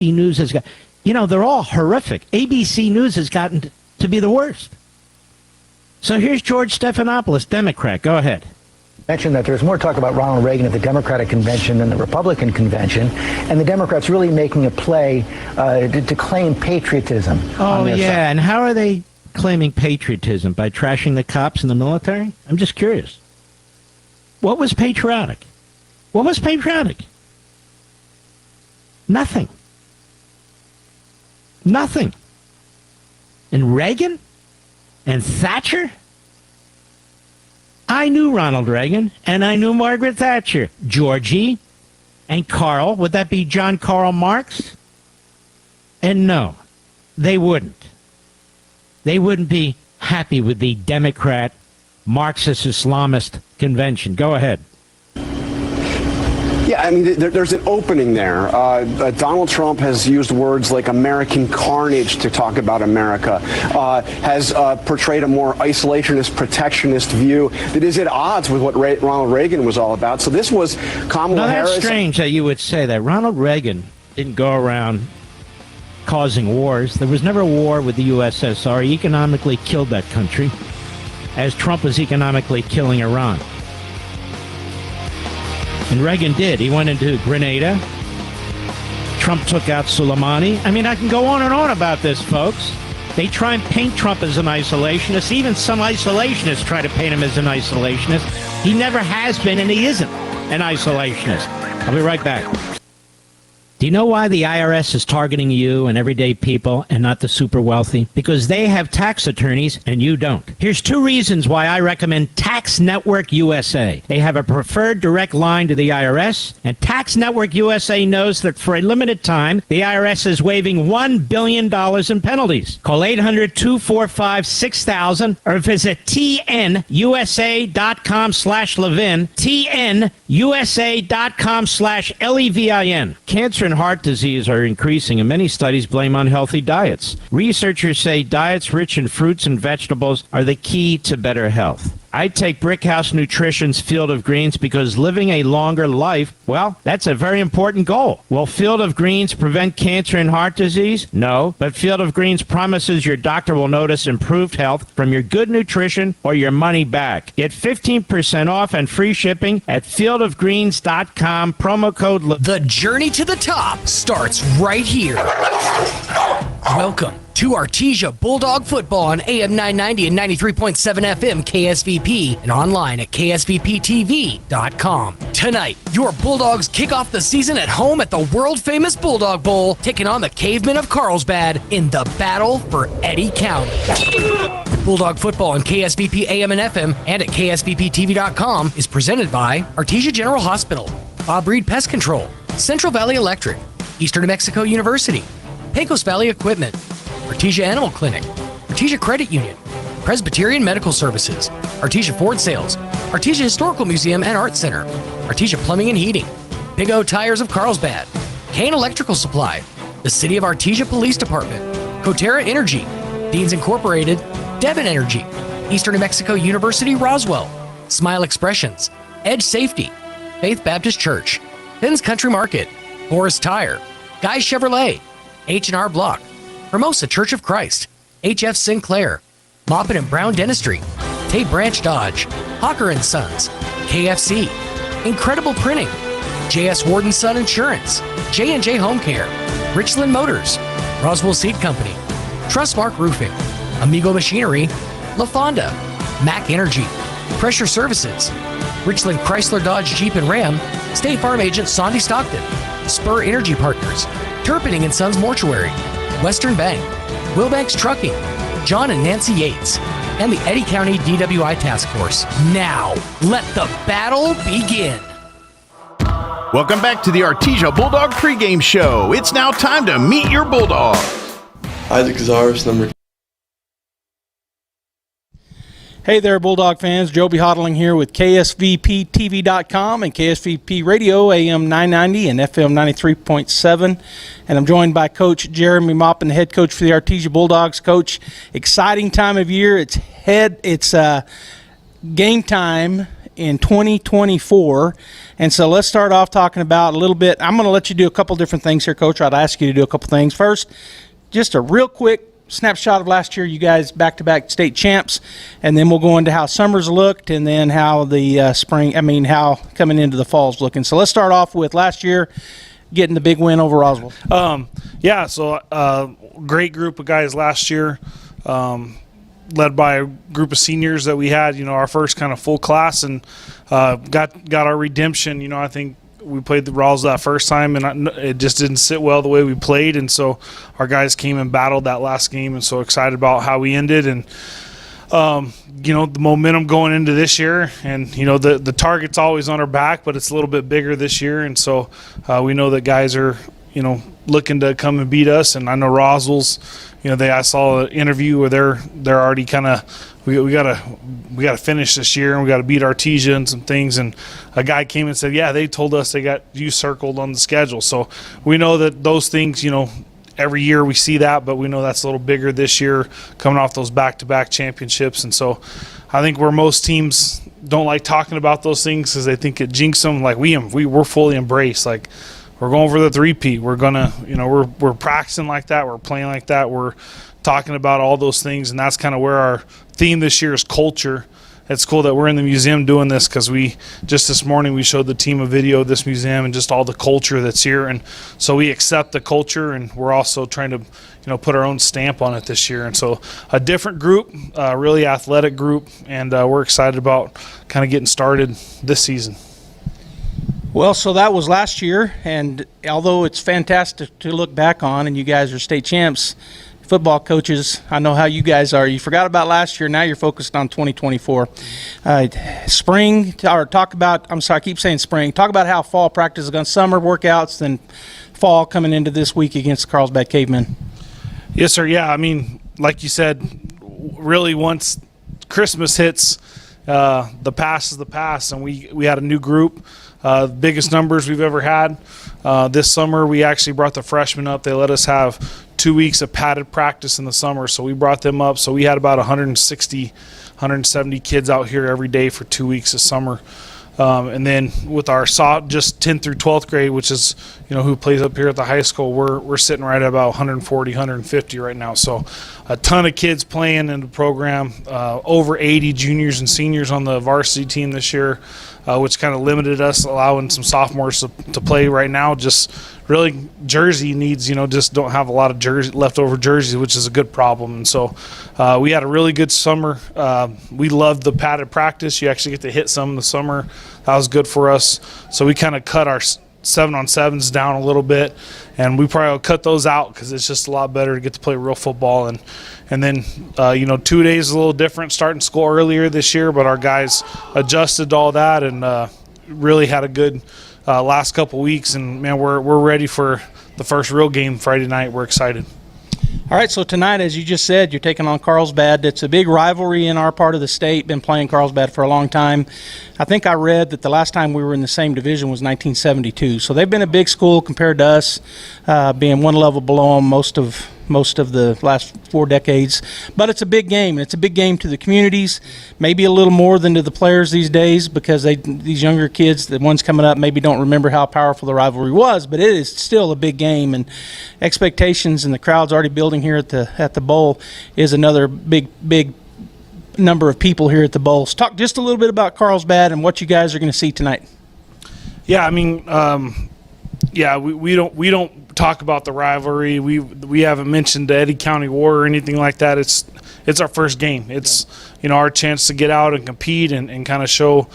News has got, they're all horrific. ABC News has gotten to be the worst. So here's George Stephanopoulos, Democrat. Go ahead. Mentioned that there's more talk about Ronald Reagan at the Democratic convention than the Republican convention, and the Democrats really making a play to claim patriotism. Oh, yeah, side. And how are they claiming patriotism? By trashing the cops and the military? I'm just curious. What was patriotic? What was patriotic? Nothing. Nothing. And Reagan? And Thatcher? I knew Ronald Reagan, and I knew Margaret Thatcher. Georgie and Karl, would that be John Karl Marx? And no, they wouldn't. They wouldn't be happy with the Democrat Marxist Islamist convention. Go ahead. Yeah, I mean, there's an opening there. Donald Trump has used words like American carnage to talk about America, has portrayed a more isolationist, protectionist view that is at odds with what Ronald Reagan was all about. So this was Kamala Harris. That's strange that you would say that. Ronald Reagan didn't go around causing wars. There was never a war with the USSR. He economically killed that country, as Trump was economically killing Iran. And Reagan did. He went into Grenada. Trump took out Soleimani. I mean, I can go on and on about this, folks. They try and paint Trump as an isolationist. Even some isolationists try to paint him as an isolationist. He never has been, and he isn't an isolationist. I'll be right back. Do you know why the IRS is targeting you and everyday people and not the super wealthy? Because they have tax attorneys and you don't. Here's 2 reasons why I recommend Tax Network USA. They have a preferred direct line to the IRS, and Tax Network USA knows that for a limited time, the IRS is waiving $1 billion in penalties. Call 800-245-6000 or visit tnusa.com/Levin, tnusa.com/LEVIN. Cancer and heart disease are increasing, and many studies blame unhealthy diets. Researchers say diets rich in fruits and vegetables are the key to better health. I take Brickhouse Nutrition's Field of Greens because living a longer life, well, that's a very important goal. Will Field of Greens prevent cancer and heart disease? No, but Field of Greens promises your doctor will notice improved health from your good nutrition or your money back. Get 15% off and free shipping at fieldofgreens.com, promo code The journey to the top starts right here. Welcome to Artesia Bulldog Football on AM 990 and 93.7 FM KSVP and online at ksvptv.com. Tonight, your Bulldogs kick off the season at home at the world-famous Bulldog Bowl, taking on the Cavemen of Carlsbad in the battle for Eddy County. Bulldog Football on KSVP AM and FM and at ksvptv.com is presented by Artesia General Hospital, Bob Reed Pest Control, Central Valley Electric, Eastern New Mexico University, Pecos Valley Equipment, Artesia Animal Clinic, Artesia Credit Union, Presbyterian Medical Services, Artesia Ford Sales, Artesia Historical Museum and Art Center, Artesia Plumbing and Heating, Big O Tires of Carlsbad, Kane Electrical Supply, the City of Artesia Police Department, Coterra Energy, Deans Incorporated, Devon Energy, Eastern New Mexico University Roswell, Smile Expressions, Edge Safety, Faith Baptist Church, Finn's Country Market, Forest Tire, Guy Chevrolet, H&R Block, Hermosa Church of Christ, HF Sinclair, Moppin and Brown Dentistry, Tate Branch Dodge, Hawker & Sons, KFC, Incredible Printing, JS Warden Son Insurance, J&J Home Care, Richland Motors, Roswell Seed Company, Trustmark Roofing, Amigo Machinery, La Fonda, Mac Energy, Pressure Services, Richland Chrysler Dodge Jeep and Ram, State Farm Agent Sandy Stockton, Spur Energy Partners, Turpinning & Sons Mortuary, Western Bank, Wilbanks Trucking, John and Nancy Yates, and the Eddy County DWI Task Force. Now, let the battle begin. Welcome back to the Artesia Bulldog pregame show. It's now time to meet your Bulldogs. Isaac Zaris, number. Hey there, Bulldog fans. Joby Hodling here with KSVPTV.com and KSVP Radio, AM 990 and FM 93.7. And I'm joined by Coach Jeremy Moppin, the head coach for the Artesia Bulldogs. Coach, exciting time of year. It's game time in 2024. And so let's start off talking about a little bit. I'm going to let you do a couple different things here, Coach. I'd ask you to do a couple things. First, just a real quick snapshot of last year. You guys back-to-back state champs, and then we'll go into how summer's looked, and then how the how coming into the fall's looking. So let's start off with last year, getting the big win over Oswald. Great group of guys last year, led by a group of seniors that we had. Our first kind of full class, and got our redemption. I think we played the Rawls that first time, and it just didn't sit well the way we played, and so our guys came and battled that last game, and so excited about how we ended, and the momentum going into this year, and the target's always on our back, but it's a little bit bigger this year, and so we know that guys are looking to come and beat us. And I know Roswell's, I saw an interview where they're already kind of, we gotta finish this year, and we got to beat Artesia and some things. And a guy came and said, yeah, they told us they got you circled on the schedule. So we know that those things, every year we see that, but we know that's a little bigger this year, coming off those back-to-back championships. And so I think where most teams don't like talking about those things because they think it jinxes them, like we're fully embraced. Like, we're going for the three-peat. We're gonna, we're practicing like that. We're playing like that. We're talking about all those things, and that's kind of where our theme this year is culture. It's cool that we're in the museum doing this because just this morning we showed the team a video of this museum and just all the culture that's here, and so we accept the culture, and we're also trying to put our own stamp on it this year. And so a different group, really athletic group, and we're excited about kind of getting started this season. Well, so that was last year, and although it's fantastic to look back on, and you guys are state champs, football coaches, I know how you guys are. You forgot about last year, now you're focused on 2024. Spring, or talk about, I'm sorry, I keep saying spring. Talk about how fall practice is going, summer workouts, then fall coming into this week against the Carlsbad Cavemen. Yes, sir. Yeah, like you said, really once Christmas hits, the past is the past, and we had a new group. Biggest numbers we've ever had. This summer, we actually brought the freshmen up. They let us have 2 weeks of padded practice in the summer, so we brought them up. So we had about 160, 170 kids out here every day for 2 weeks of summer. And then with our just 10th through 12th grade, which is who plays up here at the high school, we're sitting right at about 140, 150 right now. So a ton of kids playing in the program. Over 80 juniors and seniors on the varsity team this year, which kind of limited us, allowing some sophomores to play right now. Just really jersey needs, just don't have a lot of leftover jerseys, which is a good problem. And so we had a really good summer. We loved the padded practice. You actually get to hit some in the summer. That was good for us. So we kind of cut our 7-on-7s down a little bit, and we probably will cut those out because it's just a lot better to get to play real football. And then 2 days is a little different, starting school earlier this year, but our guys adjusted to all that and really had a good last couple weeks. And man, we're ready for the first real game Friday night. We're excited. All right, so tonight, as you just said, you're taking on Carlsbad. It's a big rivalry in our part of the state. Been playing Carlsbad for a long time. I think I read that the last time we were in the same division was 1972. So they've been a big school compared to us, being one level below them most of the last 4 decades. But it's a big game, and it's a big game to the communities, maybe a little more than to the players these days, because these younger kids, the ones coming up, maybe don't remember how powerful the rivalry was, but it is still a big game, and expectations, and the crowd's already building here at the bowl is another big number of people here at the bowl. So talk just a little bit about Carlsbad and what you guys are going to see tonight. Yeah, we don't talk about the rivalry. We haven't mentioned the Eddy County War or anything like that. It's our first game. It's our chance to get out and compete and kind of show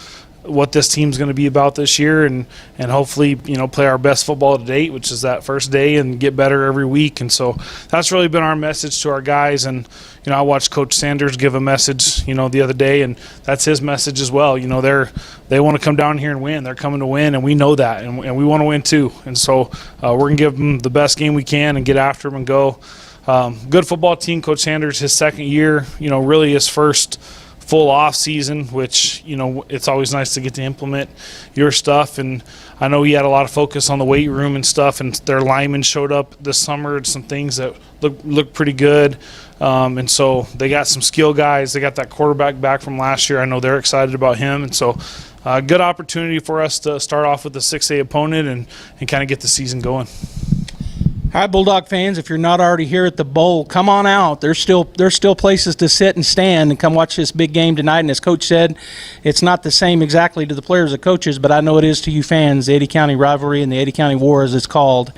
what this team's going to be about this year, and hopefully play our best football to date, which is that first day, and get better every week. And so that's really been our message to our guys. And I watched Coach Sanders give a message the other day, and that's his message as well. They want to come down here and win. They're coming to win, and we know that, and we want to win too. And so we're going to give them the best game we can and get after them and go. Good football team. Coach Sanders, his second year, really his first full off season, which it's always nice to get to implement your stuff. And I know he had a lot of focus on the weight room and stuff, and their linemen showed up this summer, some things that look pretty good. And so they got some skill guys. They got that quarterback back from last year. I know they're excited about him. And so good opportunity for us to start off with a 6A opponent and kind of get the season going. All right, Bulldog fans, if you're not already here at the Bowl, come on out. There's still places to sit and stand and come watch this big game tonight. And as Coach said, it's not the same exactly to the players or coaches, but I know it is to you fans, the Eddy County rivalry and the Eddy County War, as it's called.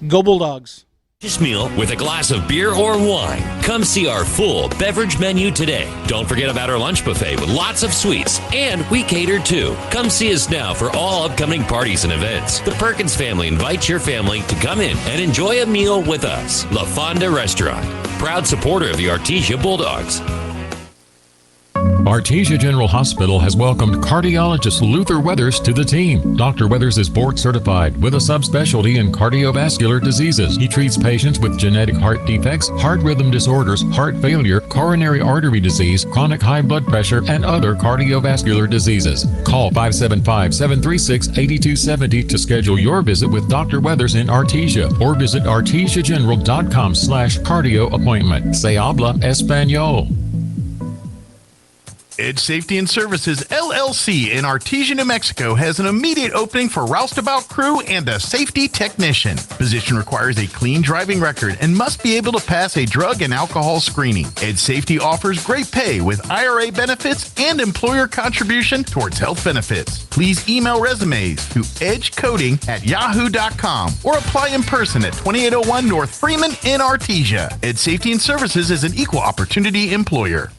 Go Bulldogs. This meal with a glass of beer or wine. Come see our full beverage menu today. Don't forget about our lunch buffet with lots of sweets, and we cater too. Come see us now for all upcoming parties and events. The Perkins family invites your family to come in and enjoy a meal with us. La Fonda Restaurant, proud supporter of the Artesia Bulldogs. Artesia General Hospital has welcomed cardiologist Luther Weathers to the team. Dr. Weathers is board certified with a subspecialty in cardiovascular diseases. He treats patients with genetic heart defects, heart rhythm disorders, heart failure, coronary artery disease, chronic high blood pressure, and other cardiovascular diseases. Call 575-736-8270 to schedule your visit with Dr. Weathers in Artesia, or visit artesiageneral.com/cardio appointment. Se habla español. Edge Safety and Services LLC in Artesia, New Mexico has an immediate opening for roustabout crew and a safety technician. Position requires a clean driving record and must be able to pass a drug and alcohol screening. Edge Safety offers great pay with IRA benefits and employer contribution towards health benefits. Please email resumes to edgecoding@yahoo.com or apply in person at 2801 North Freeman in Artesia. Edge Safety and Services is an equal opportunity employer.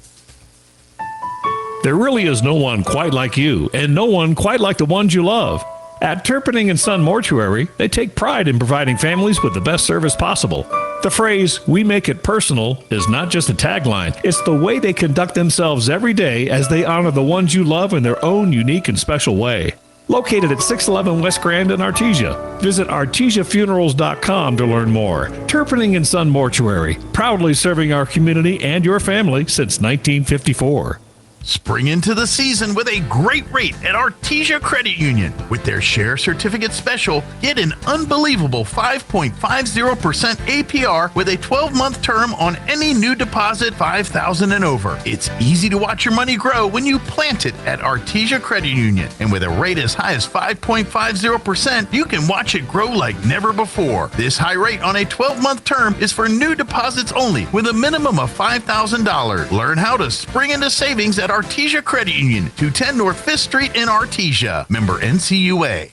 There really is no one quite like you, and no one quite like the ones you love. At Turpinning & Son Mortuary, they take pride in providing families with the best service possible. The phrase, "we make it personal," is not just a tagline. It's the way they conduct themselves every day as they honor the ones you love in their own unique and special way. Located at 611 West Grand in Artesia. Visit artesiafunerals.com to learn more. Turpinning & Son Mortuary, proudly serving our community and your family since 1954. Spring into the season with a great rate at Artesia Credit Union. With their Share Certificate Special, get an unbelievable 5.50% APR with a 12-month term on any new deposit $5,000 and over. It's easy to watch your money grow when you plant it at Artesia Credit Union. And with a rate as high as 5.50%, you can watch it grow like never before. This high rate on a 12-month term is for new deposits only with a minimum of $5,000. Learn how to spring into savings at Artesia Credit Union, 210 North 5th Street in Artesia. Member NCUA.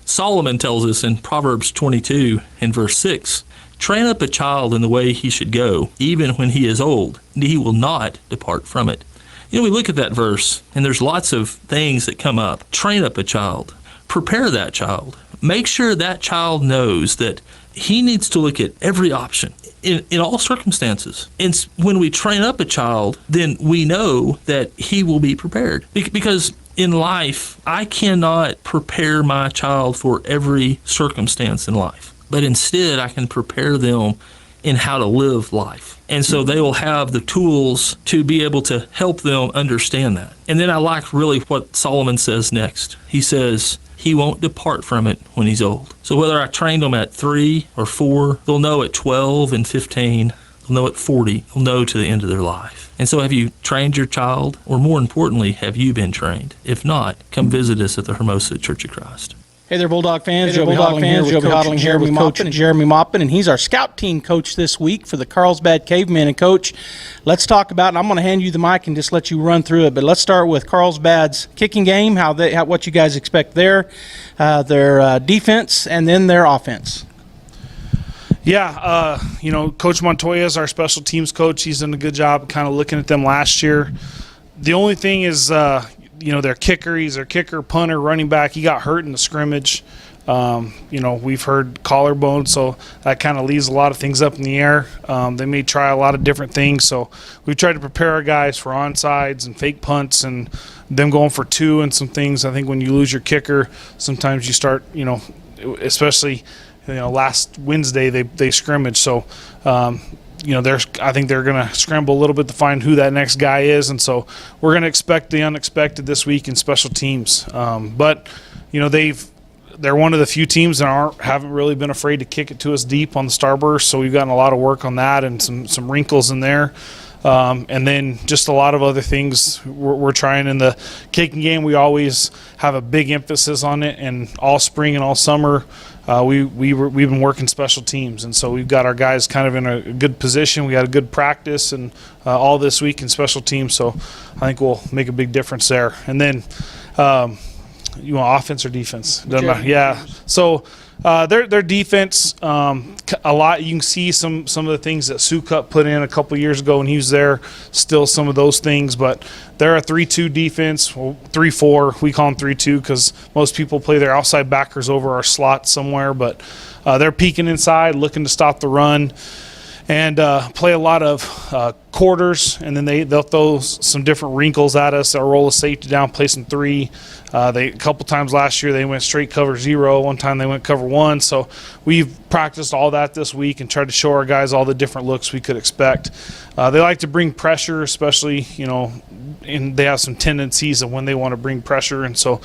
Solomon tells us in Proverbs 22 and verse 6, "Train up a child in the way he should go, even when he is old, and he will not depart from it." You know, we look at that verse, and there's lots of things that come up. Train up a child. Prepare that child. Make sure that child knows that he needs to look at every option in all circumstances. And when we train up a child, then we know that he will be prepared. Because in life, I cannot prepare my child for every circumstance in life. But instead, I can prepare them in how to live life. And so they will have the tools to be able to help them understand that. And then I like really what Solomon says next. He says, he won't depart from it when he's old. So whether I trained them at 3 or 4, they'll know at 12 and 15, they'll know at 40, they'll know to the end of their life. And so have you trained your child? Or more importantly, have you been trained? If not, come visit us at the Hermosa Church of Christ. Hey there, Bulldog fans. Joe Hodling here with Coach Jeremy Maupin, and he's our scout team coach this week for the Carlsbad Cavemen. And, Coach, let's talk about, and I'm going to hand you the mic and just let you run through it, but let's start with Carlsbad's kicking game, what you guys expect there, their defense, and then their offense. Yeah, Coach Montoya is our special teams coach. He's done a good job kind of looking at them last year. The only thing is their kicker, he's their kicker, punter, running back. He got hurt in the scrimmage. We've heard collarbone, so that kind of leaves a lot of things up in the air. They may try a lot of different things, so we've tried to prepare our guys for onsides and fake punts and them going for 2 and some things. I think when you lose your kicker, sometimes you start, especially last Wednesday they scrimmaged. So, I think they're going to scramble a little bit to find who that next guy is, and so we're going to expect the unexpected this week in special teams. But they're one of the few teams that haven't really been afraid to kick it to us deep on the starburst, so we've gotten a lot of work on that and some wrinkles in there. And then just a lot of other things we're trying. In the kicking game, we always have a big emphasis on it, and all spring and all summer we've been working special teams, and so we've got our guys kind of in a good position. We got a good practice and all this week in special teams, so I think we'll make a big difference there. And then you want offense or defense? Doesn't matter. Yeah. So their defense, a lot. You can see some of the things that Sukup put in a couple years ago when he was there. Still some of those things, but they're a 3-2 defense. Well, 3-4. We call them 3-2 because most people play their outside backers over our slot somewhere. But they're peeking inside, looking to stop the run, and play a lot of quarters, and then they'll throw some different wrinkles at us. They'll roll a safety down, play some 3. A couple times last year they went straight cover 0. One time they went cover 1. So we've practiced all that this week and tried to show our guys all the different looks we could expect. They like to bring pressure, especially, and they have some tendencies of when they want to bring pressure, and so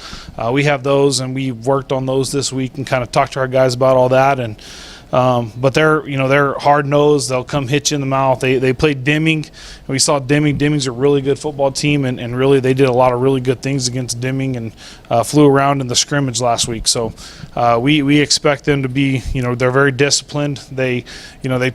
we have those, and we've worked on those this week and kind of talked to our guys about all that. And but they're hard nosed. They'll come hit you in the mouth. They played Deming. We saw Deming. Deming's a really good football team, and really they did a lot of really good things against Deming, and flew around in the scrimmage last week. So we expect them to be, they're very disciplined. They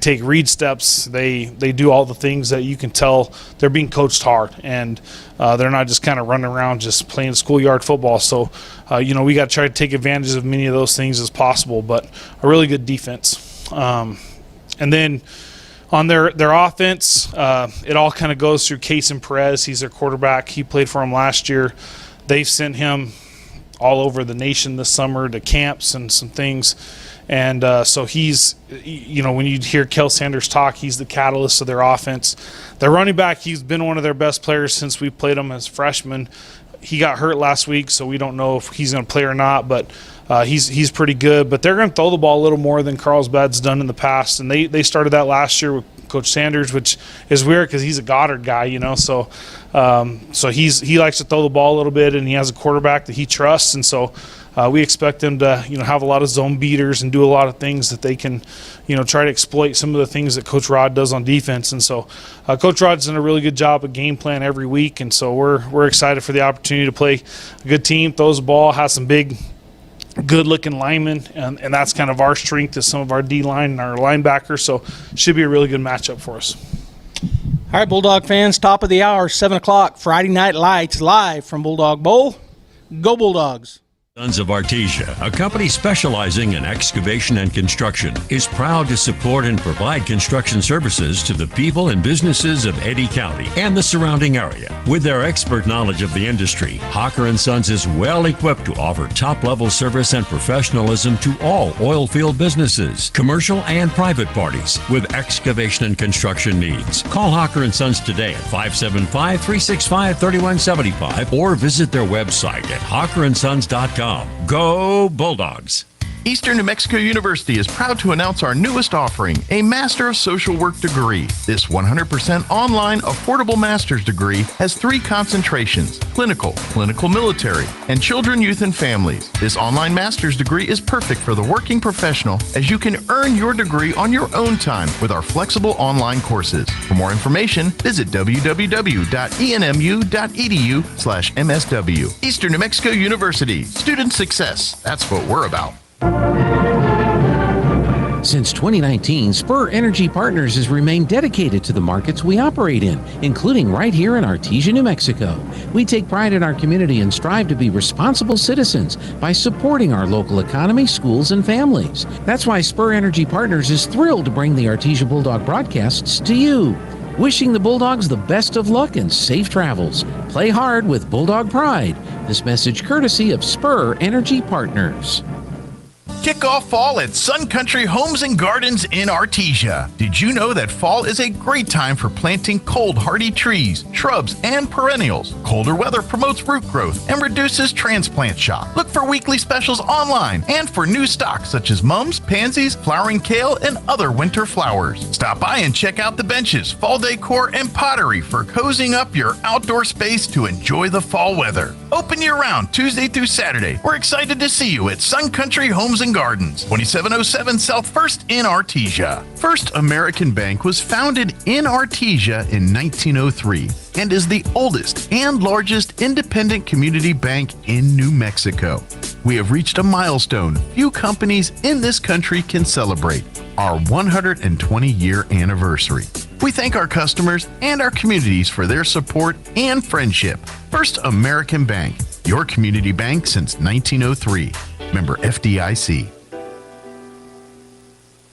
take read steps. They do all the things that you can tell they're being coached hard, and they're not just kind of running around just playing schoolyard football. So we got to try to take advantage of many of those things as possible, but a really good defense. And then on their offense, it all kind of goes through Kason Perez. He's their quarterback. He played for them last year. They've sent him all over the nation this summer to camps and some things. And so he's, when you hear Kel Sanders talk, he's the catalyst of their offense. Their running back, he's been one of their best players since we played him as freshmen. He got hurt last week, so we don't know if he's going to play or not, but he's pretty good. But they're going to throw the ball a little more than Carlsbad's done in the past, and they started that last year with Coach Sanders, which is weird because he's a Goddard guy, so he likes to throw the ball a little bit, and he has a quarterback that he trusts, and so we expect them to have a lot of zone beaters and do a lot of things that they can try to exploit some of the things that Coach Rod does on defense. And so Coach Rod's done a really good job of game plan every week, and so we're excited for the opportunity to play a good team, throws the ball, has some big good-looking linemen, and that's kind of our strength is some of our D-line and our linebackers, so should be a really good matchup for us. All right, Bulldog fans, top of the hour, 7 o'clock, Friday Night Lights, live from Bulldog Bowl. Go Bulldogs. Sons of Artesia, a company specializing in excavation and construction, is proud to support and provide construction services to the people and businesses of Eddy County and the surrounding area. With their expert knowledge of the industry, Hocker & Sons is well equipped to offer top-level service and professionalism to all oil field businesses, commercial and private parties with excavation and construction needs. Call Hocker & Sons today at 575-365-3175 or visit their website at hockerandsons.com. Go Bulldogs! Eastern New Mexico University is proud to announce our newest offering, a Master of Social Work degree. This 100% online, affordable master's degree has 3 concentrations: clinical, military, and children, youth, and families. This online master's degree is perfect for the working professional, as you can earn your degree on your own time with our flexible online courses. For more information, visit www.enmu.edu/MSW. Eastern New Mexico University, student success. That's what we're about. Since 2019, Spur Energy Partners has remained dedicated to the markets we operate in, including right here in Artesia, New Mexico. We take pride in our community and strive to be responsible citizens by supporting our local economy, schools, and families. That's why Spur Energy Partners is thrilled to bring the Artesia Bulldog broadcasts to you. Wishing the Bulldogs the best of luck and safe travels. Play hard with Bulldog pride. This message courtesy of Spur Energy Partners. Kick off fall at Sun Country Homes and Gardens in Artesia. Did you know that fall is a great time for planting cold, hardy trees, shrubs, and perennials? Colder weather promotes root growth and reduces transplant shock. Look for weekly specials online and for new stocks such as mums, pansies, flowering kale, and other winter flowers. Stop by and check out the benches, fall decor, and pottery for cozying up your outdoor space to enjoy the fall weather. Open year-round, Tuesday through Saturday. We're excited to see you at Sun Country Homes and and Gardens, 2707 South First in Artesia. First American Bank was founded in Artesia in 1903 and is the oldest and largest independent community bank in New Mexico. We have reached a milestone few companies in this country can celebrate, our 120-year anniversary. We thank our customers and our communities for their support and friendship. First American Bank, your community bank since 1903. Member FDIC.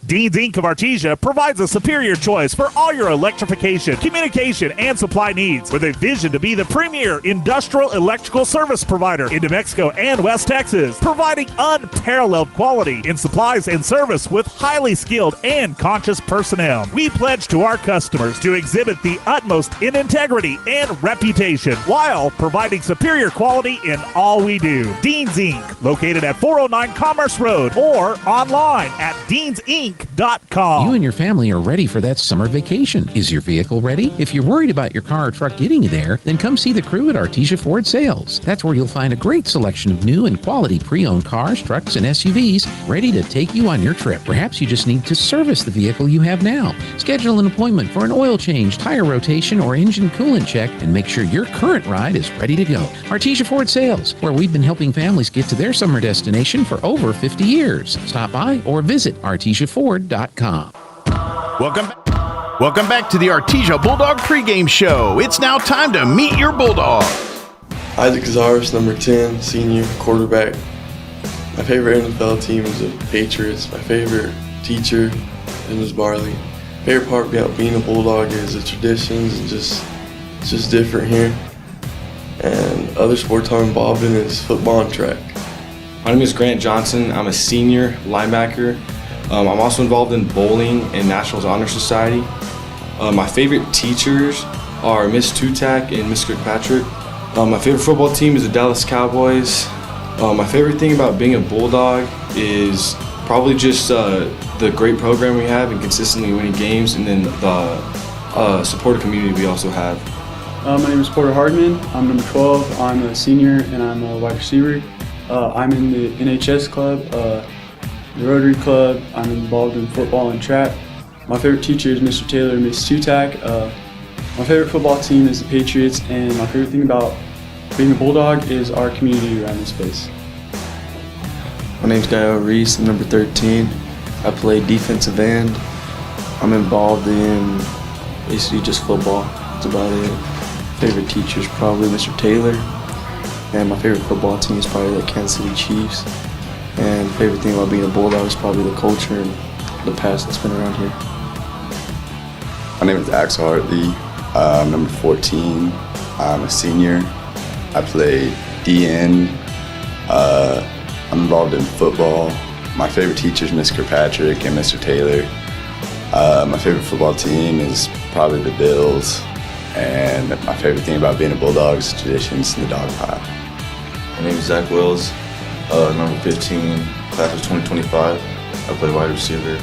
Dean's Inc. of Artesia provides a superior choice for all your electrification, communication, and supply needs, with a vision to be the premier industrial electrical service provider in New Mexico and West Texas, providing unparalleled quality in supplies and service with highly skilled and conscious personnel. We pledge to our customers to exhibit the utmost in integrity and reputation while providing superior quality in all we do. Dean's Inc., located at 409 Commerce Road or online at deansinc.com. You and your family are ready for that summer vacation. Is your vehicle ready? If you're worried about your car or truck getting you there, then come see the crew at Artesia Ford Sales. That's where you'll find a great selection of new and quality pre-owned cars, trucks, and SUVs ready to take you on your trip. Perhaps you just need to service the vehicle you have now. Schedule an appointment for an oil change, tire rotation, or engine coolant check, and make sure your current ride is ready to go. Artesia Ford Sales, where we've been helping families get to their summer destination for over 50 years. Stop by or visit ArtesiaFord.com. Welcome back to the Artesia Bulldog pregame show. It's now time to meet your Bulldogs. Isaac Cazares, number 10, senior quarterback. My favorite NFL team is the Patriots. My favorite teacher is Ms. Barley. Favorite part about being a Bulldog is the traditions and it's just different here. And other sports I'm involved in is football and track. My name is Grant Johnson. I'm a senior linebacker. I'm also involved in bowling and Nationals Honor Society. My favorite teachers are Miss Tutak and Miss Kirkpatrick. My favorite football team is the Dallas Cowboys. My favorite thing about being a Bulldog is probably just the great program we have and consistently winning games, and then the supportive community we also have. My name is Porter Hardman. I'm number 12. I'm a senior and I'm a wide receiver. I'm in the NHS club. The Rotary Club. I'm involved in football and track. My favorite teacher is Mr. Taylor and Miss Tutak. My favorite football team is the Patriots, and my favorite thing about being a Bulldog is our community around this place. My name's Gael Reese. I'm number 13. I play defensive end. I'm involved in basically just football. That's about it. Favorite teacher is probably Mr. Taylor, and my favorite football team is probably the Kansas City Chiefs. And favorite thing about being a Bulldog is probably the culture and the past that's been around here. My name is Axel Hartley. I'm number 14. I'm a senior. I play DN. I'm involved in football. My favorite teacher is Miss Kirkpatrick and Mr. Taylor. My favorite football team is probably the Bills. And my favorite thing about being a Bulldog is traditions and the dog pile. My name is Zach Wells. Number 15, class of 2025. I play wide receiver.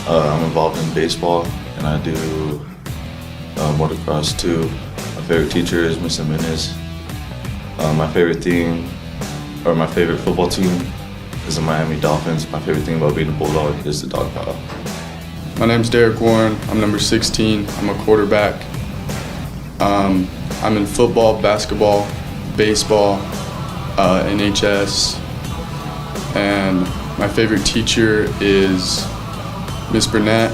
I'm involved in baseball, and I do motocross too. My favorite teacher is Miss Jimenez. My favorite football team is the Miami Dolphins. My favorite thing about being a Bulldog is the dog pile. My name's Derek Warren. I'm number 16. I'm a quarterback. I'm in football, basketball, baseball, NHS, and my favorite teacher is Miss Burnett.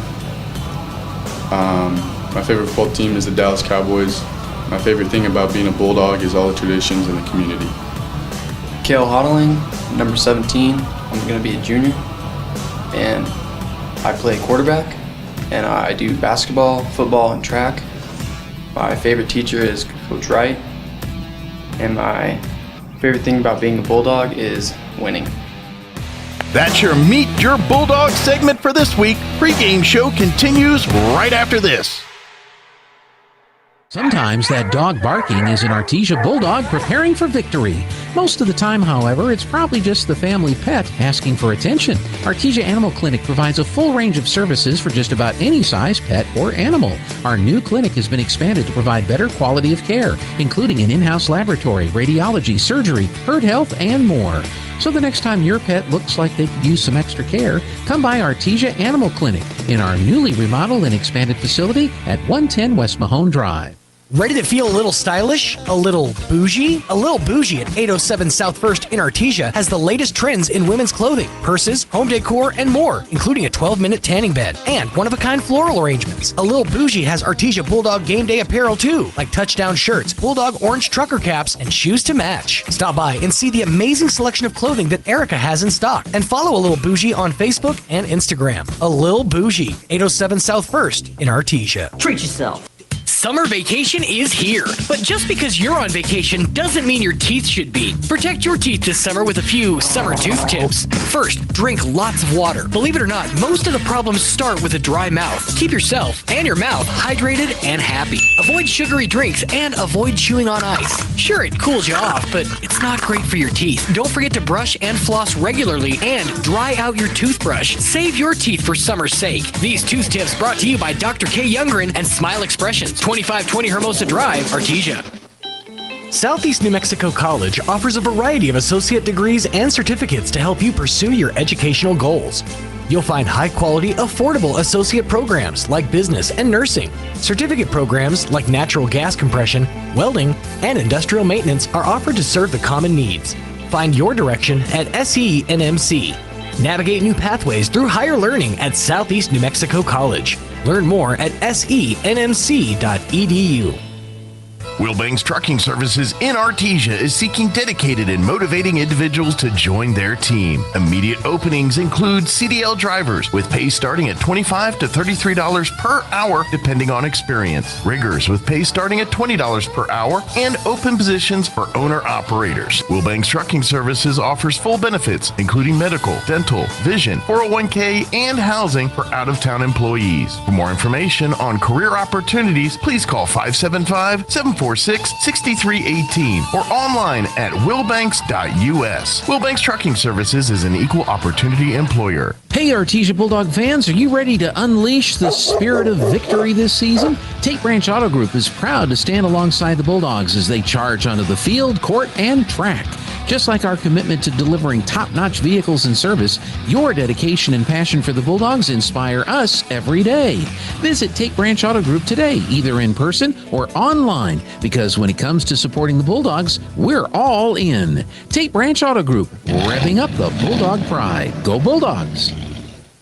My favorite football team is the Dallas Cowboys. My favorite thing about being a Bulldog is all the traditions in the community. Kale Hodling, number 17. I'm going to be a junior, and I play quarterback, and I do basketball, football, and track. My favorite teacher is Coach Wright, and my favorite thing about being a Bulldog is winning. That's your Meet Your Bulldog segment for this week. Pre-game show continues right after this. Sometimes that dog barking is an Artesia Bulldog preparing for victory. Most of the time, however, it's probably just the family pet asking for attention. Artesia Animal Clinic provides a full range of services for just about any size pet or animal. Our new clinic has been expanded to provide better quality of care, including an in-house laboratory, radiology, surgery, herd health, and more. So the next time your pet looks like they could use some extra care, come by Artesia Animal Clinic in our newly remodeled and expanded facility at 110 West Mahone Drive. Ready to feel a little stylish? A little bougie? A little bougie at 807 South 1st in Artesia has the latest trends in women's clothing, purses, home decor, and more, including a 12-minute tanning bed and one-of-a-kind floral arrangements. A little bougie has Artesia Bulldog game day apparel too, like touchdown shirts, Bulldog orange trucker caps, and shoes to match. Stop by and see the amazing selection of clothing that Erica has in stock, and follow A Little Bougie on Facebook and Instagram. A Little Bougie, 807 South 1st in Artesia. Treat yourself. Summer vacation is here, but just because you're on vacation doesn't mean your teeth should be. Protect your teeth this summer with a few summer tooth tips. First, drink lots of water. Believe it or not, most of the problems start with a dry mouth. Keep yourself and your mouth hydrated and happy. Avoid sugary drinks and avoid chewing on ice. Sure, it cools you off, but it's not great for your teeth. Don't forget to brush and floss regularly and dry out your toothbrush. Save your teeth for summer's sake. These tooth tips brought to you by Dr. K. Youngren and Smile Expressions. 2520 Hermosa Drive, Artesia. Southeast New Mexico College offers a variety of associate degrees and certificates to help you pursue your educational goals. You'll find high-quality, affordable associate programs like business and nursing. Certificate programs like natural gas compression, welding, and industrial maintenance are offered to serve the common needs. Find your direction at SENMC. Navigate new pathways through higher learning at Southeast New Mexico College. Learn more at senmc.edu. Wilbanks Trucking Services in Artesia is seeking dedicated and motivating individuals to join their team. Immediate openings include CDL drivers with pay starting at $25 to $33 per hour depending on experience. Riggers with pay starting at $20 per hour and open positions for owner-operators. Wilbanks Trucking Services offers full benefits including medical, dental, vision, 401k, and housing for out-of-town employees. For more information on career opportunities, please call 575-746-6318 or online at wilbanks.us. Wilbanks Trucking Services is an equal opportunity employer. Hey, Artesia Bulldog fans, are you ready to unleash the spirit of victory this season? Tate Branch Auto Group is proud to stand alongside the Bulldogs as they charge onto the field, court, and track. Just like our commitment to delivering top-notch vehicles and service, your dedication and passion for the Bulldogs inspire us every day. Visit Tate Branch Auto Group today, either in person or online, because when it comes to supporting the Bulldogs, we're all in. Tate Branch Auto Group, revving up the Bulldog pride. Go Bulldogs!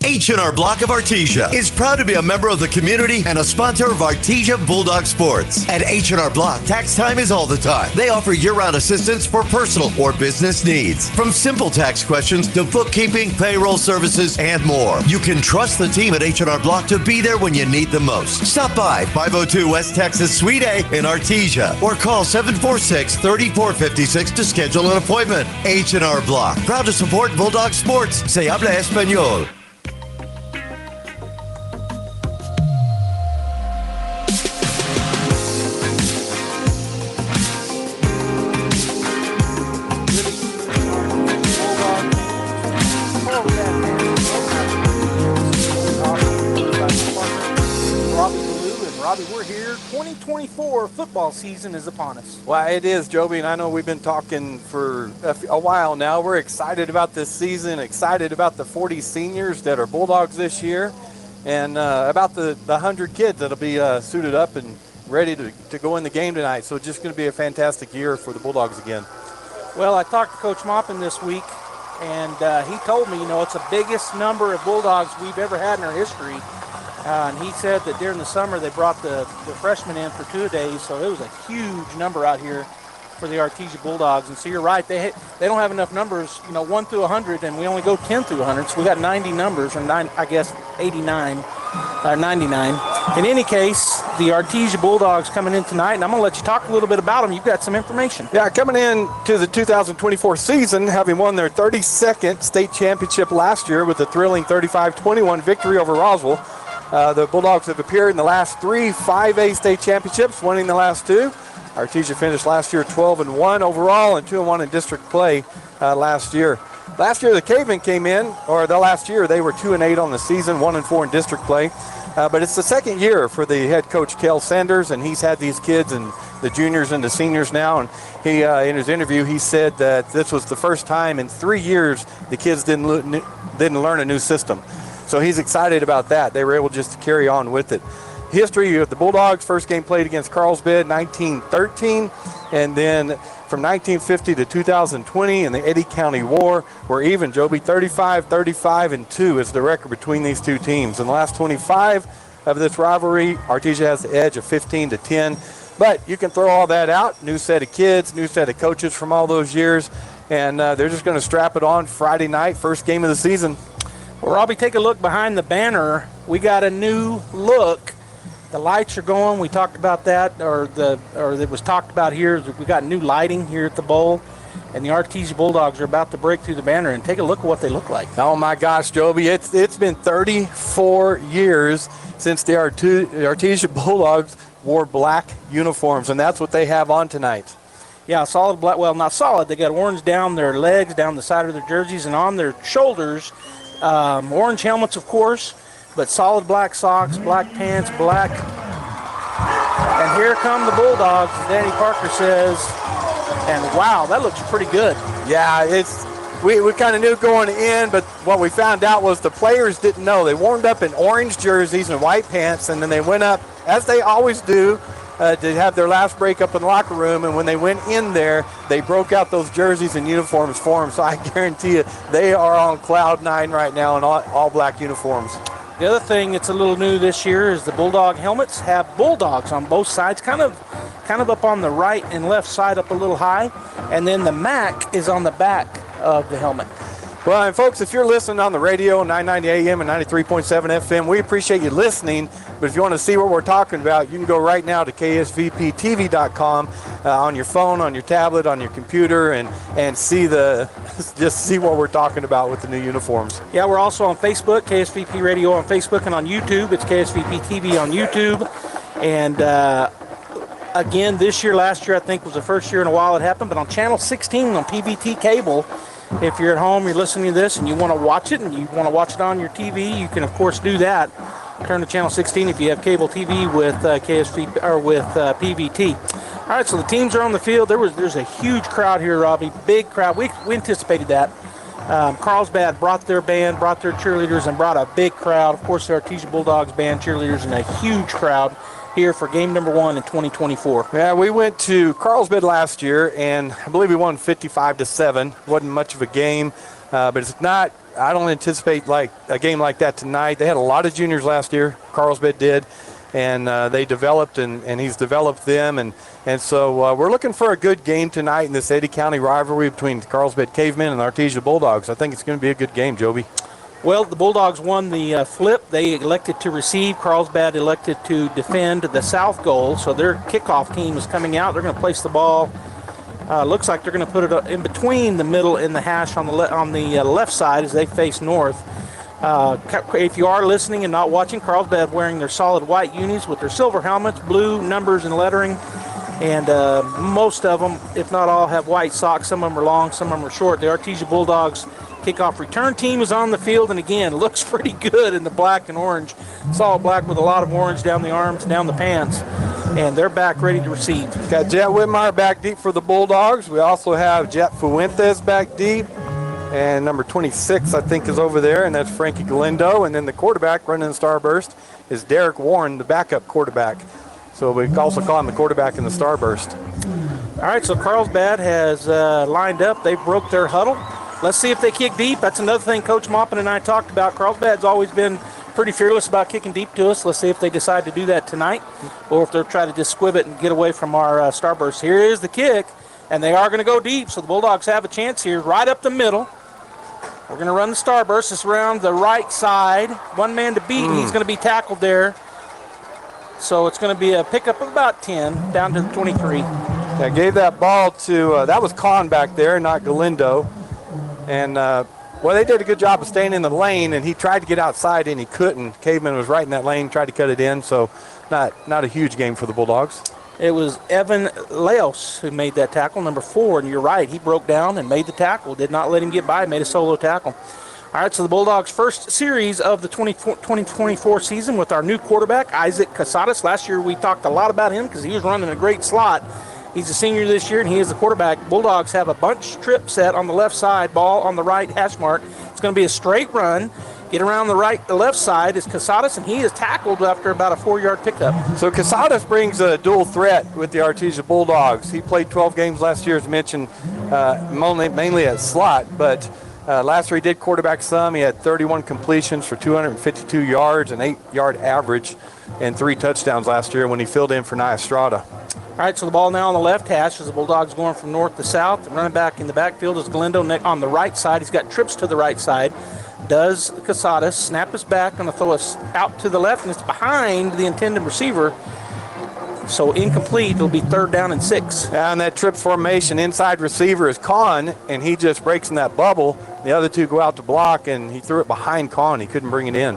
H&R Block of Artesia is proud to be a member of the community and a sponsor of Artesia Bulldog Sports. At H&R Block, tax time is all the time. They offer year-round assistance for personal or business needs. From simple tax questions to bookkeeping, payroll services, and more. You can trust the team at H&R Block to be there when you need them most. Stop by 502 West Texas Suite A in Artesia or call 746-3456 to schedule an appointment. H&R Block, proud to support Bulldog Sports. Se habla español. We're here. 2024 football season is upon us. Well, it is, Joby, and I know we've been talking for a while now. We're excited about this season, excited about the 40 seniors that are Bulldogs this year, and about the 100 kids that'll be suited up and ready to go in the game tonight. So it's just going to be a fantastic year for the Bulldogs again. Well, I talked to Coach Maupin this week, and he told me, it's the biggest number of Bulldogs we've ever had in our history. And he said that during the summer they brought the freshmen in for 2 days, so it was a huge number out here for the Artesia Bulldogs. And so you're right, they don't have enough numbers, 1 through 100, and we only go 10 through 100, so we got 90 numbers, or 89, or 99. In any case, the Artesia Bulldogs coming in tonight, and I'm going to let you talk a little bit about them. You've got some information. Yeah, coming in to the 2024 season, having won their 32nd state championship last year with a thrilling 35-21 victory over Roswell. The Bulldogs have appeared in the last 3 5A state championships, winning the last 2. Artesia finished last year 12-1 overall and 2-1 in district play last year. Last year the Cavemen came in, or the last year they were 2-8 on the season, 1-4 in district play. But it's the second year for the head coach, Kel Sanders, and he's had these kids in the juniors and the seniors now. And he, in his interview, he said that this was the first time in 3 years the kids didn't learn a new system. So he's excited about that. They were able just to carry on with it. History of the Bulldogs, first game played against Carlsbad 1913, and then from 1950 to 2020 in the Eddy County War, we're even, Joby, 35-2 is the record between these two teams. In the last 25 of this rivalry, Artesia has the edge of 15-10, but you can throw all that out. New set of kids, new set of coaches from all those years, and they're just going to strap it on Friday night, first game of the season. Well, Robbie, take a look behind the banner. We got a new look. The lights are going. We talked about that, or it was talked about here. We got new lighting here at the bowl, and the Artesia Bulldogs are about to break through the banner. And take a look at what they look like. Oh my gosh, Joby! It's been 34 years since the Artesia Bulldogs wore black uniforms, and that's what they have on tonight. Yeah, solid black. Well, not solid. They got orange down their legs, down the side of their jerseys, and on their shoulders. Orange helmets, of course. But solid black socks, black pants, black. And here come the Bulldogs, as Danny Parker says. And wow, that looks pretty good. Yeah, we kind of knew going in, but what we found out was the players didn't know. They warmed up in orange jerseys and white pants, and then they went up, as they always do, to have their last break up in the locker room. And when they went in there, they broke out those jerseys and uniforms for them. So I guarantee you, they are on cloud nine right now in all black uniforms. The other thing that's a little new this year is the Bulldog helmets have Bulldogs on both sides, kind of up on the right and left side, up a little high, and then the MAC is on the back of the helmet. Well, and folks, if you're listening on the radio, 990 AM and 93.7 FM, we appreciate you listening. But if you want to see what we're talking about, you can go right now to ksvptv.com on your phone, on your tablet, on your computer, and see just see what we're talking about with the new uniforms. Yeah, we're also on Facebook, KSVP Radio on Facebook, and on YouTube. It's KSVP TV on YouTube. And again, last year, I think was the first year in a while it happened, but on Channel 16 on PBT Cable. If you're at home, you're listening to this, and you want to watch it, and you want to watch it on your TV, you can, of course, do that. Turn to Channel 16 if you have cable TV with KSV or with PVT. All right, so the teams are on the field. There's a huge crowd here, Robbie. Big crowd. We anticipated that. Carlsbad brought their band, brought their cheerleaders, and brought a big crowd. Of course, the Artesia Bulldogs band, cheerleaders, and a huge crowd here for game number 1 in 2024. Yeah, we went to Carlsbad last year, and I believe we won 55-7. Wasn't much of a game, but it's not. I don't anticipate like a game like that tonight. They had a lot of juniors last year. Carlsbad did, and they developed, and he's developed them, and so we're looking for a good game tonight in this Eddy County rivalry between the Carlsbad Cavemen and the Artesia Bulldogs. I think it's going to be a good game, Joby. Well, the Bulldogs won the flip. They elected to receive. Carlsbad elected to defend the south goal. So their kickoff team is coming out. They're going to place the ball. Looks like they're going to put it in between the middle and the hash on the left side as they face north. If you are listening and not watching, Carlsbad wearing their solid white unis with their silver helmets, blue numbers and lettering. And most of them, if not all, have white socks. Some of them are long, some of them are short. The Artesia Bulldogs kickoff return team is on the field, and again, looks pretty good in the black and orange. Solid black with a lot of orange down the arms, down the pants, and they're back ready to receive. Got Jet Whitmire back deep for the Bulldogs. We also have Jet Fuentes back deep, and number 26, I think, is over there, and that's Frankie Galindo. And then the quarterback running the Starburst is Derek Warren, the backup quarterback. So we also call him the quarterback in the Starburst. All right, so Carlsbad has lined up. They broke their huddle. Let's see if they kick deep. That's another thing Coach Maupin and I talked about. Carlsbad's always been pretty fearless about kicking deep to us. Let's see if they decide to do that tonight, or if they'll try to just squib it and get away from our Starburst. Here is the kick, and they are going to go deep, so the Bulldogs have a chance here right up the middle. We're going to run the Starburst. It's around the right side. One man to beat, and he's going to be tackled there. So it's going to be a pickup of about 10 down to the 23. I gave that ball to, that was Kahn back there, not Galindo. And, well, they did a good job of staying in the lane, and he tried to get outside, and he couldn't. Caveman was right in that lane, tried to cut it in, so not a huge game for the Bulldogs. It was Evan Leos who made that tackle, number 4, and you're right. He broke down and made the tackle, did not let him get by, made a solo tackle. All right, so the Bulldogs' first series of the 2024 season with our new quarterback, Isaac Casadas. Last year we talked a lot about him because he was running a great slot. He's a senior this year, and he is the quarterback. Bulldogs have a bunch trip set on the left side, ball on the right hash mark. It's going to be a straight run. Get around the left side is Casadas, and he is tackled after about a 4-yard pickup. So Casadas brings a dual threat with the Artesia Bulldogs. He played 12 games last year, as mentioned, mainly at slot, but last year he did quarterback some. He had 31 completions for 252 yards, an 8-yard average, and 3 touchdowns last year when he filled in for Nia Estrada. All right, so the ball now on the left hash as the Bulldogs going from north to south. The running back in the backfield is Galindo on the right side. He's got trips to the right side. Does Casadas snap us back, going to throw us out to the left, and it's behind the intended receiver. So incomplete. It'll be 3rd down and 6. And that trip formation, inside receiver is Kahn, and he just breaks in that bubble. The other 2 go out to block, and he threw it behind Kahn. He couldn't bring it in.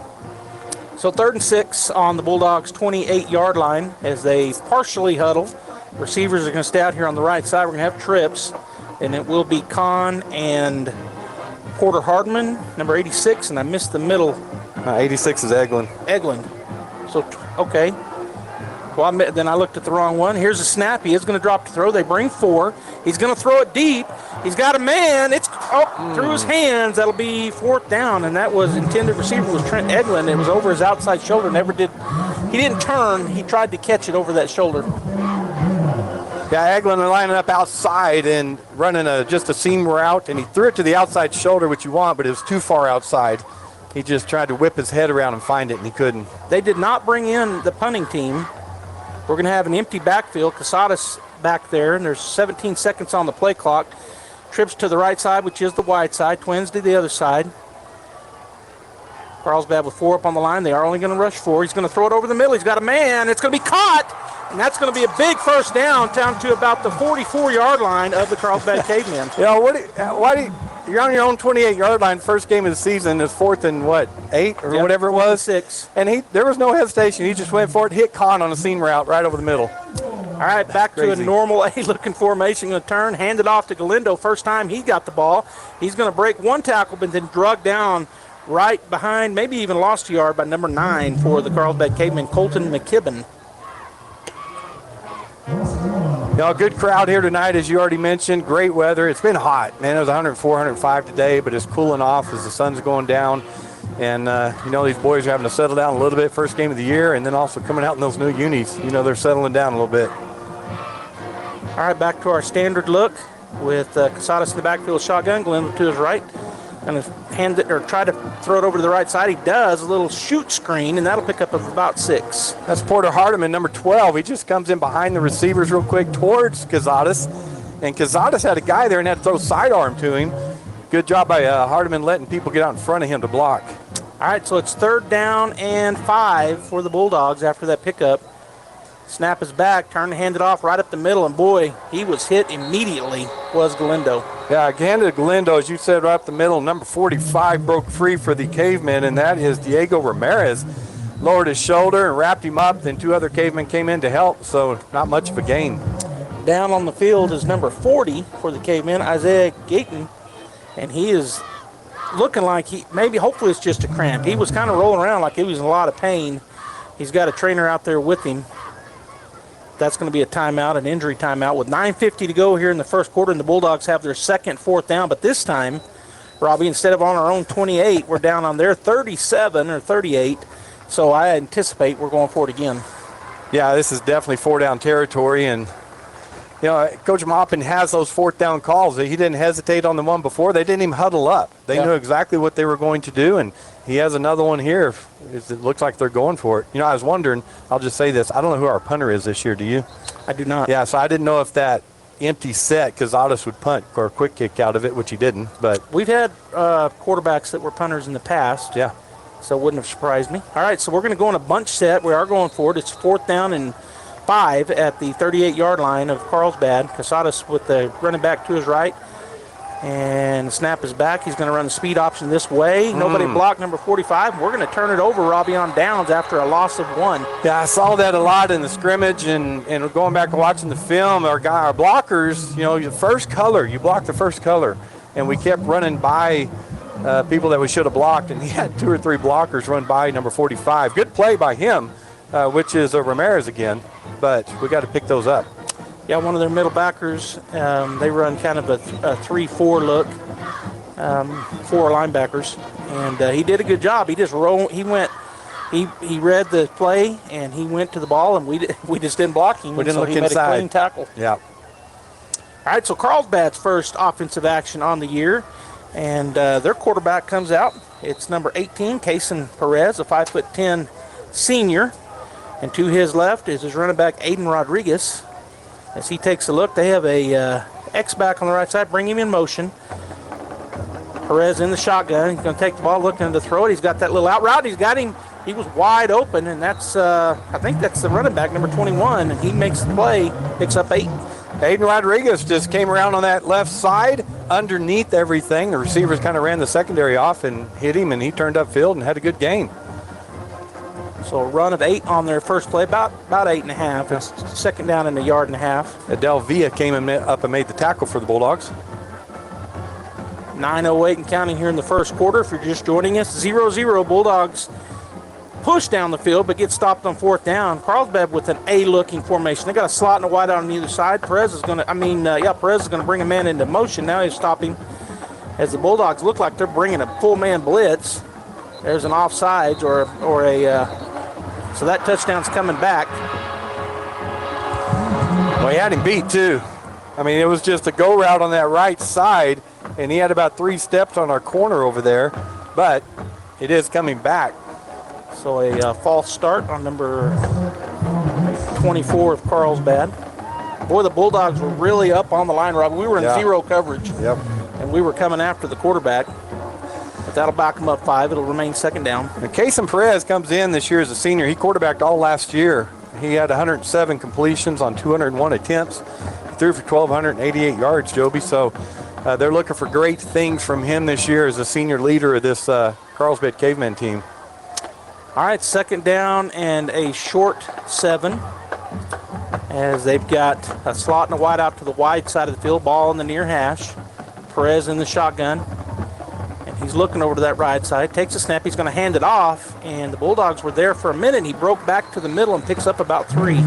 So 3rd and 6 on the Bulldogs' 28-yard line as they partially huddle. Receivers are going to stay out here on the right side. We're going to have trips, and it will be Kahn and Porter Hardman, number 86, and I missed the middle. 86 is Eglin. So, okay. Well, then I looked at the wrong one. Here's a snap. He is going to drop to throw. They bring 4. He's going to throw it deep. He's got a man. It's through his hands. That'll be 4th down, and that was intended receiver was Trent Eglin. It was over his outside shoulder. He didn't turn. He tried to catch it over that shoulder. Yeah, Eglin lining up outside and running just a seam route, and he threw it to the outside shoulder, which you want, but it was too far outside. He just tried to whip his head around and find it, and he couldn't. They did not bring in the punting team. We're going to have an empty backfield. Casadas back there, and there's 17 seconds on the play clock. Trips to the right side, which is the wide side. Twins to the other side. Carlsbad with 4 up on the line. They are only going to rush 4. He's going to throw it over the middle. He's got a man. It's going to be caught. And that's going to be a big 1st down to about the 44-yard line of the Carlsbad Cavemen. You're on your own 28-yard line. First game of the season is 4th and 8 or whatever it was. 6. And there was no hesitation. He just went for it, hit Kahn on a seam route right over the middle. All right, back to a normal A-looking formation. Going to turn, hand it off to Galindo. First time he got the ball. He's going to break 1 tackle, but then drug down right behind, maybe even lost a yard by number 9 for the Carlsbad Cavemen, Colton McKibben. Good crowd here tonight, as you already mentioned. Great weather. It's been hot, man. It was 104, 105 today, but it's cooling off as the sun's going down. And, these boys are having to settle down a little bit. First game of the year, and then also coming out in those new unis. They're settling down a little bit. All right, back to our standard look with Casadas in the backfield shotgun. Glenn to his right. Going to hand it or try to throw it over to the right side. He does a little shoot screen, and that'll pick up of about 6. That's Porter Hardiman, number 12. He just comes in behind the receivers real quick towards Casadas. And Casadas had a guy there and had to throw sidearm to him. Good job by Hardiman letting people get out in front of him to block. All right, so it's 3rd down and 5 for the Bulldogs after that pickup. Snap is back, turn to hand it off right up the middle, and boy, he was hit immediately, was Galindo. Yeah, handed Galindo, as you said, right up the middle. Number 45 broke free for the Cavemen, and that is Diego Ramirez. Lowered his shoulder and wrapped him up, then 2 other Cavemen came in to help, so not much of a gain. Down on the field is number 40 for the Cavemen, Isaiah Gayton, and he is looking like hopefully it's just a cramp. He was kind of rolling around like he was in a lot of pain. He's got a trainer out there with him. That's going to be a timeout, an injury timeout, with 9:50 to go here in the first quarter, and the Bulldogs have their second 4th down. But this time, Robbie, instead of on our own 28, we're down on their 37 or 38. So I anticipate we're going for it again. Yeah, this is definitely 4-down territory, and Coach Maupin has those 4th down calls. He didn't hesitate on the one before. They didn't even huddle up. They knew exactly what they were going to do, and he has another one here. It looks like they're going for it. I was wondering, I'll just say this, I don't know who our punter is this year, do you? I do not. Yeah, so I didn't know if that empty set, Casadas would punt or a quick kick out of it, which he didn't. But we've had quarterbacks that were punters in the past. Yeah. So it wouldn't have surprised me. All right, so we're going to go in a bunch set. We are going for it. It's 4th down and 5 at the 38-yard line of Carlsbad. Casadas with the running back to his right. And the snap is back. He's going to run the speed option this way. Nobody blocked number 45. We're going to turn it over, Robbie, on downs after a loss of 1. Yeah, I saw that a lot in the scrimmage, and going back and watching the film, our blockers, the first color, you block the first color. And we kept running by people that we should have blocked, and he had 2 or 3 blockers run by number 45. Good play by him, which is Ramirez again, but we got to pick those up. Yeah, one of their middle backers, they run kind of a 3-4 look, 4 linebackers, and he did a good job. He just rolled. He read the play and he went to the ball, and we just didn't block him. We didn't so look he inside. made a clean tackle. Yeah. All right, so Carlsbad's first offensive action on the year, and their quarterback comes out. It's number 18, Kason Perez, a 5'10" senior, and to his left is his running back Aiden Rodriguez. As he takes a look, they have a X-back on the right side. Bring him in motion. Perez in the shotgun. He's going to take the ball, looking to throw it. He's got that little out route. He's got him. He was wide open, and that's I think that's the running back, number 21, and he makes the play, picks up 8. Aiden Rodriguez just came around on that left side underneath everything. The receivers kind of ran the secondary off and hit him, and he turned upfield and had a good game. So a run of 8 on their first play, about 8.5. It's second down and a yard and a half. Adele Villa came up and made the tackle for the Bulldogs. 9:08 and counting here in the first quarter. If you're just joining us, 0-0 Bulldogs push down the field but get stopped on 4th down. Carlsbad with an A-looking formation. They got a slot and a wide out on either side. Perez is going to bring a man into motion. Now he's stopping as the Bulldogs look like they're bringing a full man blitz. There's an offsides or a so that touchdown's coming back. Well, he had him beat too. I mean, it was just a go route on that right side, and he had about 3 steps on our corner over there, but it is coming back. So a false start on number 24 of Carlsbad. Boy, the Bulldogs were really up on the line, Rob. We were in zero coverage. Yep. And we were coming after the quarterback. But that'll back them up 5. It'll remain second down. And Kason Perez comes in this year as a senior. He quarterbacked all last year. He had 107 completions on 201 attempts. He threw for 1,288 yards, Joby. So they're looking for great things from him this year as a senior leader of this Carlsbad Cavemen team. All right, second down and a short 7. As they've got a slot and a wide out to the wide side of the field. Ball in the near hash. Perez in the shotgun. He's looking over to that right side, takes a snap, he's going to hand it off, and the Bulldogs were there for a minute. He broke back to the middle and picks up about 3.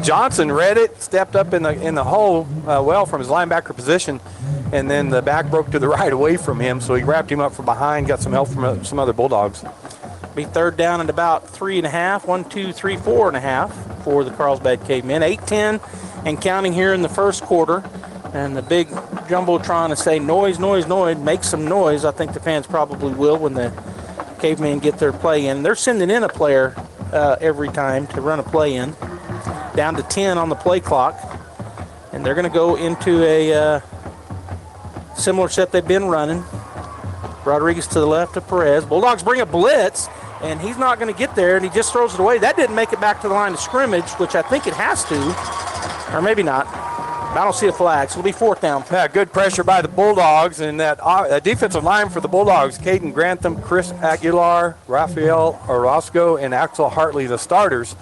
Johnson read it, stepped up in the hole well from his linebacker position, and then the back broke to the right away from him, so he wrapped him up from behind, got some help from some other Bulldogs. Be third down and about 3.5, 1, 2, 3, 4.5 for the Carlsbad Cavemen. 8-10 and counting here in the first quarter. And the big jumbotron to say noise, noise, noise, make some noise. I think the fans probably will when the Cavemen get their play in. They're sending in a player every time to run a play in. Down to 10 on the play clock. And they're going to go into a similar set they've been running. Rodriguez to the left of Perez. Bulldogs bring a blitz, and he's not going to get there, and he just throws it away. That didn't make it back to the line of scrimmage, which I think it has to, or maybe not. I don't see a flag, so it'll be 4th down. Yeah, good pressure by the Bulldogs, and that defensive line for the Bulldogs, Caden Grantham, Chris Aguilar, Rafael Orozco, and Axel Hartley, the starters,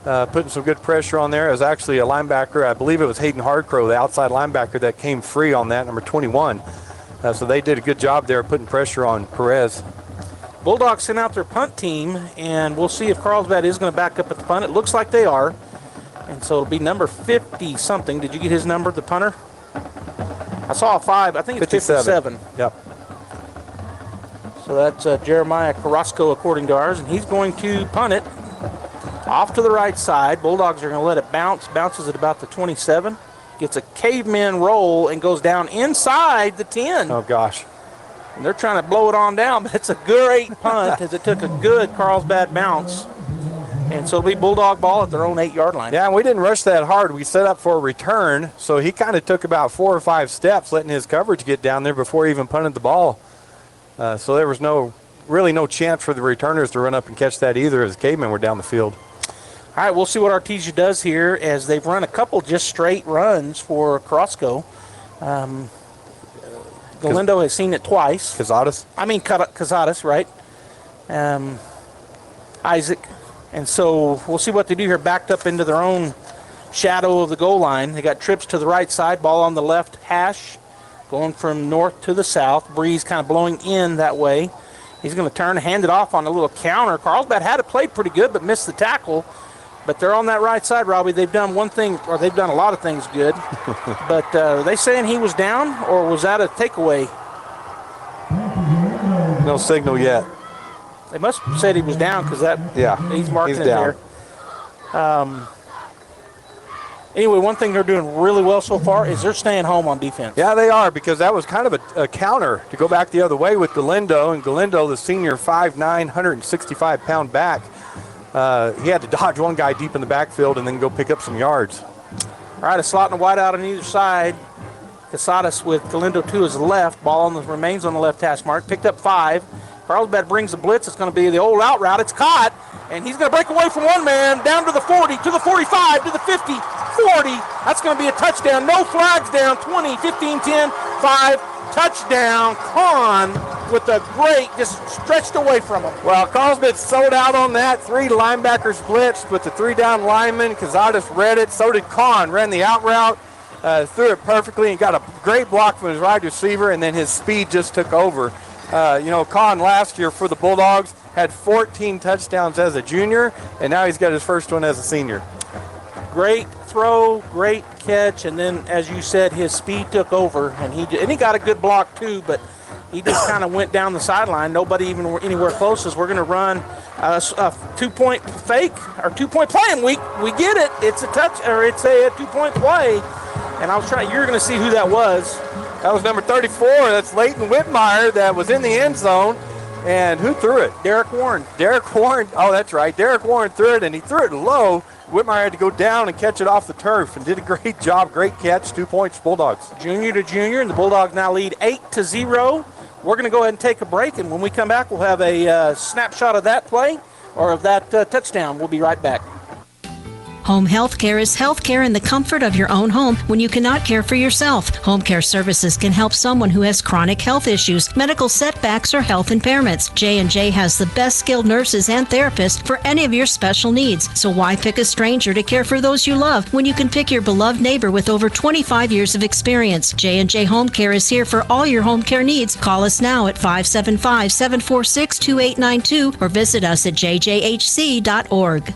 putting some good pressure on there. It was actually a linebacker, I believe it was Hayden Hardcrow, the outside linebacker, that came free on that, number 21. So they did a good job there putting pressure on Perez. Bulldogs sent out their punt team, and we'll see if Carlsbad is going to back up at the punt. It looks like they are. And so it'll be number 50-something. Did you get his number, the punter? I saw a 5. I think it's 57. Yep. So that's Jeremiah Carrasco, according to ours. And he's going to punt it off to the right side. Bulldogs are going to let it bounce. Bounces at about the 27. Gets a caveman roll and goes down inside the 10. Oh, gosh. And they're trying to blow it on down, but it's a great punt as it took a good Carlsbad bounce. And so it'll be Bulldog ball at their own 8-yard line. Yeah, and we didn't rush that hard. We set up for a return, so he kind of took about 4 or 5 steps, letting his coverage get down there before he even punted the ball. So there was really no chance for the returners to run up and catch that either as the Cavemen were down the field. All right, we'll see what Artesia does here as they've run a couple just straight runs for Carrasco. Galindo has seen it twice. Cazadas, right? Isaac. And so we'll see what they do here, backed up into their own shadow of the goal line. They got trips to the right side, ball on the left hash. going from north to the south. Breeze kind of blowing in that way. He's going to turn, hand it off on a little counter. Carlsbad had it played pretty good, but missed the tackle. But they're on that right side, Robbie. They've done one thing, or they've done a lot of things good. But are they saying he was down, or was that a takeaway? No signal yet. They must have said he was down because he's marking it down there. Anyway, one thing they're doing really well so far is they're staying home on defense. Yeah, they are, because that was kind of a counter to go back the other way with Galindo. And Galindo, the senior 5'9", 165-pound back, he had to dodge one guy deep in the backfield and then go pick up some yards. All right, a slot and a wide out on either side. Casadas with Galindo to his left. Ball remains on the left hash mark. Picked up 5. Carlsbad brings the blitz. It's going to be the old out route. It's caught, and he's going to break away from one man, down to the 40, to the 45, to the 50, 40. That's going to be a touchdown. No flags down. 20, 15, 10, 5. Touchdown. Kahn with a great, just stretched away from him. Well, Carlsbad sold out on that. 3 linebackers blitzed with the 3 down linemen. Casadas read it. So did Kahn. Ran the out route. Threw it perfectly and got a great block from his wide receiver, and then his speed just took over. Kahn last year for the Bulldogs had 14 touchdowns as a junior, and now he's got his first one as a senior. Great throw, great catch, and then, as you said, his speed took over, and he got a good block too, but he just kind of went down the sideline. Nobody even anywhere close. As we're going to run a 2-point fake or 2-point play, and we get it. It's a touch, or it's a 2-point play. And you're going to see who that was. That was number 34. That's Leighton Whitmire that was in the end zone. And who threw it? Derek Warren. Derek Warren. Oh, that's right. Derek Warren threw it, and he threw it low. Whitmire had to go down and catch it off the turf and did a great job. Great catch. 2 points, Bulldogs. Junior to junior, and the Bulldogs now lead 8-0. We're going to go ahead and take a break, and when we come back, we'll have a snapshot of that play or of that touchdown. We'll be right back. Home health care is health care in the comfort of your own home when you cannot care for yourself. Home care services can help someone who has chronic health issues, medical setbacks, or health impairments. J&J has the best skilled nurses and therapists for any of your special needs. So why pick a stranger to care for those you love when you can pick your beloved neighbor with over 25 years of experience? J&J Home Care is here for all your home care needs. Call us now at 575-746-2892 or visit us at jjhc.org.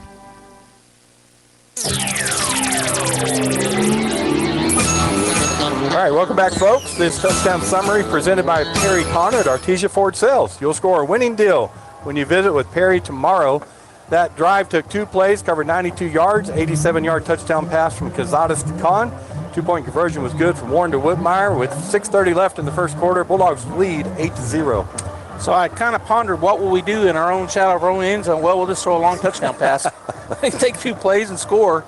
All right, welcome back, folks. This touchdown summary presented by Perry Connor at Artesia Ford Sales. You'll score a winning deal when you visit with Perry tomorrow. That drive took 2 plays, covered 92 yards, 87-yard touchdown pass from Casadas to Kahn. 2-point conversion was good from Warren to Whitmire. With 6:30 left in the first quarter, Bulldogs lead 8-0. So I kind of pondered, what will we do in our own shadow of our own end zone? Well, we'll just throw a long touchdown pass. Take 2 plays and score.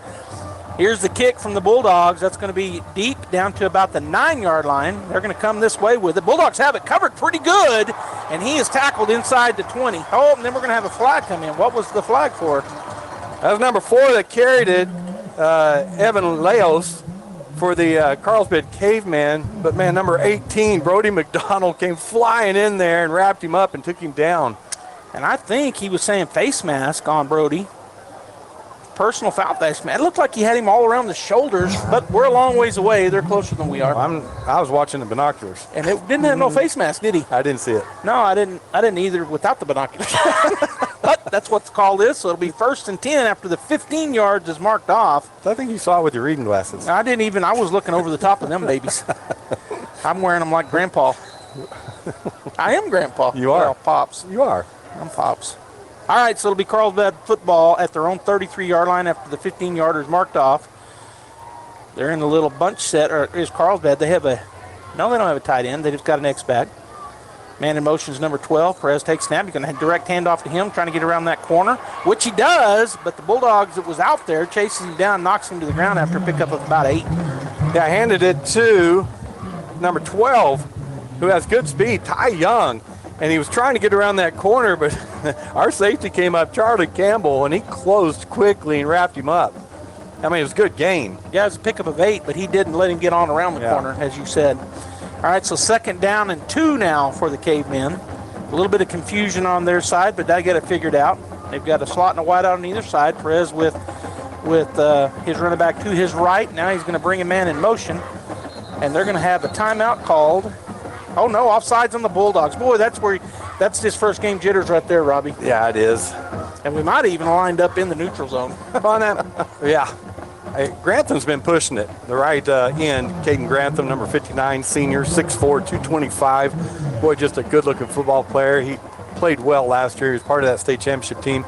Here's the kick from the Bulldogs. That's going to be deep down to about the 9-yard line. They're going to come this way with it. Bulldogs have it covered pretty good, and he is tackled inside the 20. Oh, and then we're going to have a flag come in. What was the flag for? That was number 4 that carried it, Evan Leos, for the Carlsbad Caveman. But, man, number 18, Brody McDonald, came flying in there and wrapped him up and took him down. And I think he was saying face mask on Brody. Personal foul face mask. It looked like he had him all around the shoulders, but we're a long ways away. They're closer than we are. I was watching the binoculars. And it didn't have no face mask, did he? I didn't see it. No, I didn't either without the binoculars. But that's what the call is, so it'll be 1st and 10 after the 15 yards is marked off. I think you saw it with your reading glasses. I was looking over the top of them babies. I'm wearing them like Grandpa. I am Grandpa. You are. Well, Pops. You are. I'm Pops. All right, so it'll be Carlsbad football at their own 33-yard line after the 15-yarder is marked off. They're in the little bunch set, or is Carlsbad. They don't have a tight end. They just got an X-back. Man in motion is number 12. Perez takes snap. He's going to direct handoff to him, trying to get around that corner, which he does, but the Bulldogs that was out there chases him down, knocks him to the ground after a pickup of about 8. Yeah, I handed it to number 12, who has good speed, Ty Young, and he was trying to get around that corner, but our safety came up, Charlie Campbell, and he closed quickly and wrapped him up. I mean, it was a good gain. Yeah, it was a pickup of 8, but he didn't let him get on around the corner, as you said. All right, so 2nd down and 2 now for the Cavemen. A little bit of confusion on their side, but they get it figured out. They've got a slot and a wide out on either side. Perez with his running back to his right. Now he's going to bring a man in motion. and they're going to have a timeout called. Oh, no, offsides on the Bulldogs. Boy, that's his first game jitters right there, Robbie. Yeah, it is. And we might have even lined up in the neutral zone. Yeah. Hey, Grantham's been pushing it. The right end, Caden Grantham, number 59, senior, 6'4", 225. Boy, just a good-looking football player. He played well last year. He was part of that state championship team.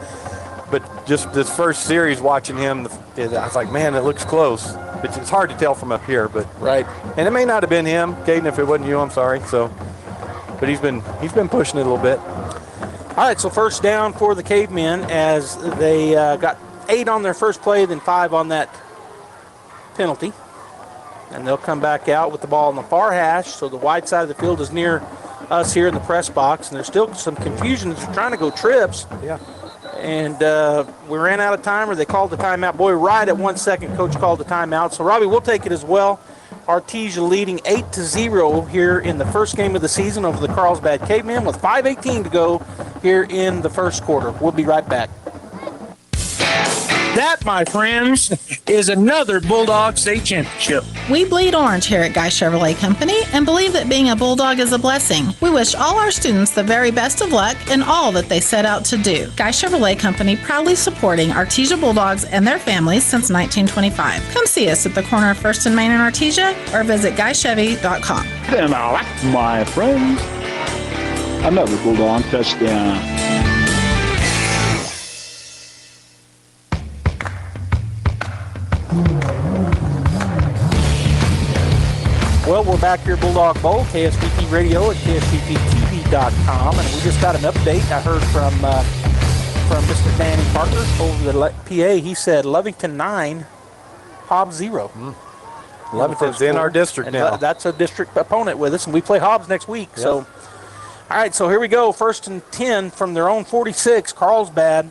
But just this first series watching him, I was like, man, it looks close. It's hard to tell from up here, but right. And it may not have been him, Caden. If it wasn't you, I'm sorry. So, but he's been pushing it a little bit. All right, so first down for the Cavemen as they got 8 on their first play, then 5 on that penalty. And they'll come back out with the ball on the far hash, so the wide side of the field is near us here in the press box. And there's still some confusion as they're trying to go trips. Yeah. And we ran out of time, or they called the timeout. Boy, right at 1 second, Coach called the timeout. So, Robbie, we'll take it as well. Artesia leading 8-0 here in the first game of the season over the Carlsbad Cavemen with 5:18 to go here in the first quarter. We'll be right back. That, my friends, is another Bulldog state championship. We bleed orange here at Guy Chevrolet Company and believe that being a Bulldog is a blessing. We wish all our students the very best of luck in all that they set out to do. Guy Chevrolet Company proudly supporting Artesia Bulldogs and their families since 1925. Come see us at the corner of 1st and Main in Artesia or visit GuyChevy.com. And that, my friends, another Bulldog touchdown. Well, we're back here, Bulldog Bowl, KSVP Radio at KSVPTV.com, and we just got an update. I heard from Mr. Danny Parker over the PA. He said Lovington 9, Hobbs 0. Lovington's in our district and now. That's a district opponent with us, and we play Hobbs next week. Yep. So, all right, so here we go. 1st and 10 from their own 46, Carlsbad.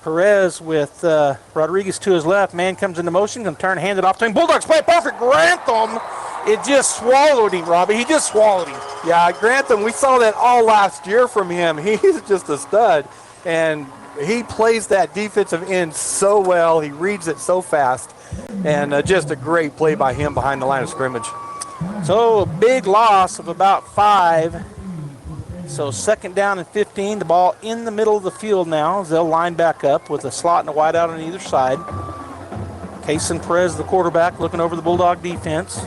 Perez with Rodriguez to his left. Man comes into motion, going to turn, hand it off to him. Bulldogs play perfect. Grantham, it just swallowed him, Robbie. He just swallowed him. Yeah, Grantham, we saw that all last year from him. He's just a stud, and he plays that defensive end so well. He reads it so fast, and just a great play by him behind the line of scrimmage. So a big loss of about 5. So 2nd down and 15. The ball in the middle of the field now as they'll line back up with a slot and a wide out on either side. Kason Perez, the quarterback, looking over the Bulldog defense.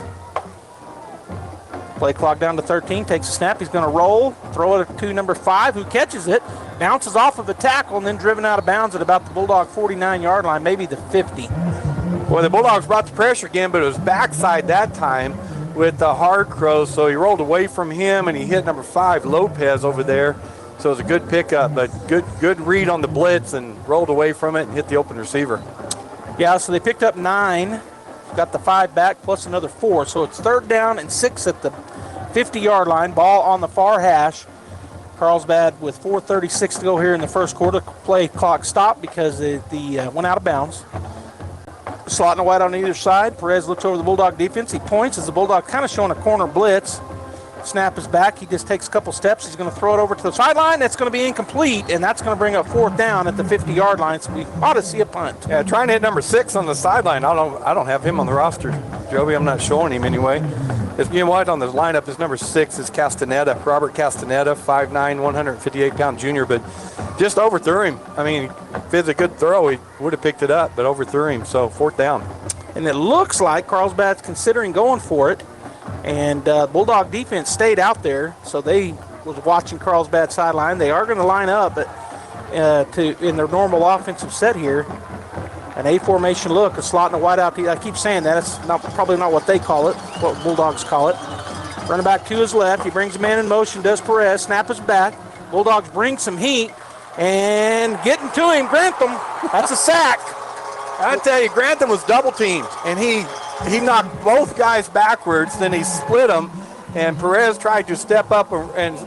Play clock down to 13. Takes a snap. He's going to roll. Throw it to number 5, who catches it. Bounces off of a tackle and then driven out of bounds at about the Bulldog 49-yard line, maybe the 50. Well, the Bulldogs brought the pressure again, but it was backside that time with the hard crows, so he rolled away from him and he hit number 5, Lopez, over there. So it was a good pickup, but good read on the blitz and rolled away from it and hit the open receiver. Yeah, so they picked up 9, got the 5 back plus another 4. So it's 3rd down and 6 at the 50-yard line. Ball on the far hash. Carlsbad with 4:36 to go here in the first quarter. Play clock stopped because they went out of bounds. Slot and wide on either side. Perez looks over the Bulldog defense. He points as the Bulldog kind of showing a corner blitz. Snap is back. He just takes a couple steps. He's going to throw it over to the sideline. That's going to be incomplete, and that's going to bring up 4th down at the 50-yard line. So we ought to see a punt. Yeah, trying to hit number 6 on the sideline. I don't have him on the roster, Joby. I'm not showing him anyway. If you know what, on the lineup, his number 6 is Castaneda, Robert Castaneda, 5'9", 158-pound junior, but just overthrew him. I mean, if it's a good throw, he would have picked it up, but overthrew him, so 4th down. And it looks like Carlsbad's considering going for it, and Bulldog defense stayed out there, so they was watching Carlsbad sideline. They are going to line up in their normal offensive set here. An A formation look, a slot and a wide out. I keep saying that. It's probably not what they call it, what Bulldogs call it. Running back to his left. He brings a man in motion, does Perez. Snap is back. Bulldogs bring some heat. And getting to him, Grantham. That's a sack. I tell you, Grantham was double teamed, and he knocked both guys backwards. Then he split them, and Perez tried to step up and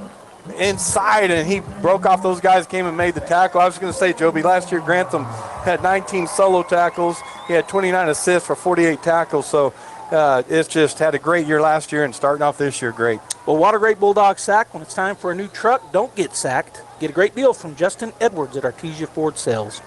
inside, and he broke off those guys, came and made the tackle. I was going to say, Joby, last year Grantham had 19 solo tackles. He had 29 assists for 48 tackles, so it's just had a great year last year and starting off this year great. Well, what a great Bulldog sack. When it's time for a new truck, don't get sacked. Get a great deal from Justin Edwards at Artesia Ford Sales.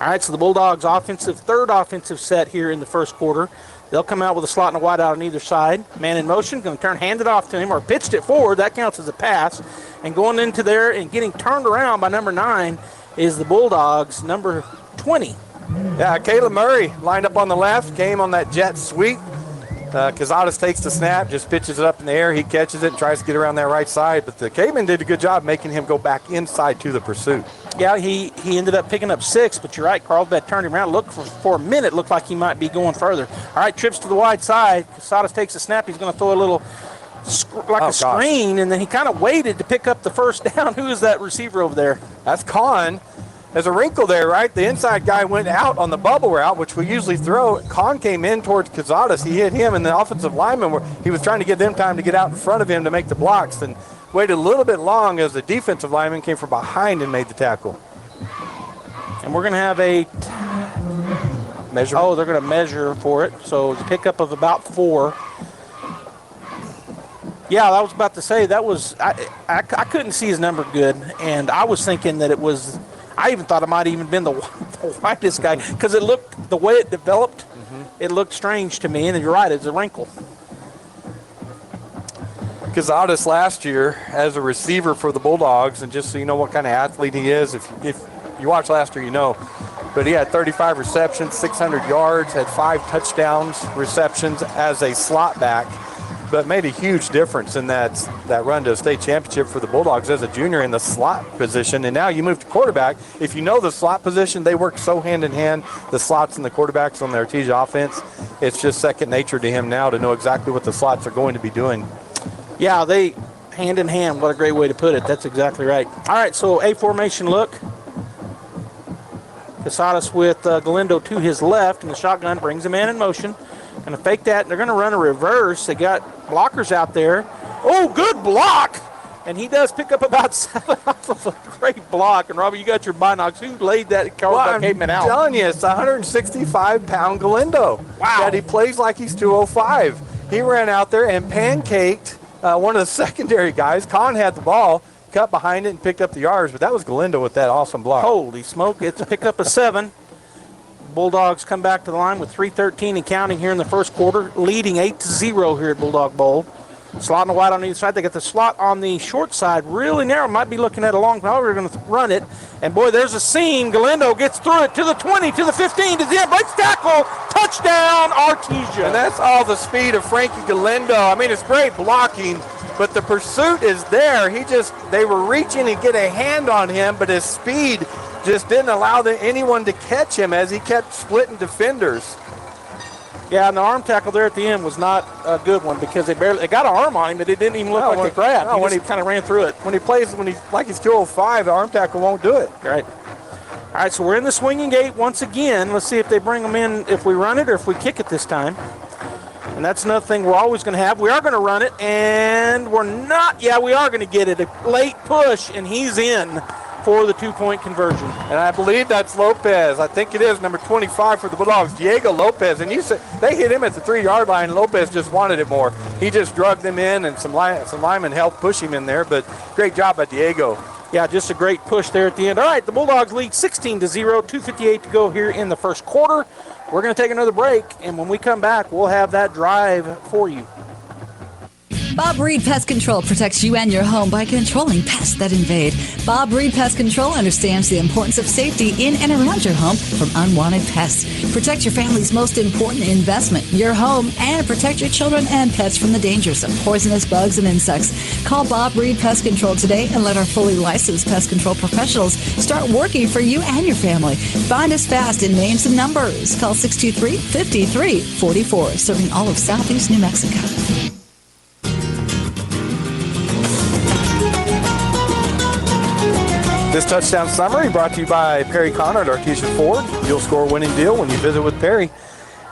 All right, so the Bulldogs' third offensive set here in the first quarter. They'll come out with a slot and a wide out on either side. Man in motion, going to hand it off to him, or pitched it forward. That counts as a pass. And going into there and getting turned around by number 9 is the Bulldogs' number 20. Yeah, Caleb Murray lined up on the left, came on that jet sweep. Quezada takes the snap, just pitches it up in the air. He catches it and tries to get around that right side. But the Caveman did a good job making him go back inside to the pursuit. Yeah, he ended up picking up 6, but you're right, Carlsbad turned him around. Looked for a minute, looked like he might be going further. All right, trips to the wide side. Quezada takes the snap. He's going to throw a little screen, and then he kind of waited to pick up the first down. Who is that receiver over there? That's Kahn. There's a wrinkle there, right? The inside guy went out on the bubble route, which we usually throw. Kahn came in towards Quezada. He hit him, and the offensive lineman, he was trying to give them time to get out in front of him to make the blocks, and waited a little bit long as the defensive lineman came from behind and made the tackle. And we're going to have a measure. Oh, they're going to measure for it. So it's a pickup of about 4. Yeah, I was about to say that was I couldn't see his number good, and I was thinking that it was. I even thought it might even been the whitest guy because it looked the way it developed. It looked strange to me, and you're right, it's a wrinkle. Quezada last year as a receiver for the Bulldogs, and just so you know what kind of athlete he is, if you watched last year, you know. But he had 35 receptions, 600 yards, had 5 touchdowns receptions as a slot back, but made a huge difference in that run to a state championship for the Bulldogs as a junior in the slot position. And now you move to quarterback. If you know the slot position, they work so hand in hand, the slots and the quarterbacks on the Artesia offense. It's just second nature to him now to know exactly what the slots are going to be doing. Yeah, they hand in hand. What a great way to put it. That's exactly right. All right, so a formation look. Quezada with Galindo to his left, and the shotgun brings him in motion. Going to fake that, and they're going to run a reverse. They got blockers out there. Oh, good block! And he does pick up about 7 off of a great block. And, Robbie, you got your binocs. Who laid that Carlsbad Caveman out? I'm telling you, it's a 165-pound Galindo. Wow. That he plays like he's 205. He ran out there and pancaked one of the secondary guys. Kahn had the ball, cut behind it, and picked up the yards. But that was Galindo with that awesome block. Holy smoke, it's a pickup of 7. Bulldogs come back to the line with 3:13 and counting here in the first quarter, leading 8-0 here at Bulldog Bowl. Slot and a wide on either side. They got the slot on the short side really narrow. Might be looking at a long power. We're going to run it. And, boy, there's a seam. Galindo gets through it to the 20, to the 15, to the end. Breaks tackle. Touchdown, Artesia. And that's all the speed of Frankie Galindo. I mean, it's great blocking, but the pursuit is there. They were reaching to get a hand on him, but his speed just didn't allow anyone to catch him as he kept splitting defenders. Yeah, and the arm tackle there at the end was not a good one because they got an arm on him, but it didn't even look like they grabbed. No, he kind of ran through it. When he's like he's 205, the arm tackle won't do it. Right. All right, so we're in the swinging gate once again. Let's see if they bring them in, if we run it or if we kick it this time. And that's another thing we're always going to have. We are going to run it, and we're not. Yeah, we are going to get it. A late push, and he's in for the 2-point conversion. And I believe that's Lopez. I think it is number 25 for the Bulldogs, Diego Lopez. And you said they hit him at the 3-yard line. Lopez just wanted it more. He just drugged them in, and some linemen helped push him in there. But great job by Diego. Yeah, just a great push there at the end. All right, the Bulldogs lead 16-0, 2:58 to go here in the first quarter. We're going to take another break, and when we come back, we'll have that drive for you. Bob Reed Pest Control protects you and your home by controlling pests that invade. Bob Reed Pest Control understands the importance of safety in and around your home from unwanted pests. Protect your family's most important investment, your home, and protect your children and pets from the dangers of poisonous bugs and insects. Call Bob Reed Pest Control today and let our fully licensed pest control professionals start working for you and your family. Find us fast in names and numbers. Call 623-5344, serving all of Southeast New Mexico. This touchdown summary brought to you by Perry Connor at Artesia Ford. You'll score a winning deal when you visit with Perry.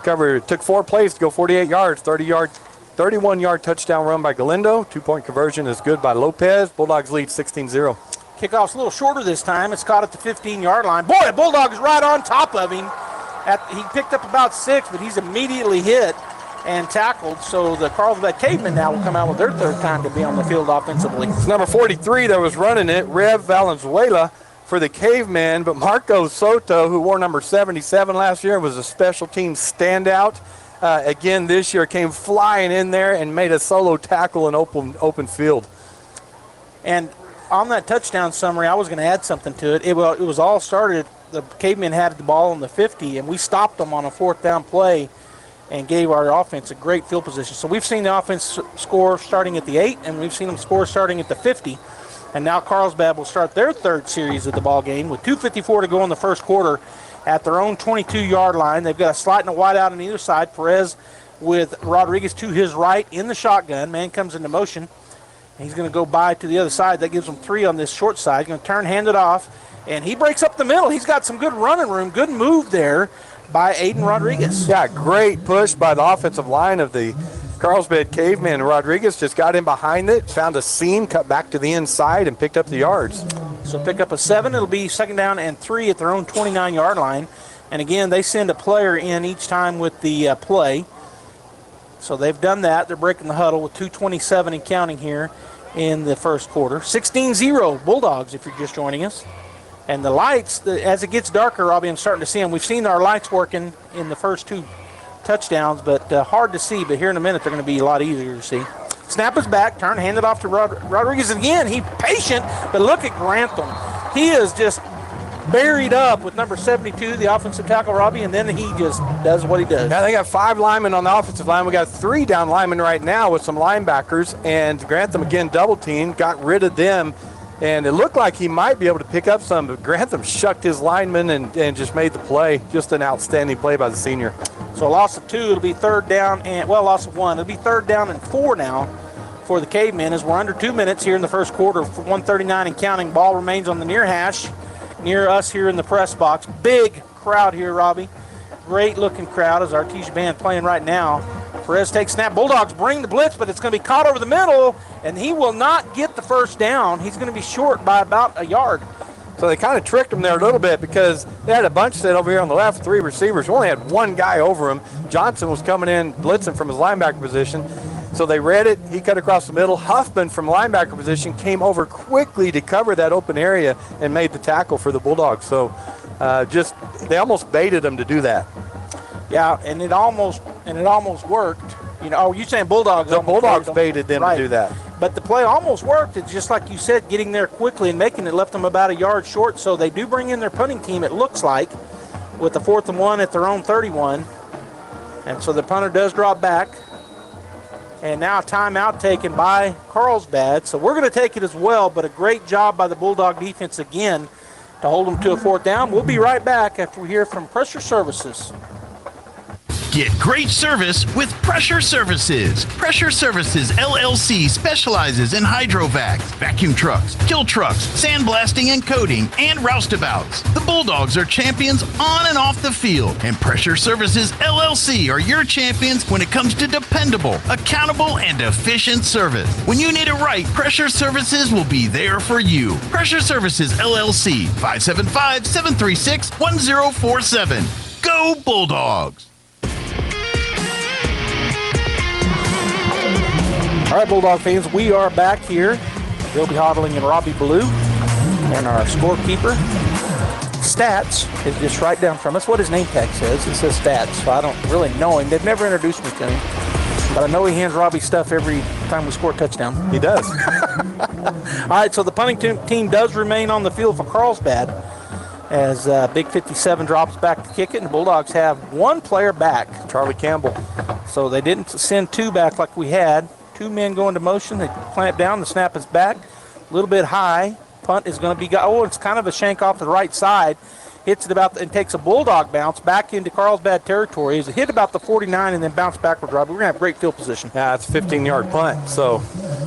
Took 4 plays to go 48 yards, 31-yard touchdown run by Galindo. 2-point conversion is good by Lopez. Bulldogs lead 16-0. Kickoff's a little shorter this time. It's caught at the 15-yard line. Boy, the Bulldogs right on top of him. He picked up about 6, but he's immediately hit and tackled. So the Carlsbad Cavemen now will come out with their third time to be on the field offensively. It's number 43 that was running it, Rev Valenzuela. for the Cavemen, but Marco Soto, who wore number 77 last year, was a special team standout. Again, this year came flying in there and made a solo tackle in open field. And on that touchdown summary, I was going to add something to it. It was all started, the Cavemen had the ball on the 50, and we stopped them on a 4th down play and gave our offense a great field position. So we've seen the offense score starting at the 8, and we've seen them score starting at the 50. And now Carlsbad will start their 3rd series of the ball game with 2:54 to go in the first quarter at their own 22-yard line. They've got a slot and a wide out on either side. Perez with Rodriguez to his right in the shotgun. Man comes into motion. He's going to go by to the other side. That gives him 3 on this short side. Going to turn, hand it off, and he breaks up the middle. He's got some good running room. Good move there by Aiden Rodriguez. Yeah, great push by the offensive line of the Carlsbad Cavemen. Rodriguez just got in behind it, found a seam, cut back to the inside, and picked up the yards. So pick up a 7. It'll be 2nd down and 3 at their own 29-yard line. And again, they send a player in each time with the play. So they've done that. They're breaking the huddle with 2:27 and counting here in the first quarter. 16-0 Bulldogs if you're just joining us. And the lights, as it gets darker, Robbie, I'm starting to see them. We've seen our lights working in the first 2 touchdowns, but hard to see. But here in a minute, they're going to be a lot easier to see. Snap is back, turn, hand it off to Rodriguez again. He's patient, but look at Grantham. He is just buried up with number 72, the offensive tackle, Robbie, and then he just does what he does. Yeah, they got 5 linemen on the offensive line. We got 3 down linemen right now with some linebackers, and Grantham again double teamed, got rid of them, and it looked like he might be able to pick up some, but Grantham shucked his lineman and just made the play. Just an outstanding play by the senior. So a loss of 2, it'll be 3rd down, and loss of 1. It'll be 3rd down and 4 now for the Cavemen as we're under 2 minutes here in the first quarter. 1:39 and counting. Ball remains on the near hash, near us here in the press box. Big crowd here, Robbie. Great looking crowd as Artesia band playing right now. Perez takes snap. Bulldogs bring the blitz, but it's going to be caught over the middle, and he will not get the first down. He's going to be short by about a yard. So they kind of tricked him there a little bit because they had a bunch set over here on the left, 3 receivers. We only had 1 guy over him. Johnson was coming in blitzing from his linebacker position. So they read it. He cut across the middle. Huffman from linebacker position came over quickly to cover that open area and made the tackle for the Bulldogs. So they almost baited him to do that. Yeah, and it almost worked. You know, you saying Bulldogs? The Bulldogs baited them to do that. But the play almost worked. It's just like you said, getting there quickly and making it left them about a yard short. So they do bring in their punting team, it looks like, with the 4th and 1 at their own 31. And so the punter does drop back. And now a timeout taken by Carlsbad. So we're going to take it as well, but a great job by the Bulldog defense again to hold them to a 4th down. We'll be right back after we hear from Pressure Services. Get great service with Pressure Services. Pressure Services LLC specializes in hydrovacs, vacuum trucks, kill trucks, sandblasting and coating, and roustabouts. The Bulldogs are champions on and off the field, and Pressure Services LLC are your champions when it comes to dependable, accountable, and efficient service. When you need it right, Pressure Services will be there for you. Pressure Services LLC, 575-736-1047. Go Bulldogs! All right, Bulldog fans, we are back here. Joby Hodling and Robbie Blue, and our scorekeeper. Stats is just right down from us. What his name tag says, it says Stats, so I don't really know him. They've never introduced me to him, but I know he hands Robbie stuff every time we score a touchdown. He does. All right, so the punting team does remain on the field for Carlsbad as Big 57 drops back to kick it, and the Bulldogs have 1 player back, Charlie Campbell. So they didn't send 2 back like we had. 2 men go into motion. They clamp down. The snap is back. A little bit high. Punt is going to be, it's kind of a shank off to the right side. Hits it about, and takes a Bulldog bounce back into Carlsbad territory. It's hit about the 49 and then bounced backwards, Robbie. We're going to have great field position. Yeah, it's a 15-yard punt. So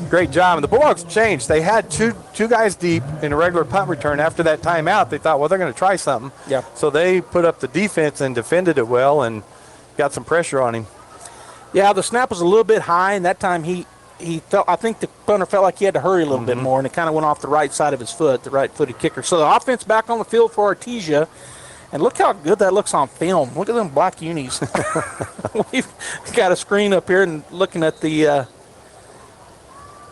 great job. And the Bulldogs changed. They had two guys deep in a regular punt return. After that timeout, they thought, well, they're going to try something. Yeah. So they put up the defense and defended it well and got some pressure on him. Yeah, the snap was a little bit high, and that time he felt, I think the punter felt like he had to hurry a little bit more, and it kind of went off the right side of his foot, the right-footed kicker. So the offense back on the field for Artesia, and look how good that looks on film. Look at them black unis. We've got a screen up here and looking at the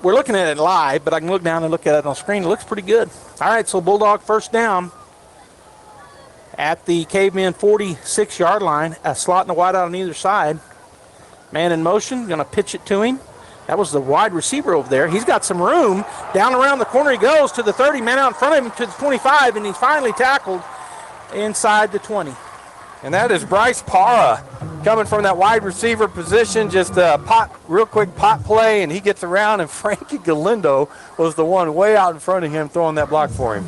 we're looking at it live, but I can look down and look at it on the screen. It looks pretty good. All right, so Bulldog first down at the Cavemen 46-yard line. A slot and a wide out on either side. Man in motion, going to pitch it to him. That was the wide receiver over there. He's got some room. Down around the corner he goes to the 30, man out in front of him to the 25, and he's finally tackled inside the 20. And that is Bryce Parra coming from that wide receiver position, just a real quick pot play, and he gets around, and Frankie Galindo was the one way out in front of him throwing that block for him.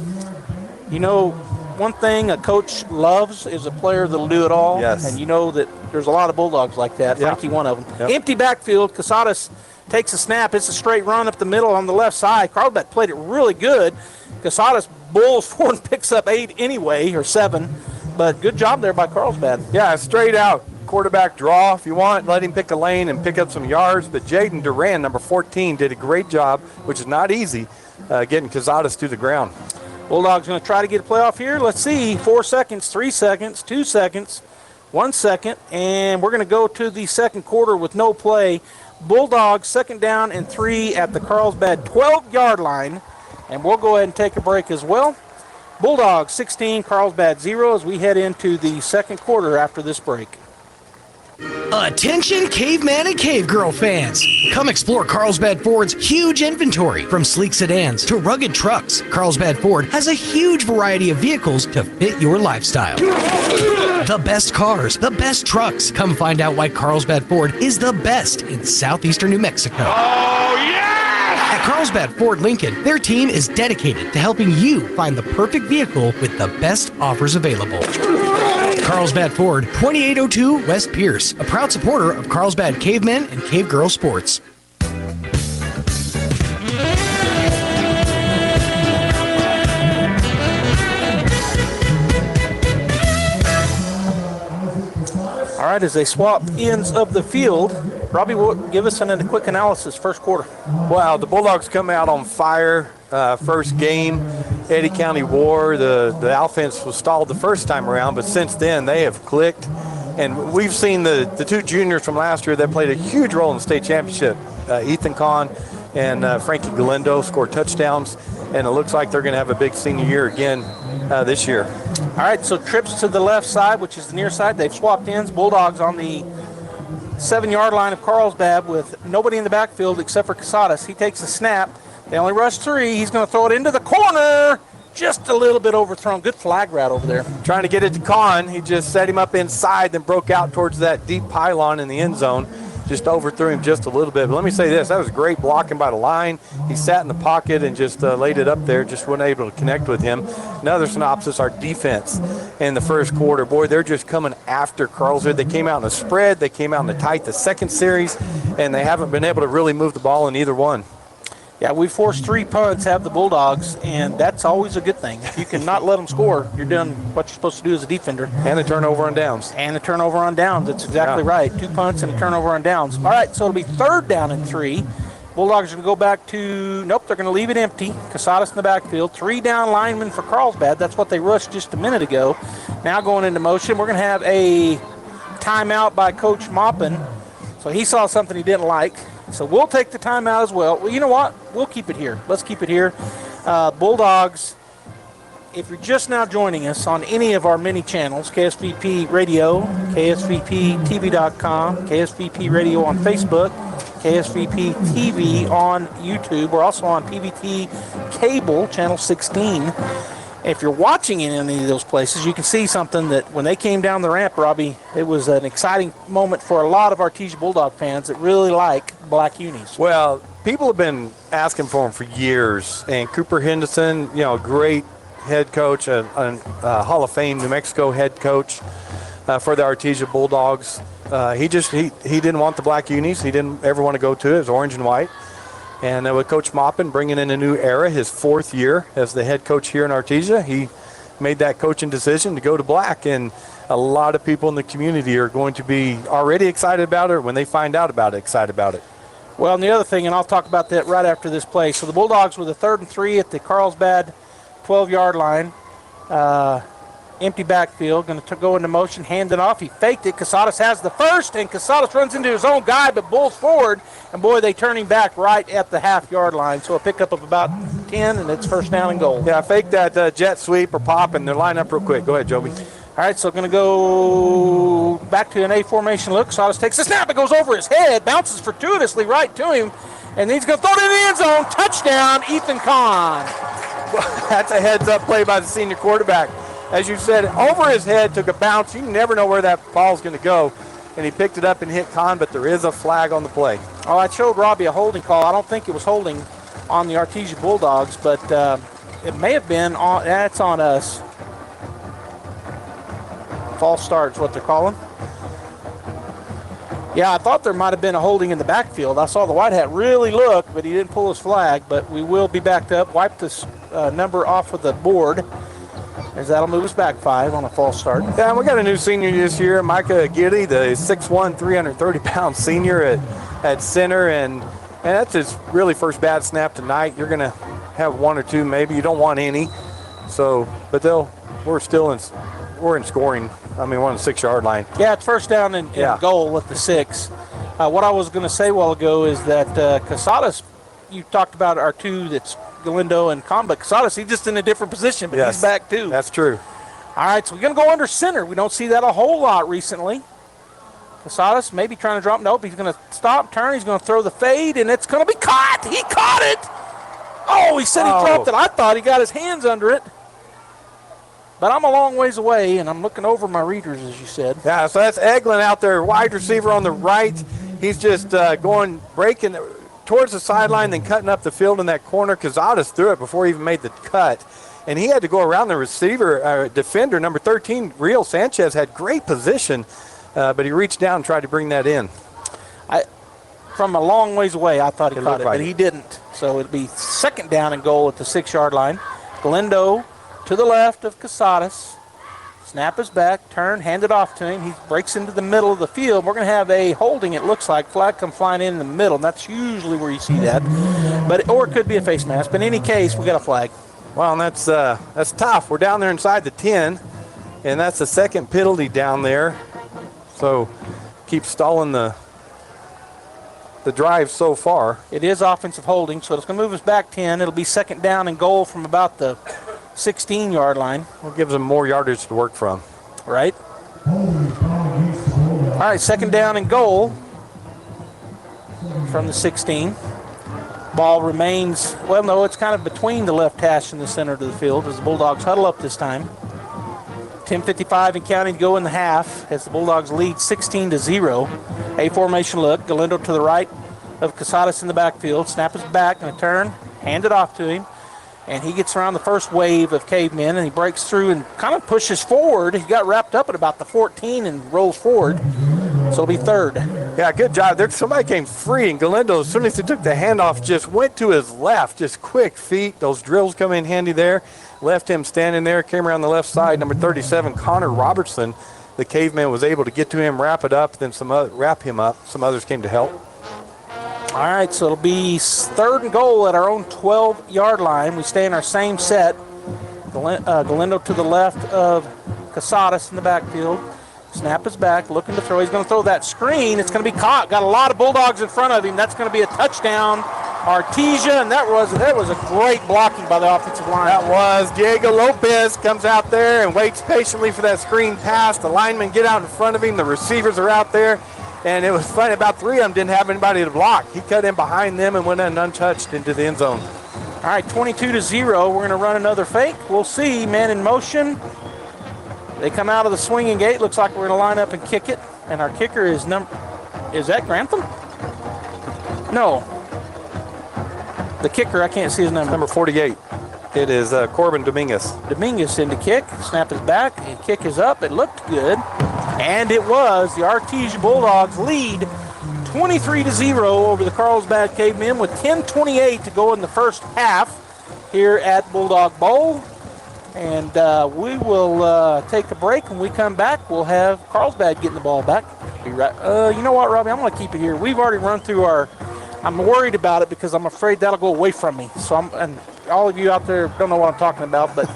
You know, one thing a coach loves is a player that'll do it all. Yes. And you know that there's a lot of Bulldogs like that. Yeah. Frankie, one of them. Yep. Empty backfield. Casadas takes a snap. It's a straight run up the middle on the left side. Carlsbad played it really good. Casadas bulls forward and picks up 8 anyway, or 7. But good job there by Carlsbad. Yeah, straight out quarterback draw. If you want, let him pick a lane and pick up some yards. But Jaden Duran, number 14, did a great job, which is not easy, getting Casadas to the ground. Bulldogs going to try to get a playoff here. Let's see. 4 seconds, 3 seconds, 2 seconds, 1 second. And we're going to go to the second quarter with no play. Bulldogs second down and 3 at the Carlsbad 12-yard line. And we'll go ahead and take a break as well. Bulldogs 16, Carlsbad 0 as we head into the second quarter after this break. Attention caveman and cave girl fans. Come explore Carlsbad Ford's huge inventory. From sleek sedans to rugged trucks, Carlsbad Ford has a huge variety of vehicles to fit your lifestyle. The best cars, the best trucks. Come find out why Carlsbad Ford is the best in southeastern New Mexico. Oh, yeah! At Carlsbad Ford Lincoln, their team is dedicated to helping you find the perfect vehicle with the best offers available. Carlsbad Ford, 2802 West Pierce, a proud supporter of Carlsbad Cavemen and Cave Girl sports. All right, as they swap ends of the field, Robbie will give us a quick analysis first quarter. Wow, the Bulldogs come out on fire. First game, Eddy County War. The offense was stalled the first time around, but since then they have clicked. And we've seen the 2 juniors from last year that played a huge role in the state championship. Ethan Kahn and Frankie Galindo scored touchdowns, and it looks like they're going to have a big senior year again this year. All right, so trips to the left side, which is the near side. They've swapped ends. Bulldogs on the 7-yard line of Carlsbad with nobody in the backfield except for Casadas. He takes a snap. They only rush 3. He's going to throw it into the corner. Just a little bit overthrown. Good flag route over there. Trying to get it to Kahn. He just set him up inside, then broke out towards that deep pylon in the end zone. Just overthrew him just a little bit. But let me say this. That was great blocking by the line. He sat in the pocket and just laid it up there. Just wasn't able to connect with him. Another synopsis, our defense in the first quarter. Boy, they're just coming after Carlsbad. They came out in a spread. They came out in the tight the second series, and they haven't been able to really move the ball in either one. Yeah, we forced 3 punts, have the Bulldogs, and that's always a good thing. If you can not let them score, you're doing what you're supposed to do as a defender. And a turnover on downs. And a turnover on downs. That's exactly right. 2 punts and a turnover on downs. All right, so it'll be 3rd down and 3. Bulldogs are going to go back to, nope, they're going to leave it empty. Casadas in the backfield. 3 down linemen for Carlsbad. That's what they rushed just a minute ago. Now going into motion. We're going to have a timeout by Coach Maupin. So he saw something he didn't like. So we'll take the timeout as well. Well, you know what? We'll keep it here. Let's keep it here. Bulldogs, if you're just now joining us on any of our many channels, KSVP Radio, KSVPTV.com, KSVP Radio on Facebook, KSVP TV on YouTube. We're also on PVT Cable, Channel 16. If you're watching in any of those places, you can see something that when they came down the ramp, Robbie, it was an exciting moment for a lot of Artesia Bulldog fans that really like black unis. Well, people have been asking for them for years, and Cooper Henderson, you know, great head coach, a Hall of Fame New Mexico head coach for the Artesia Bulldogs. He didn't want the black unis. He didn't ever want to go to it. It was orange and white. And with Coach Maupin bringing in a new era, his 4th year as the head coach here in Artesia, he made that coaching decision to go to black. And a lot of people in the community are going to be already excited about it, or when they find out about it, excited about it. Well, and the other thing, and I'll talk about that right after this play. So the Bulldogs with a 3rd and 3 at the Carlsbad 12-yard line. Empty backfield, going to go into motion, hand it off. He faked it. Casadas has the first, and Casadas runs into his own guy, but Bulls forward. And, boy, they turn him back right at the half-yard line. So a pickup of about 10, and it's first down and goal. Yeah, fake that jet sweep or pop, and they're lined up real quick. Go ahead, Joby. All right, so going to go back to an A formation look. Casadas takes the snap. It goes over his head, bounces fortuitously right to him, and he's going to throw it in the end zone. Touchdown, Ethan Kahn. That's a heads-up play by the senior quarterback. As you said, over his head, took a bounce. You never know where that ball's going to go. And he picked it up and hit Kahn, but there is a flag on the play. Oh, I showed Robbie a holding call. I don't think it was holding on the Artesia Bulldogs, but it may have been on. That's on us. False start is what they're calling. Yeah, I thought there might have been a holding in the backfield. I saw the white hat really look, but he didn't pull his flag. But we will be backed up. Wipe this number off of the board, as that'll move us back 5 on a false start. Yeah, and we got a new senior this year, Micah Giddy, the 6'1", 330-pound senior at center, and that's his really first bad snap tonight. You're going to have one or two, maybe. You don't want any. So, but we're in scoring. I mean, we're on the 6-yard line. Yeah, it's first down and goal with the 6. What I was going to say a while ago is that Casadas, you talked about our two, that's Galindo and Kahn, but Casadas, he's just in a different position, but he's back too. That's true. All right, so we're going to go under center. We don't see that a whole lot recently. Casadas maybe trying to drop. Nope, he's going to stop, turn. He's going to throw the fade, and it's going to be caught. He caught it. Oh, he said he dropped it. I thought he got his hands under it. But I'm a long ways away, and I'm looking over my readers, as you said. Yeah, so that's Eglin out there, wide receiver on the right. He's just breaking towards the sideline, then cutting up the field in that corner. Casadas threw it before he even made the cut. And he had to go around the receiver, defender, number 13, Real Sanchez, had great position, but he reached down and tried to bring that in. From a long ways away, I thought he caught it, but he didn't. So it'll be second down and goal at the 6-yard line. Galindo to the left of Casadas. Snap is back, turn, hand it off to him. He breaks into the middle of the field. We're going to have a holding, it looks like. Flag come flying in the middle, and that's usually where you see that. Or it could be a face mask. But in any case, we got a flag. Well, and that's tough. We're down there inside the 10, and that's the second penalty down there. So keep stalling the drive so far. It is offensive holding, so it's going to move us back 10. It'll be second down and goal from about the 16-yard line. Well, gives them more yardage to work from. Right. All right, second down and goal from the 16. Ball remains, well, no, it's kind of between the left hash and the center of the field as the Bulldogs huddle up this time. 10:55 and counting to go in the half as the Bulldogs lead 16-0. A formation look. Galindo to the right of Casadas in the backfield. Snap is back and a turn. Hand it off to him. And he gets around the first wave of cavemen, and he breaks through and kind of pushes forward. He got wrapped up at about the 14 and rolls forward. So it'll be third. Yeah, good job. Somebody came free, and Galindo, as soon as he took the handoff, just went to his left. Just quick feet. Those drills come in handy there. Left him standing there, came around the left side. Number 37, Connor Robertson. The caveman was able to get to him, wrap it up, then wrap him up. Some others came to help. All right, so it'll be third and goal at our own 12-yard line. We stay in our same set. Galindo to the left of Casadas in the backfield. Snap is back, looking to throw. He's going to throw that screen. It's going to be caught. Got a lot of Bulldogs in front of him. That's going to be a touchdown. Artesia, and that was a great blocking by the offensive line. That was. Diego Lopez comes out there and waits patiently for that screen pass. The linemen get out in front of him. The receivers are out there. And it was funny, about 3 of them didn't have anybody to block. He cut in behind them and went in untouched into the end zone. All right, 22-0. We're going to run another fake. We'll see. Man in motion. They come out of the swinging gate. Looks like we're going to line up and kick it. And our kicker is is that Grantham? No. The kicker, I can't see his number. Number 48. It is Corbin Dominguez. Dominguez in the kick. Snap is back. And kick is up. It looked good. And it was. The Artesia Bulldogs lead 23-0 over the Carlsbad Cavemen with 10:28 to go in the first half here at Bulldog Bowl. And we will take a break. When we come back, we'll have Carlsbad getting the ball back. Be right. You know what, Robbie? I'm going to keep it here. We've already run through I'm worried about it because I'm afraid that'll go away from me. And all of you out there don't know what I'm talking about, but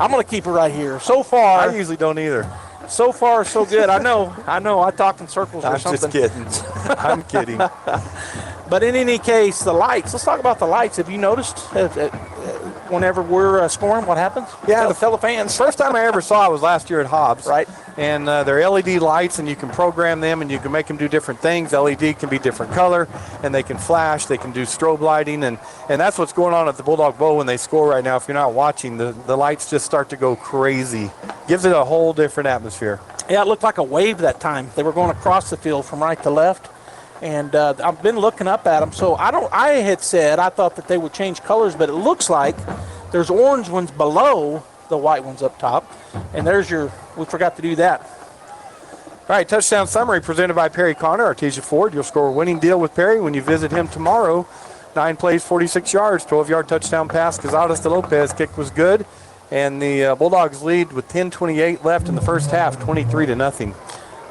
I'm going to keep it right here. So far. I usually don't either. So far, so good. I know. I talk in circles or something. I'm just kidding. I'm kidding. But in any case, the lights. Let's talk about the lights. Have you noticed whenever we're scoring, what happens? Yeah, tell the fans. First time I ever saw it was last year at Hobbs. Right. And they're LED lights, and you can program them, and you can make them do different things. LED can be different color, and they can flash. They can do strobe lighting, and that's what's going on at the Bulldog Bowl when they score right now. If you're not watching, the lights just start to go crazy. Gives it a whole different atmosphere. Yeah, it looked like a wave that time. They were going across the field from right to left. And I've been looking up at them. So I had said I thought that they would change colors, but it looks like there's orange ones below the white ones up top. And we forgot to do that. All right, touchdown summary presented by Perry Connor, Artesia Ford. You'll score a winning deal with Perry when you visit him tomorrow. 9 plays, 46 yards, 12-yard touchdown pass. Cazares to Lopez. Kick was good. And the Bulldogs lead with 10:28 left in the first half, 23-0.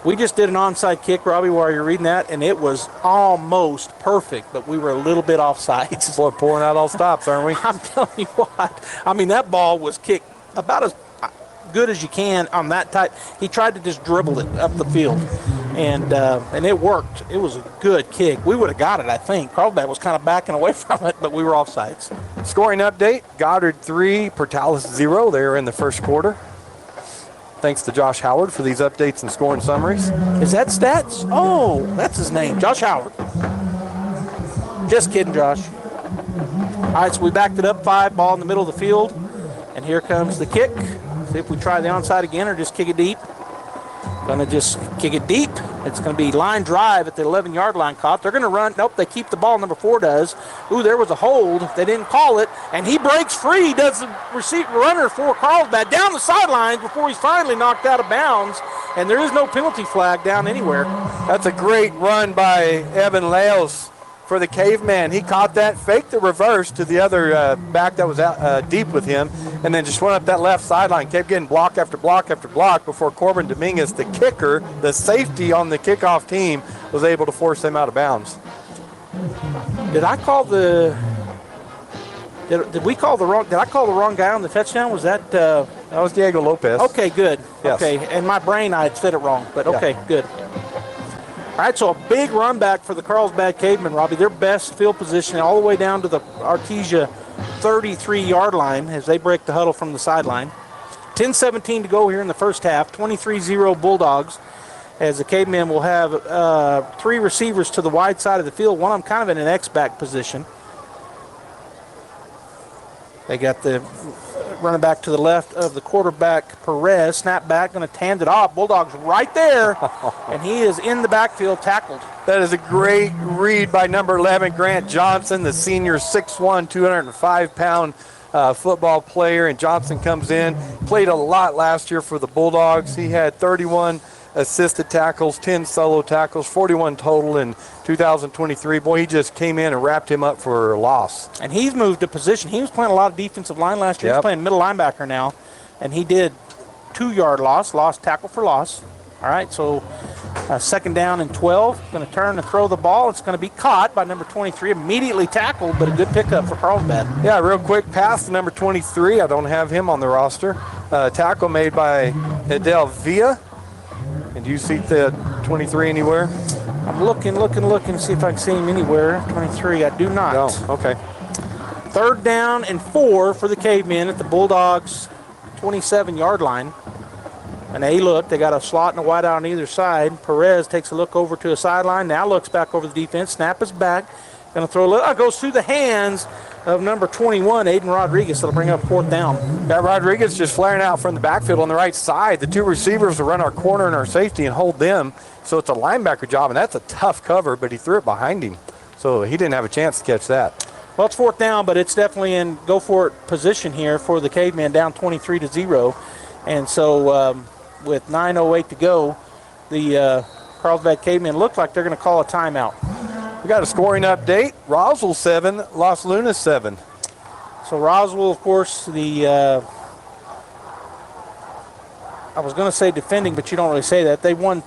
We just did an onside kick, Robbie, while you're reading that, and it was almost perfect, but we were a little bit offside. Boy, pouring out all stops, aren't we? I'm telling you what. I mean, that ball was kicked about as good as you can on that type. He tried to just dribble it up the field, and it worked. It was a good kick. We would have got it, I think. Carlsbad was kind of backing away from it, but we were offsides. Scoring update, Goddard 3, Portales 0 there in the first quarter. Thanks to Josh Howard for these updates and scoring summaries. Is that stats? Oh, that's his name, Josh Howard. Just kidding, Josh. All right, so we backed it up 5, ball in the middle of the field, and here comes the kick. See if we try the onside again or just kick it deep. Gonna just kick it deep. It's gonna be line drive at the 11-yard line caught. They're gonna run. Nope, they keep the ball. Number 4 does. Ooh, there was a hold. They didn't call it, and he breaks free. Does the runner for Carlsbad down the sidelines before he's finally knocked out of bounds, and there is no penalty flag down anywhere. That's a great run by Evan Lales for the Caveman. He caught that, faked the reverse to the other back that was out, deep with him, and then just went up that left sideline, kept getting block after block after block before Corbin Dominguez, the kicker, the safety on the kickoff team, was able to force him out of bounds. Did I call the wrong guy on the touchdown? Was that that was Diego Lopez. Okay, good. Yes. Okay, in my brain I had said it wrong, but okay, Yeah. good. All right, so a big run back for the Carlsbad Cavemen, Robbie. Their best field position all the way down to the Artesia 33-yard line as they break the huddle from the sideline. 10:17 to go here in the first half. 23-0 Bulldogs, as the Cavemen will have 3 receivers to the wide side of the field. One of them kind of in an X-back position. They got the running back to the left of the quarterback, Perez. Snap back, going to hand it off. Bulldogs right there, and he is in the backfield, tackled. That is a great read by number 11, Grant Johnson, the senior 6'1", 205-pound football player. And Johnson comes in, played a lot last year for the Bulldogs. He had 31 assisted tackles, 10 solo tackles, 41 total in 2023. Boy, he just came in and wrapped him up for a loss. And he's moved to position. He was playing a lot of defensive line last year. He's playing middle linebacker now. And he did 2-yard lost tackle for loss. All right, so second down and 12. Going to turn and throw the ball. It's going to be caught by number 23. Immediately tackled, but a good pickup for Carlsbad. Yeah, real quick pass to number 23. I don't have him on the roster. Tackle made by Hidel Villa. And do you see the 23 anywhere? I'm looking, see if I can see him anywhere. 23, I do not. No, okay. Third down and 4 for the Cavemen at the Bulldogs' 27-yard line. And they look, they got a slot and a wide out on either side. Perez takes a look over to a sideline, now looks back over the defense. Snap is back. Going to throw a little, goes through the hands of number 21, Aiden Rodriguez. That'll bring up 4th down. Yeah, Rodriguez just flaring out from the backfield on the right side. The 2 receivers will run our corner and our safety and hold them. So it's a linebacker job, and that's a tough cover, but he threw it behind him. So he didn't have a chance to catch that. Well, it's 4th down, but it's definitely in go-for-it position here for the Cavemen, down 23-0. And so with 9:08 to go, the Carlsbad Cavemen look like they're going to call a timeout. We got a scoring update. Roswell 7, Los Lunas 7. So Roswell, of course, the I was going to say defending, but you don't really say that. They won.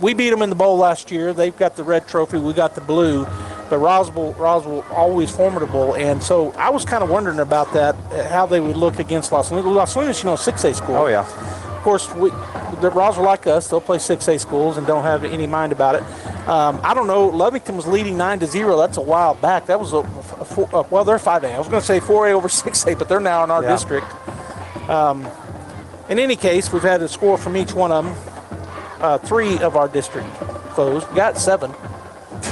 We beat them in the bowl last year. They've got the red trophy. We got the blue. but Roswell always formidable. And so I was kind of wondering about that, how they would look against Las Lunas. Las Lunas, 6A school. Oh, yeah. Of course, the Roswell, like us, they'll play 6A schools and don't have any mind about it. I don't know. Lovington was leading 9-0. That's a while back. That was well, they're 5A. I was going to say 4A over 6A, but they're now in our district. In any case, we've had a score from each one of them. 3 of our district foes. We got 7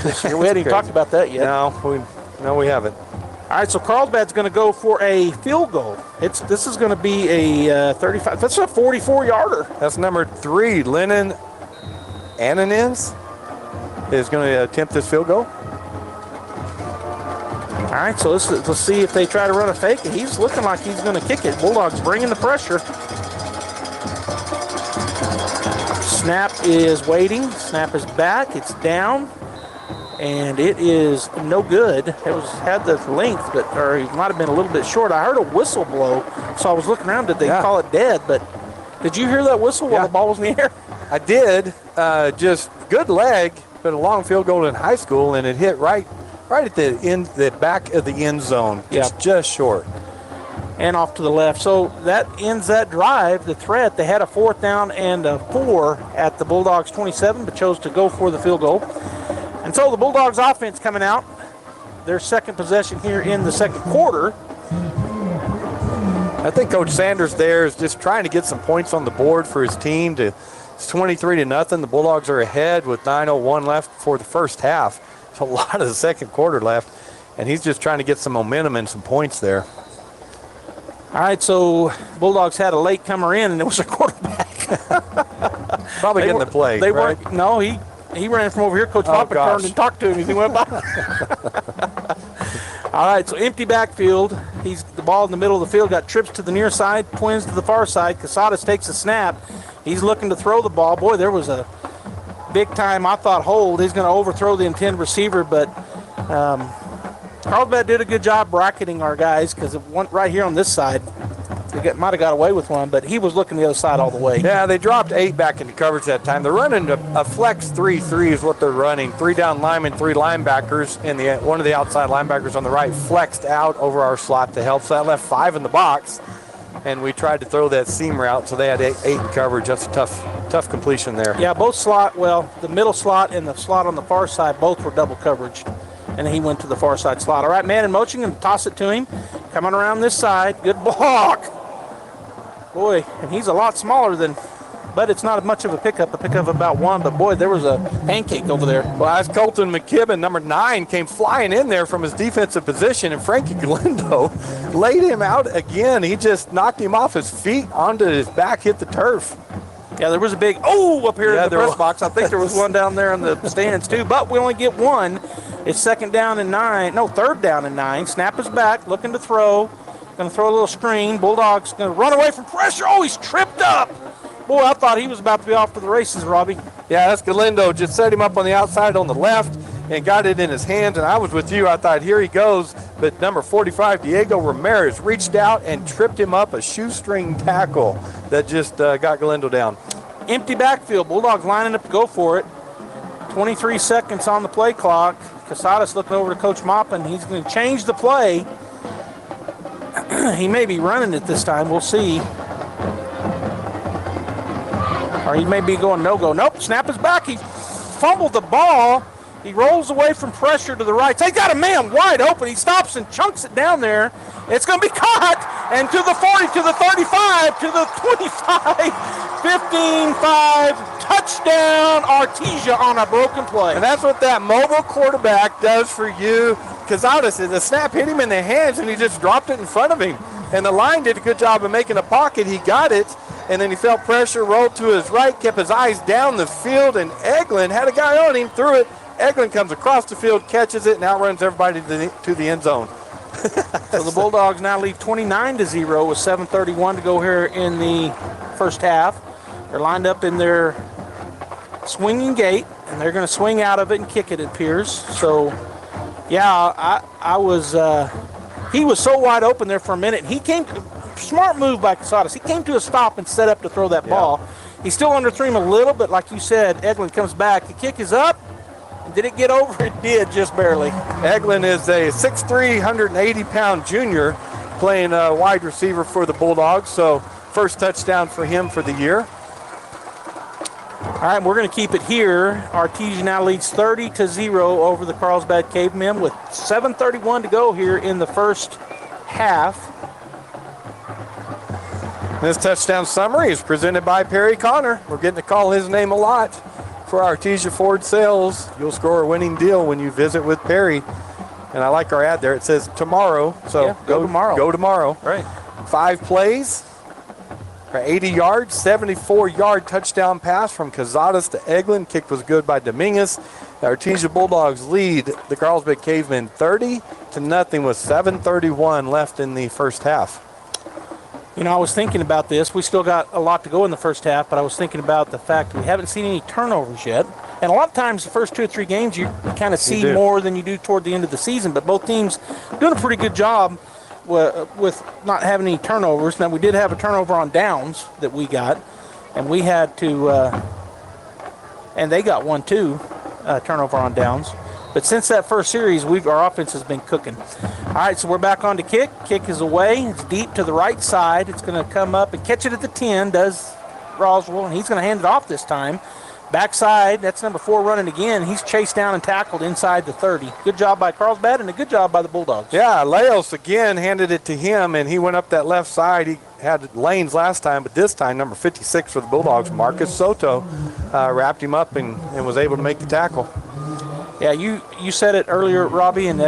this year. We hadn't even talked about that yet. No, we haven't. All right, so Carlsbad's going to go for a field goal. This is going to be a 35. That's a 44-yarder. That's number 3, Lennon Ananins is going to attempt this field goal. All right, so let's see if they try to run a fake. He's looking like he's going to kick it. Bulldogs bringing the pressure. Snap is waiting. Snap is back. It's down. And it is no good. Had the length, or it might have been a little bit short. I heard a whistle blow, so I was looking around. Did they call it dead? But did you hear that whistle while the ball was in the air? I did. Just good leg, but a long field goal in high school, and it hit right at the end, the back of the end zone. Just short. And off to the left. So that ends that drive, the threat. They had a 4th down and a 4 at the Bulldogs 27, but chose to go for the field goal. And so the Bulldogs offense coming out, their second possession here in the second quarter. I think Coach Sanders there is just trying to get some points on the board for his team. It's 23-0. The Bulldogs are ahead with 9:01 left for the first half. There's a lot of the second quarter left, and he's just trying to get some momentum and some points there. All right, so Bulldogs had a late comer in, and it was a quarterback. Probably getting the play. They right? weren't. No, he ran from over here. Coach Papa turned and talked to him as he went by. All right, so empty backfield. The ball in the middle of the field, got trips to the near side, twins to the far side. Casadas takes a snap. He's looking to throw the ball. Boy, there was a big time, I thought, hold. He's going to overthrow the intended receiver, but Carlsbad did a good job bracketing our guys because it went right here on this side. They might have got away with one, but he was looking the other side all the way. Yeah, they dropped 8 back into coverage that time. They're running a flex 3-3 is what they're running. 3 down linemen, 3 linebackers, and one of the outside linebackers on the right flexed out over our slot to help. So that left 5 in the box, and we tried to throw that seam route, so they had 8 in coverage. That's a tough completion there. Yeah, both the middle slot and the slot on the far side, both were double coverage. And he went to the far side slot. All right, man in motion, and toss it to him. Coming around this side. Good block. Boy, and he's a lot smaller but it's not much of a pickup of about 1. But, boy, there was a pancake over there. Well, as Colton McKibben, number 9, came flying in there from his defensive position, and Frankie Galindo laid him out again. He just knocked him off his feet onto his back, hit the turf. Yeah, there was a big up here in the press box. I think there was one down there in the stands, too. But we only get 1. It's 3rd down and 9. Snap is back, looking to throw. Going to throw a little screen. Bulldogs going to run away from pressure. Oh, he's tripped up. Boy, I thought he was about to be off to the races, Robbie. Yeah, that's Galindo. Just set him up on the outside on the left and got it in his hands. And I was with you. I thought, here he goes. But number 45, Diego Ramirez, reached out and tripped him up, a shoestring tackle that just got Galindo down. Empty backfield. Bulldogs lining up to go for it. 23 seconds on the play clock. Casadas looking over to Coach Maupin. He's going to change the play. He may be running it this time. We'll see. Or he may be going no-go. Nope, snap is back. He fumbled the ball. He rolls away from pressure to the right. They got a man wide open. He stops and chunks it down there. It's going to be caught. And to the 40, to the 35, to the 25, 15-5. Touchdown, Artesia on a broken play. And that's what that mobile quarterback does for you. Casadas, the snap hit him in the hands, and he just dropped it in front of him. And the line did a good job of making a pocket. He got it, and then he felt pressure, rolled to his right, kept his eyes down the field, and Eglin had a guy on him, threw it. Eglin comes across the field, catches it, and outruns everybody to the end zone. So the Bulldogs now lead 29-0 with 7:31 to go here in the first half. They're lined up in their swinging gate, and they're going to swing out of it and kick it, it appears. So, yeah, he was so wide open there for a minute. He smart move by Casadas. He came to a stop and set up to throw that ball. He still underthrew him a little, but like you said, Eglin comes back. The kick is up. Did it get over? It did, just barely. Eglin is a 6'3", 180-pound junior playing wide receiver for the Bulldogs. So first touchdown for him for the year. All right, we're going to keep it here. Artesia now leads 30-0 over the Carlsbad Cavemen with 7:31 to go here in the first half. This touchdown summary is presented by Perry Connor. We're getting to call his name a lot for Artesia Ford Sales. You'll score a winning deal when you visit with Perry. And I like our ad there. It says tomorrow. So yeah, go tomorrow. Go tomorrow. Right. 5 plays for 80 yards, 74-yard touchdown pass from Cazadas to Eglin. Kick was good by Dominguez. The Artesia Bulldogs lead the Carlsbad Cavemen 30-0 with 7:31 left in the first half. You know, I was thinking about this. We still got a lot to go in the first half, but I was thinking about the fact we haven't seen any turnovers yet. And a lot of times the first 2 or 3 games you kind of see more than you do toward the end of the season. But both teams doing a pretty good job with not having any turnovers. Now, we did have a turnover on downs that we got, and we had to and they got one too, turnover on downs. But since that first series, our offense has been cooking. All right, so we're back on to kick. Kick is away. It's deep to the right side. It's going to come up and catch it at the 10, does Roswell, and he's going to hand it off this time. Backside, that's number 4 running again. He's chased down and tackled inside the 30. Good job by Carlsbad and a good job by the Bulldogs. Yeah, Leos again handed it to him, and he went up that left side. He had lanes last time, but this time, number 56 for the Bulldogs, Marcus Soto, wrapped him up and was able to make the tackle. Yeah, you said it earlier, Robbie, and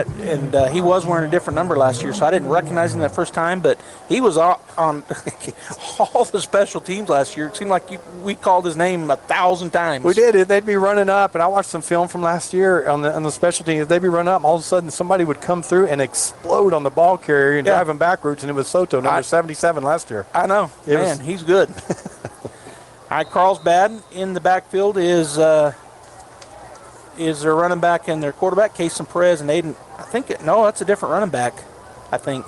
he was wearing a different number last year, so I didn't recognize him that first time, but he was on all the special teams last year. It seemed like we called his name 1,000 times. We did. They'd be running up, and I watched some film from last year on the special teams. They'd be running up, and all of a sudden somebody would come through and explode on the ball carrier and drive him backwards, and it was Soto, number 77 last year. I know. He's good. All right, Carlsbad in the backfield is their running back and their quarterback, Kason Perez and Aiden. That's a different running back, I think.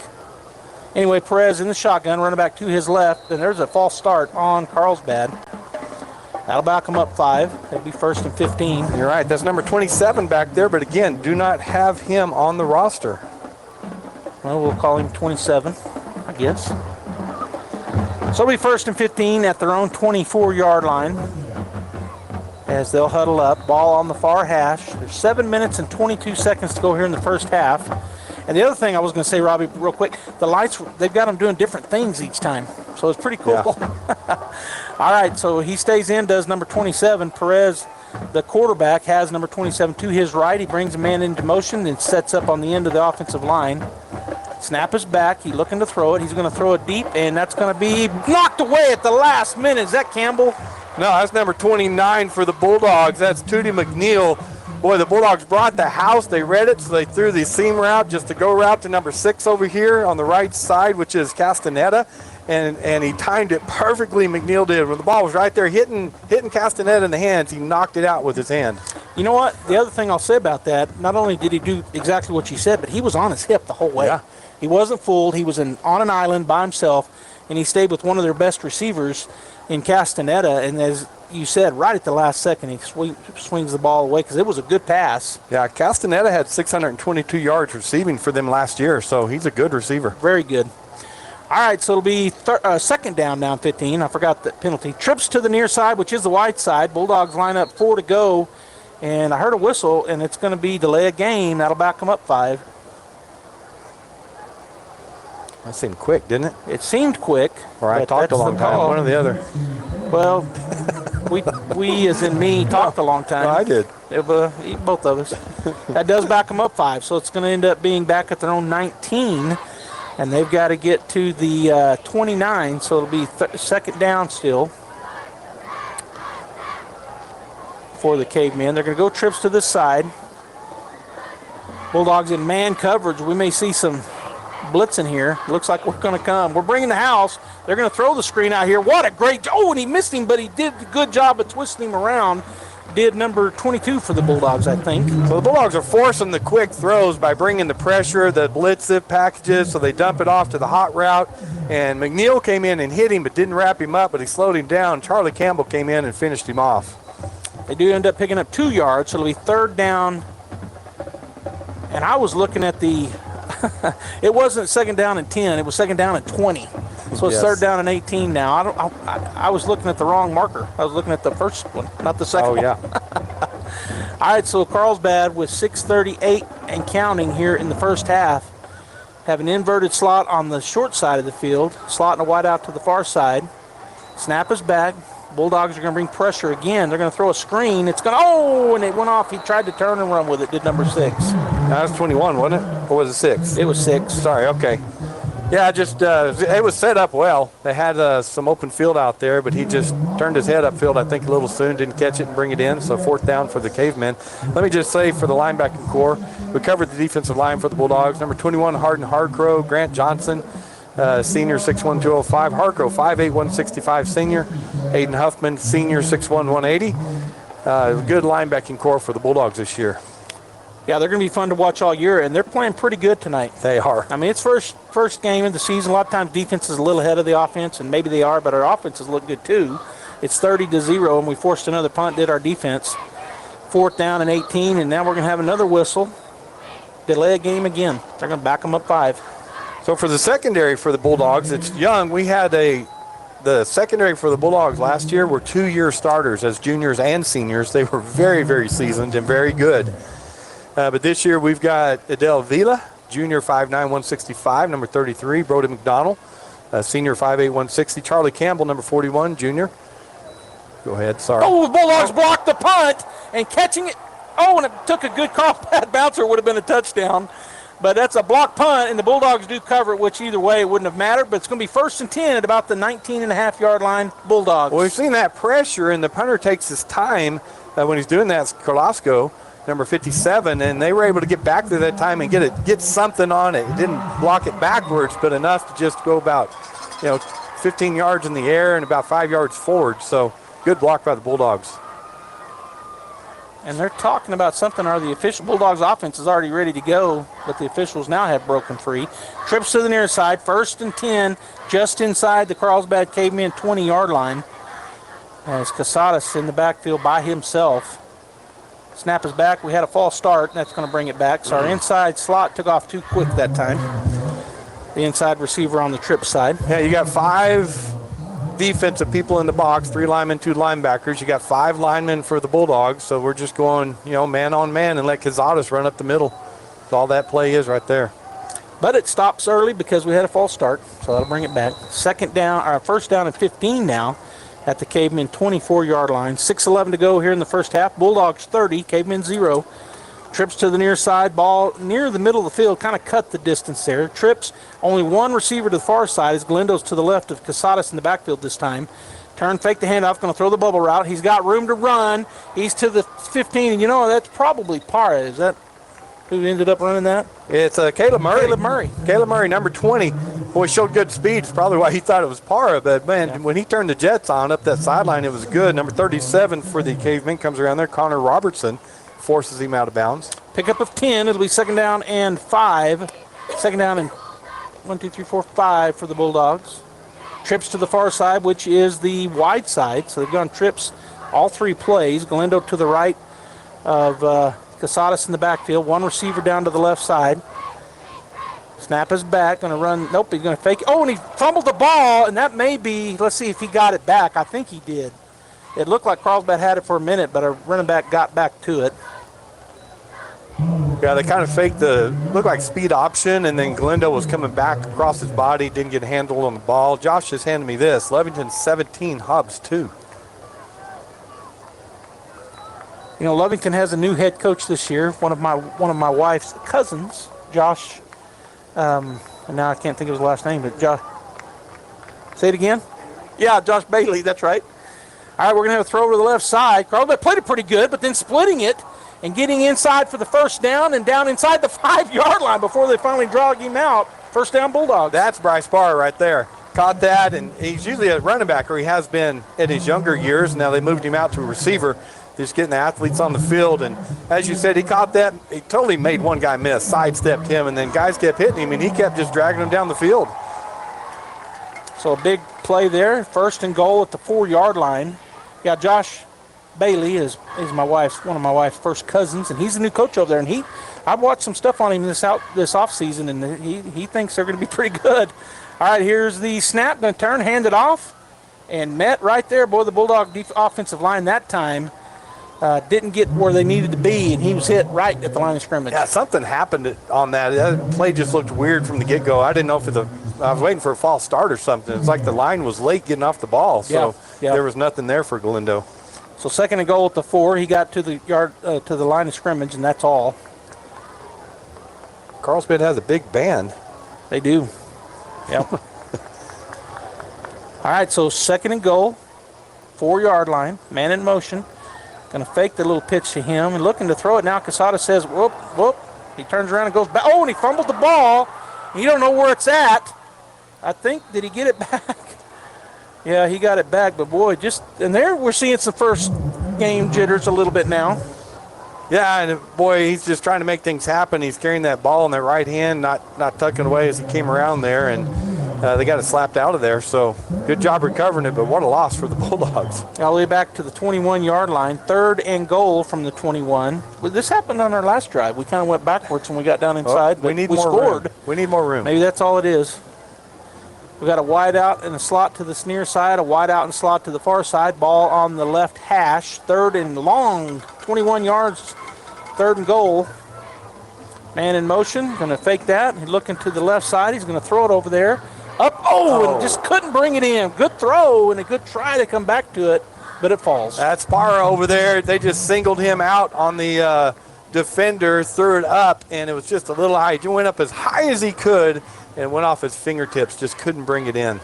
Anyway, Perez in the shotgun, running back to his left, and there's a false start on Carlsbad. That'll back them up 5. That'll be 1st and 15. You're right. That's number 27 back there, but again, do not have him on the roster. Well, we'll call him 27, I guess. So it'll be 1st and 15 at their own 24-yard line, as they'll huddle up. Ball on the far hash. There's 7 minutes and 22 seconds to go here in the first half. And the other thing I was going to say, Robbie, real quick, the lights, they've got them doing different things each time. So it's pretty cool. Yeah. All right, so he stays in, does number 27. Perez, the quarterback, has number 27 to his right. He brings a man into motion and sets up on the end of the offensive line. Snap is back. He's looking to throw it. He's going to throw it deep, and that's going to be knocked away at the last minute. Is that Campbell? No, that's number 29 for the Bulldogs. That's Tootie McNeil. Boy, the Bulldogs brought the house. They read it, so they threw the seam route, just to go route to number 6 over here on the right side, which is Castaneda. And he timed it perfectly, McNeil did. When the ball was right there hitting Castaneda in the hands, he knocked it out with his hand. You know what? The other thing I'll say about that, not only did he do exactly what you said, but he was on his hip the whole way. Yeah. He wasn't fooled. He was on an island by himself, and he stayed with one of their best receivers in Castaneda, and as you said, right at the last second, he swings the ball away because it was a good pass. Yeah, Castaneda had 622 yards receiving for them last year, so he's a good receiver. Very good. All right, so it'll be second down 15. I forgot the penalty. Trips to the near side, which is the wide side. Bulldogs line up 4 to go, and I heard a whistle, and it's going to be delay a game. That'll back them up 5. That seemed quick, didn't it? It seemed quick. Or I talked a long time, one or the other. Well, we as in me, talked a long time. Well, I did. Both of us. That does back them up 5, so it's going to end up being back at their own 19, and they've got to get to the 29, so it'll be second down still for the Cavemen. They're going to go trips to this side. Bulldogs in man coverage. We may see some blitzing here. Looks like we're going to come. We're bringing the house. They're going to throw the screen out here. What a great job. Oh, and he missed him, but he did a good job of twisting him around. Did number 22 for the Bulldogs, I think. So the Bulldogs are forcing the quick throws by bringing the pressure, the blitz packages, so they dump it off to the hot route. And McNeil came in and hit him, but didn't wrap him up, but he slowed him down. Charlie Campbell came in and finished him off. They do end up picking up 2 yards, so it'll be 3rd down. And I was looking at the, it wasn't 2nd down and 10, it was 2nd down and 20. So it's 3rd down and 18 now. I was looking at the wrong marker. I was looking at the first one, not the second one. Oh, yeah. All right, so Carlsbad with 6:38 and counting here in the first half. Have an inverted slot on the short side of the field, slot and a wide out to the far side. Snap is back. Bulldogs are going to bring pressure again. They're going to throw a screen. It's going to, and it went off. He tried to turn and run with it, did number 6. That was 21, wasn't it? Or was it 6? It was 6. Sorry, okay. Yeah, just it was set up well. They had some open field out there, but he just turned his head upfield, I think, a little soon, didn't catch it and bring it in, so 4th down for the Cavemen. Let me just say for the linebacking core, we covered the defensive line for the Bulldogs. Number 21, Hardin Hardcrow, Grant Johnson, senior, 6'1", 205. Hardcrow, 5'8", 165, senior. Aiden Huffman, senior, 6'1", 180. Good linebacking core for the Bulldogs this year. Yeah, they're going to be fun to watch all year, and they're playing pretty good tonight. They are. I mean, it's first game of the season. A lot of times defense is a little ahead of the offense, and maybe they are, but our offenses look good too. It's 30-0, and we forced another punt, did our defense. 4th down and 18, and now we're going to have another whistle. Delay a game again. They're going to back them up 5. So for the secondary for the Bulldogs, it's young. We had the secondary for the Bulldogs last year were 2-year starters as juniors and seniors. They were very, very seasoned and very good. But this year we've got Adele Vila, junior, 5'9", 165, number 33. Brody McDonald, senior, 5'8", 160. Charlie Campbell, number 41, junior. Go ahead, sorry. Oh, the Bulldogs blocked the punt and catching it. Oh, and it took a good Carlsbad bouncer, would have been a touchdown. But that's a block punt, and the Bulldogs do cover it, which either way it wouldn't have mattered. But it's going to be 1st and 10 at about the 19.5-yard line, Bulldogs. Well, we've seen that pressure, and the punter takes his time when he's doing that. It's Carlasco, number 57, and they were able to get back there that time and get something on it. It didn't block it backwards, but enough to just go about 15 yards in the air and about 5 yards forward. So good block by the Bulldogs. And they're talking about something, or the official Bulldogs offense is already ready to go, but the officials now have broken free. Trips to the near side, 1st and 10, just inside the Carlsbad Cavemen 20-yard line. As Casadas in the backfield by himself. Snap is back. We had a false start, and that's going to bring it back. So our inside slot took off too quick that time. The inside receiver on the trip side. Yeah, you got 5 defensive people in the box, 3 linemen, 2 linebackers. You got 5 linemen for the Bulldogs, so we're just going, man on man and let Casadas run up the middle. That's all that play is right there. But it stops early because we had a false start, so that'll bring it back. 1st down and 15 now at the Cavemen 24-yard line. 6:11 to go here in the first half. Bulldogs 30, Cavemen 0. Trips to the near side, ball near the middle of the field, kind of cut the distance there. Trips, only 1 receiver to the far side as Galindo's to the left of Casadas in the backfield this time. Turn, fake the handoff, going to throw the bubble route. He's got room to run. He's to the 15, and that's probably Parra. Is that who ended up running that? It's Caleb Murray. Caleb Murray, number 20. Boy, showed good speed. It's probably why he thought it was Parra. But, man, when he turned the Jets on up that sideline, it was good. Number 37 for the Cavemen comes around there. Connor Robertson forces him out of bounds. Pickup of 10. It'll be 2nd down and 5. 2nd down and 1, 2, 3, 4, 5 for the Bulldogs. Trips to the far side, which is the wide side. So they've gone trips all 3 plays. Galindo to the right of Casadas in the backfield. 1 receiver down to the left side. Snap is back. Going to run. Nope, he's going to fake it. Oh, and he fumbled the ball, and that may be, let's see if he got it back. I think he did. It looked like Carlsbad had it for a minute, but our running back got back to it. Yeah, they kind of faked looked like speed option, and then Galindo was coming back across his body, didn't get a handle on the ball. Josh just handed me this. Levington 17, Hubs 2. Lovington has a new head coach this year. One of my wife's cousins, Josh. And now I can't think of his last name, but Josh. Say it again. Yeah, Josh Bailey. That's right. All right, we're gonna have a throw to the left side. Carlsbad played it pretty good, but then splitting it and getting inside for the 1st down and down inside the 5-yard line before they finally drag him out. 1st down, Bulldogs. That's Bryce Parra right there. Caught that, and he's usually a running back, or he has been in his younger years. Now they moved him out to a receiver. Just getting the athletes on the field, and as you said, he caught that. He totally made one guy miss, sidestepped him, and then guys kept hitting him, and he kept just dragging him down the field. So a big play there. 1st and goal at the 4-yard line. Yeah, Josh Bailey is one of my wife's first cousins, and he's the new coach over there. And I've watched some stuff on him this off season, and he thinks they're going to be pretty good. All right, here's the snap. Going to turn, hand it off, and met right there. Boy, the Bulldog offensive line that time didn't get where they needed to be, and he was hit right at the line of scrimmage. Yeah, something happened on that. That play just looked weird from the get-go. I didn't know if I was waiting for a false start or something. It's like the line was late getting off the ball, so there was nothing there for Galindo. So 2nd and goal at the 4. He got to the to the line of scrimmage, and that's all. Carlsbad has a big band. They do. Yep. All right, so 2nd and goal, 4-yard line, man in motion. Going to fake the little pitch to him and looking to throw it now. Quesada says, whoop, whoop. He turns around and goes back. Oh, and he fumbled the ball. You don't know where it's at. I think, did he get it back? Yeah, he got it back, but boy, and there we're seeing some first game jitters a little bit now. Yeah, and boy, he's just trying to make things happen. He's carrying that ball in their right hand, not tucking away as he came around there, and they got it slapped out of there. So good job recovering it, but what a loss for the Bulldogs. All the way back to the 21-yard line, 3rd and goal from the 21. Well, this happened on our last drive. We kind of went backwards when we got down inside, but we scored. We need more room. Maybe that's all it is. We got a wide out and a slot to the near side, a wide out and slot to the far side. Ball on the left hash. 3rd and long, 21 yards, 3rd and goal. Man in motion, going to fake that. He's looking to the left side. He's going to throw it over there. Up, and just couldn't bring it in. Good throw and a good try to come back to it, but it falls. That's Parra over there. They just singled him out on the defender, threw it up, and it was just a little high. He went up as high as he could and went off his fingertips, just couldn't bring it in.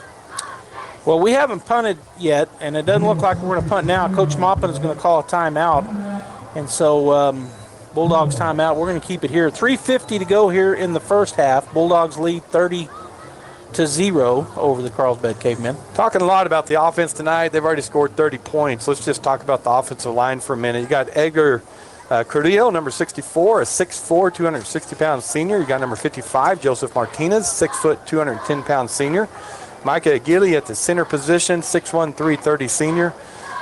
Well, we haven't punted yet, and it doesn't look like we're going to punt now. Coach Maupin is going to call a timeout, and so Bulldogs timeout. We're going to keep it here. 3:50 to go here in the first half. Bulldogs lead 30-0 over the Carlsbad Cavemen. Talking a lot about the offense tonight. They've already scored 30 points. Let's just talk about the offensive line for a minute. You got Edgar Carrillo, number 64, a 6'4", 260-pound senior. You got number 55, Joseph Martinez, 6 foot, 210-pound senior. Micah Aguili at the center position, 6'1", 330 senior.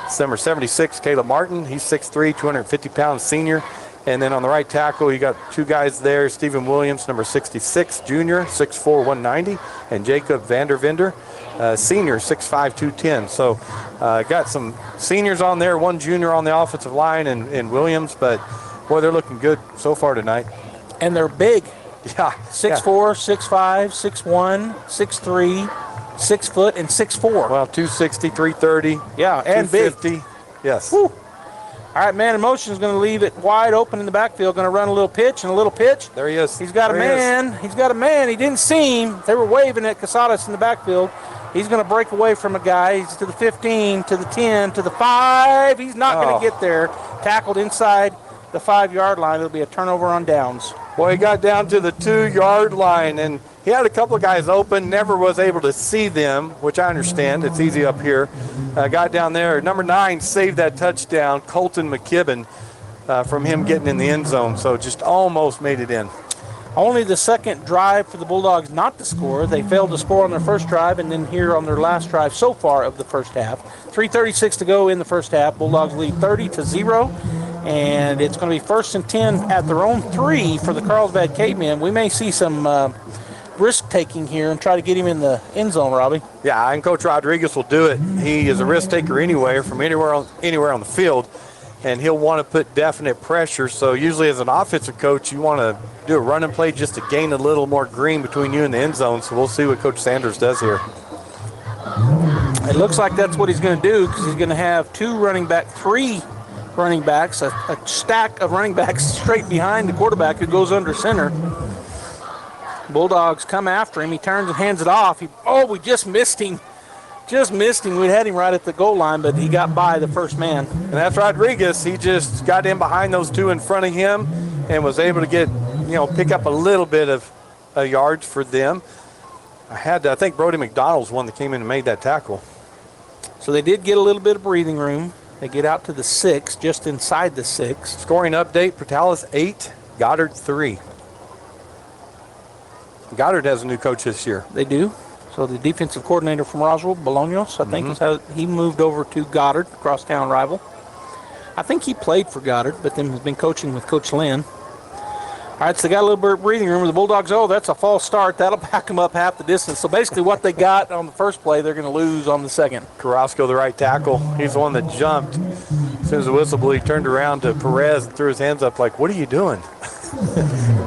It's number 76, Caleb Martin. He's 6'3", 250-pound senior. And then on the right tackle, you got 2 guys there, Stephen Williams, number 66, junior, 6'4", 190, and Jacob Vandervinder, senior, 6'5", 210. So got some seniors on there, 1 junior on the offensive line and Williams, but boy, they're looking good so far tonight. And they're big. Yeah. 6'4", 6'5", 6'1", 6'3", 6 foot, and 6'4". Well, 260, 330. Yeah, and 250. big. Yes. Woo. All right, man in motion is going to leave it wide open in the backfield. Going to run a little pitch and a little pitch. There he is. He's got a man. He's got a man. He didn't see him. They were waving at Casadas in the backfield. He's going to break away from a guy. He's to the 15, to the 10, to the 5. He's not going to get there. Tackled inside the 5-yard line. It'll be a turnover on downs. Well, he got down to the 2-yard line, and he had a couple of guys open, never was able to see them, which I understand. It's easy up here. Got down there. Number 9 saved that touchdown, Colton McKibben, from him getting in the end zone, so just almost made it in. Only the second drive for the Bulldogs not to score. They failed to score on their first drive, and then here on their last drive so far of the first half. 3:36 to go in the first half. Bulldogs lead 30-0. And it's going to be 1st and 10 at their own 3 for the Carlsbad Cavemen. We may see some risk-taking here and try to get him in the end zone, Robbie. Yeah, and Coach Rodriguez will do it. He is a risk-taker anyway from anywhere on the field, and he'll want to put definite pressure. So usually as an offensive coach, you want to do a run and play just to gain a little more green between you and the end zone. So we'll see what Coach Sanders does here. It looks like that's what he's going to do because he's going to have 3 running backs, a stack of running backs straight behind the quarterback who goes under center. Bulldogs come after him. He turns and hands it off. We just missed him. We had him right at the goal line, but he got by the first man. And that's Rodriguez. He just got in behind those 2 in front of him and was able to pick up a little bit of yards for them. I think Brody McDonald's one that came in and made that tackle. So they did get a little bit of breathing room. They get out to the 6, just inside the 6. Scoring update, Portales 8, Goddard 3. Goddard has a new coach this year. They do. So the defensive coordinator from Roswell, Bolaños, I think is how he moved over to Goddard, crosstown rival. I think he played for Goddard, but then has been coaching with Coach Lynn. All right, so they got a little bit of breathing room with the Bulldogs. Oh, that's a false start. That'll back them up half the distance. So basically what they got on the first play, they're going to lose on the second. Carrasco, the right tackle. He's the one that jumped. As soon as the whistle blew, he turned around to Perez and threw his hands up like, what are you doing?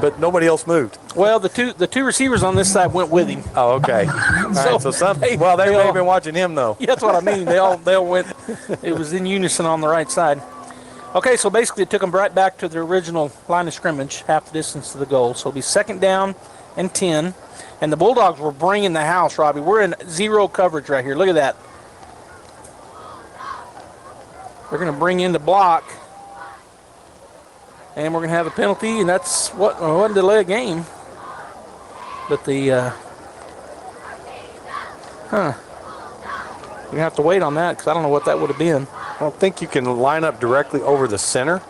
But nobody else moved. Well, the two receivers on this side went with him. Oh, okay. All right, so they may have been watching him, though. Yeah, that's what I mean. They all went. It was in unison on the right side. Okay, so basically it took them right back to the original line of scrimmage, half the distance to the goal. So it'll be 2nd down and 10. And the Bulldogs were bringing the house, Robbie. We're in zero coverage right here. Look at that. They're going to bring in the block. And we're going to have a penalty, and that's what wasn't delay a game. But the, you're going to have to wait on that because I don't know what that would have been. I don't think you can line up directly over the center.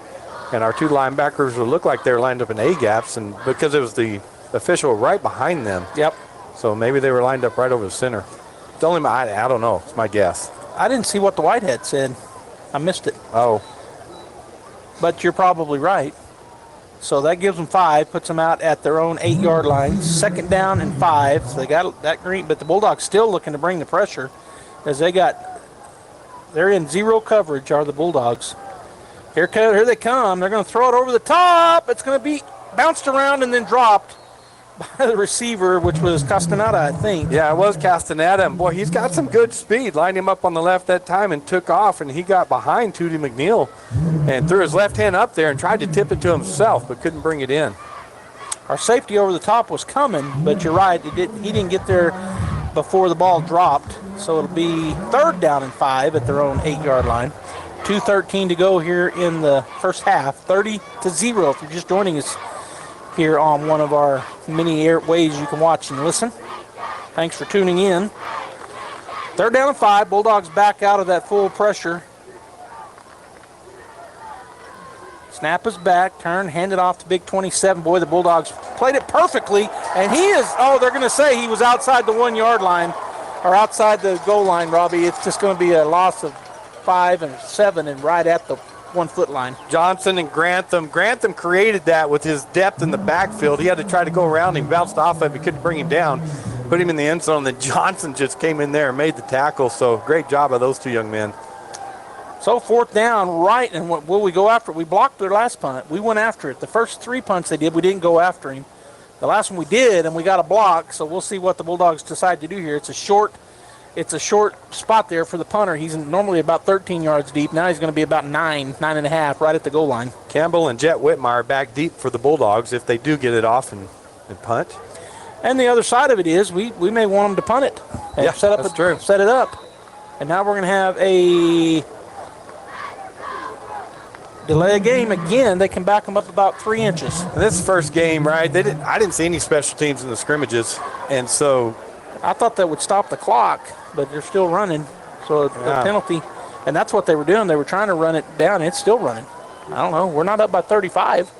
And our two linebackers would look like they're lined up in A-gaps, and because it was the official right behind them. Yep. So maybe they were lined up right over the center. It's only I don't know. It's my guess. I didn't see what the whitehead said. I missed it. Oh. But you're probably right. So that gives them 5, puts them out at their own 8-yard line. 2nd down and 5. So they got that green, but the Bulldogs still looking to bring the pressure as they're in zero coverage, are the Bulldogs. Here they come. They're going to throw it over the top. It's going to be bounced around and then dropped by the receiver, which was Castaneda, I think. Yeah, it was Castaneda. And, boy, he's got some good speed. Lined him up on the left that time and took off, and he got behind Tootie McNeil and threw his left hand up there and tried to tip it to himself but couldn't bring it in. Our safety over the top was coming, but you're right. He didn't get there before the ball dropped. So it'll be 3rd down and 5 at their own 8-yard line. 2:13 to go here in the first half. 30-0 if you're just joining us here on one of our many ways you can watch and listen. Thanks for tuning in. 3rd down and 5. Bulldogs back out of that full pressure. Snap is back. Turn, hand it off to Big 27. Boy, the Bulldogs played it perfectly. And they're going to say he was outside the 1-yard line. Or outside the goal line, Robbie. It's just going to be a loss of 5 and 7 and right at the 1-foot line. Johnson and Grantham. Grantham created that with his depth in the backfield. He had to try to go around him, bounced off of him. He couldn't bring him down. Put him in the end zone. Then Johnson just came in there and made the tackle. So great job of those two young men. So 4th down, right, and will we go after it? We blocked their last punt. We went after it. The first 3 punts they did, we didn't go after him. The last one we did, and we got a block, so we'll see what the Bulldogs decide to do here. It's a short spot there for the punter. He's normally about 13 yards deep. Now he's going to be about 9.5, right at the goal line. Campbell and Jet Whitmire back deep for the Bulldogs if they do get it off and punt. And the other side of it is we may want them to punt it. And yeah, set it up. And now we're going to have a delay a game again. They can back them up about 3 inches. And this is the first game, right? I didn't see any special teams in the scrimmages, and so I thought that would stop the clock, but they're still running. So the penalty, and that's what they were doing. They were trying to run it down. It's still running. I don't know. We're not up by 35.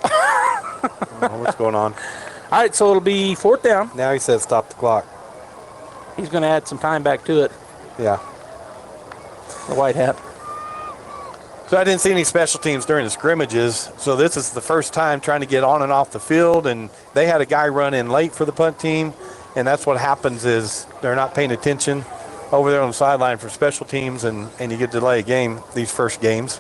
I don't know what's going on. All right, so it'll be 4th down. Now he says stop the clock. He's going to add some time back to it. Yeah. The white hat. So I didn't see any special teams during the scrimmages. So this is the first time trying to get on and off the field, and they had a guy run in late for the punt team, and that's what happens is they're not paying attention over there on the sideline for special teams, and you get to delay a game these first games.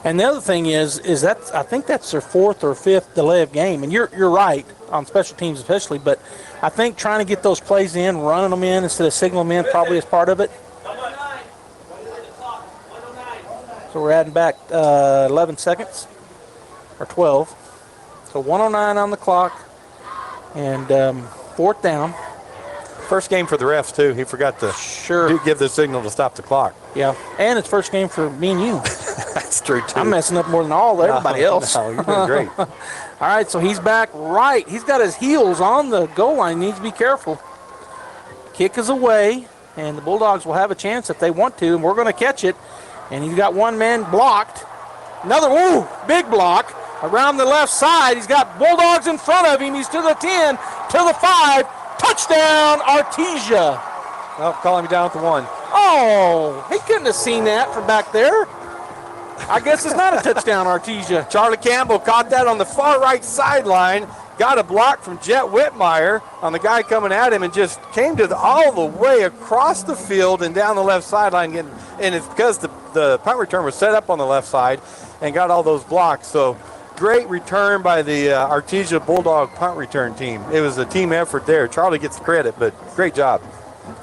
And the other thing is that I think that's their 4th or 5th delay of game, and you're right on special teams especially, but I think trying to get those plays in, running them in instead of signaling them in probably is part of it. So we're adding back 11 seconds, or 12. So 1:09 on the clock, and 4th down. First game for the refs, too. He forgot to give the signal to stop the clock. Yeah, and it's first game for me and you. That's true, too. I'm messing up more than everybody else. No, you're doing great. All right, so he's back right. He's got his heels on the goal line. He needs to be careful. Kick is away, and the Bulldogs will have a chance if they want to, and we're going to catch it. And he's got one man blocked. Another, big block around the left side. He's got Bulldogs in front of him. He's to the 10, to the 5. Touchdown, Artesia. Well, calling me down at the 1. Oh, he couldn't have seen that from back there. I guess it's not a touchdown, Artesia. Charlie Campbell caught that on the far right sideline, got a block from Jet Whitmire on the guy coming at him, and just came to all the way across the field and down the left sideline. And it's because the punt return was set up on the left side and got all those blocks. So great return by the Artesia Bulldog punt return team. It was a team effort there. Charlie gets the credit, but great job.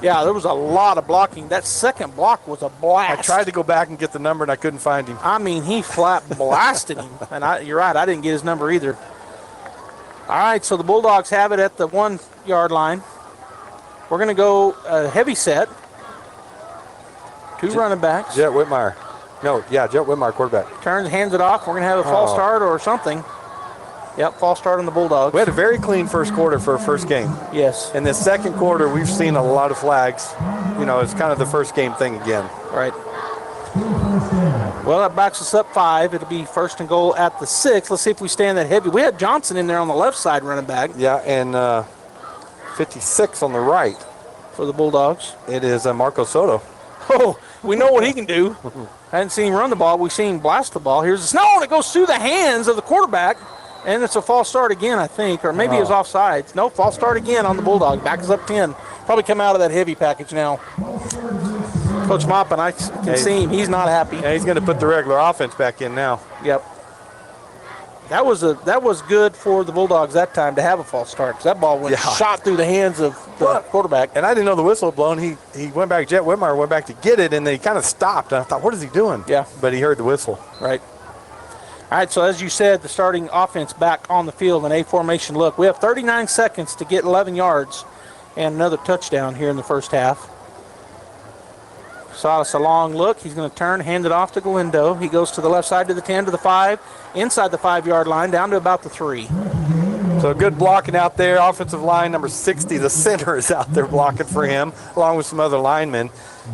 Yeah, there was a lot of blocking. That second block was a blast. I tried to go back and get the number, and I couldn't find him. I mean, he flat blasted him. And you're right, I didn't get his number either. All right, so the Bulldogs have it at the 1 yard line. We're going to go heavy set. Two running backs. Jet Whitmire. Jet Whitmire, quarterback. Turns, hands it off. We're going to have a false start or something. Yep, false start on the Bulldogs. We had a very clean first quarter for a first game. Yes. In the second quarter, we've seen a lot of flags. It's kind of the first game thing again. Right. Well, that backs us up 5. It'll be first and goal at the 6. Let's see if we stand that heavy. We had Johnson in there on the left side running back. Yeah, and 56 on the right. For the Bulldogs. It is Marco Soto. Oh, we know what he can do. I hadn't seen him run the ball. We've seen him blast the ball. Here's the snow, and it goes through the hands of the quarterback. And it's a false start again, I think, or maybe it was offsides. No, false start again on the Bulldog. Back is up 10. Probably come out of that heavy package now. Coach Maupin, I can see him. He's not happy. Yeah, he's going to put the regular offense back in now. Yep. That was good for the Bulldogs that time to have a false start, because that ball went shot through the hands of the quarterback. And I didn't know the whistle had blown. He went back, Jet Whitmire went back to get it, and then he kind of stopped. And I thought, what is he doing? Yeah. But he heard the whistle. Right. All right, so as you said, the starting offense back on the field in A formation look. We have 39 seconds to get 11 yards and another touchdown here in the first half. Saw us a long look. He's going to turn, hand it off to Galindo. He goes to the left side to the 10, to the 5, inside the 5-yard line, down to about the 3. So good blocking out there. Offensive line number 60, the center, is out there blocking for him, along with some other linemen.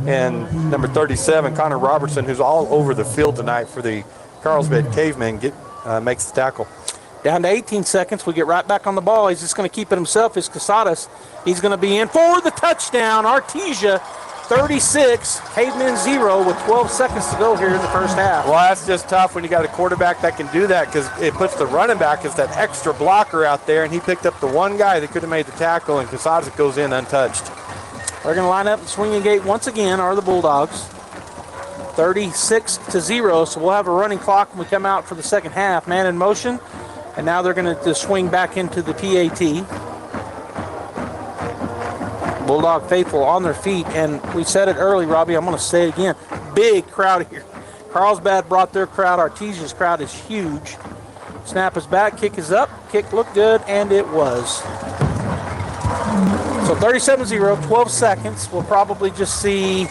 And number 37, Connor Robertson, who's all over the field tonight for the Carlsbad Cavemen, makes the tackle. Down to 18 seconds. We get right back on the ball. He's just going to keep it himself. It's Casadas. He's going to be in for the touchdown. Artesia 36, Cavemen 0 with 12 seconds to go here in the first half. Well, that's just tough when you got a quarterback that can do that, because it puts the running back as that extra blocker out there, and he picked up the one guy that could have made the tackle, and Casadas goes in untouched. They're going to line up the swinging gate once again, are the Bulldogs. 36-0, so we'll have a running clock when we come out for the second half. Man in motion, and now they're going to swing back into the PAT. Bulldog faithful on their feet, and we said it early, Robbie, I'm going to say it again. Big crowd here. Carlsbad brought their crowd. Artesia's crowd is huge. Snap is back, kick is up, kick looked good, and it was. So 37-0, 12 seconds. We'll probably just see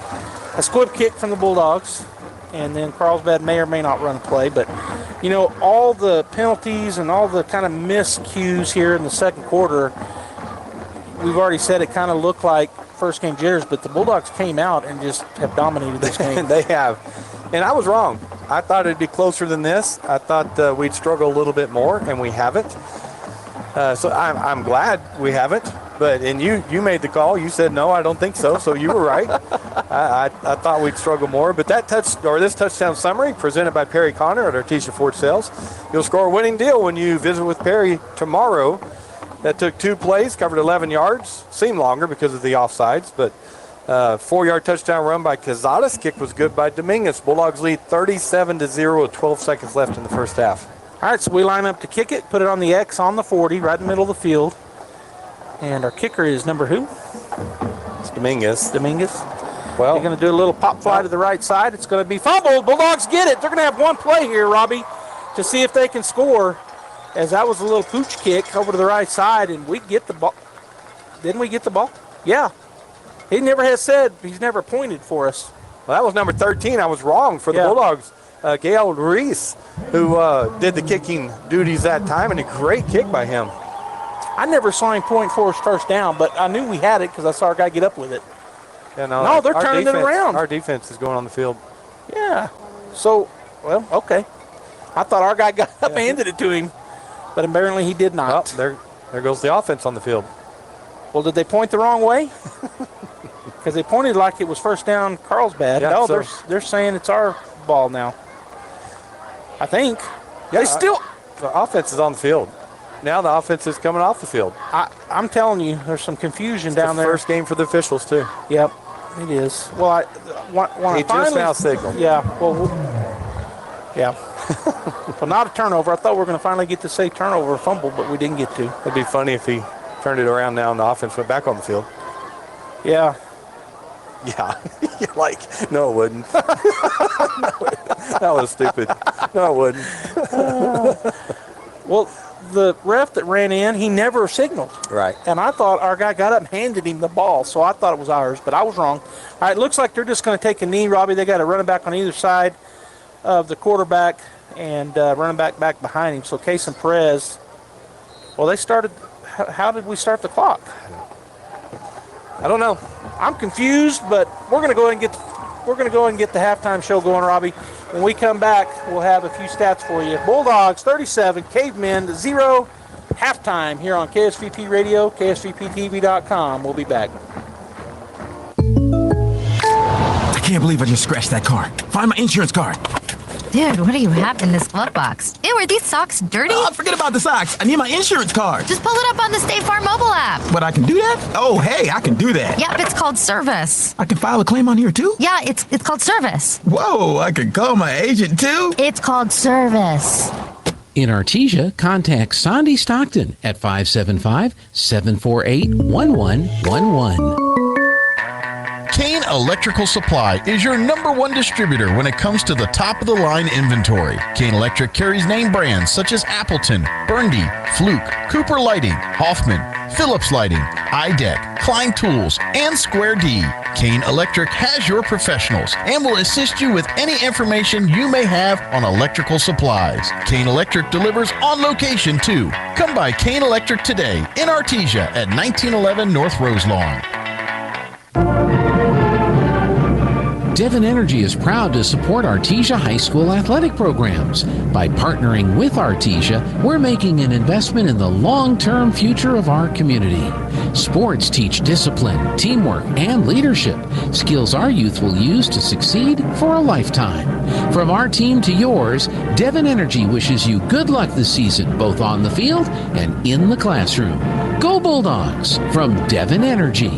a squib kick from the Bulldogs, and then Carlsbad may or may not run a play. But, all the penalties and all the kind of miscues here in the second quarter, we've already said it kind of looked like first game jitters, but the Bulldogs came out and just have dominated this game. They have. And I was wrong. I thought it'd be closer than this. I thought we'd struggle a little bit more, and we haven't. So I'm glad we haven't. And you made the call. You said, no, I don't think so. So you were right. I thought we'd struggle more. But this touchdown summary presented by Perry Connor at Artesia Ford Sales. You'll score a winning deal when you visit with Perry tomorrow. That took 2 plays, covered 11 yards. Seemed longer because of the offsides, but 4-yard touchdown run by Casadas. Kick was good by Dominguez. Bulldogs lead 37-0 with 12 seconds left in the first half. All right, so we line up to kick it, put it on the X on the 40, right in the middle of the field. And our kicker is number who? It's Dominguez. Well, they're going to do a little pop fly to the right side. It's going to be fumbled. Bulldogs get it. They're going to have one play here, Robbie, to see if they can score, as that was a little pooch kick over to the right side, and we get the ball. Didn't we get the ball? Yeah. He never has said, he's never pointed for us. Well, that was number 13. I was wrong for the Bulldogs. Gail Reese, who did the kicking duties that time, and a great kick by him. I never saw him point for his first down, but I knew we had it because I saw our guy get up with it. Yeah, no, they're turning it around. Our defense is going on the field. Yeah. So, well, okay. I thought our guy got up and handed it to him, but apparently he did not. Oh, there goes the offense on the field. Well, did they point the wrong way? Because they pointed like it was first down Carlsbad. Yeah, no, so they're saying it's our ball now. I think. Yeah, the offense is on the field. Now the offense is coming off the field. I'm telling you, there's some confusion down there. First game for the officials, too. Yep, it is. Well, He just now signaled. Yeah, yeah. Well, not a turnover. I thought we were going to finally get to say turnover or fumble, but we didn't get to. It'd be funny if he turned it around now and the offense went back on the field. Yeah. Yeah. No, it wouldn't. That was stupid. No, it wouldn't. Well, the ref that ran in, he never signaled. Right. And I thought our guy got up and handed him the ball, so I thought it was ours, but I was wrong. All right, looks like they're just going to take a knee, Robbie. They got a running back on either side of the quarterback and running back behind him. So Case and Perez, well, they started. How did we start the clock? I don't know. I'm confused, but we're going to go ahead and get the halftime show going, Robbie. When we come back, we'll have a few stats for you. Bulldogs 37, Cavemen 0. Halftime here on KSVP Radio, KSVPTV.com. We'll be back. I can't believe I just scratched that car. Find my insurance card. Dude, what do you have in this glove box? Ew, are these socks dirty? Oh, forget about the socks. I need my insurance card. Just pull it up on the State Farm mobile app. But I can do that? Oh, hey, I can do that. Yep, it's called service. I can file a claim on here, too? Yeah, it's called service. Whoa, I can call my agent, too? It's called service. In Artesia, contact Sandy Stockton at 575-748-1111. Kane Electrical Supply is your #1 distributor when it comes to the top-of-the-line inventory. Kane Electric carries name brands such as Appleton, Burndy, Fluke, Cooper Lighting, Hoffman, Phillips Lighting, iDeck, Klein Tools, and Square D. Kane Electric has your professionals and will assist you with any information you may have on electrical supplies. Kane Electric delivers on location, too. Come by Kane Electric today in Artesia at 1911 North Roselawn. Devon Energy is proud to support Artesia High School athletic programs. By partnering with Artesia, we're making an investment in the long-term future of our community. Sports teach discipline, teamwork, and leadership, skills our youth will use to succeed for a lifetime. From our team to yours, Devon Energy wishes you good luck this season, both on the field and in the classroom. Go Bulldogs from Devon Energy.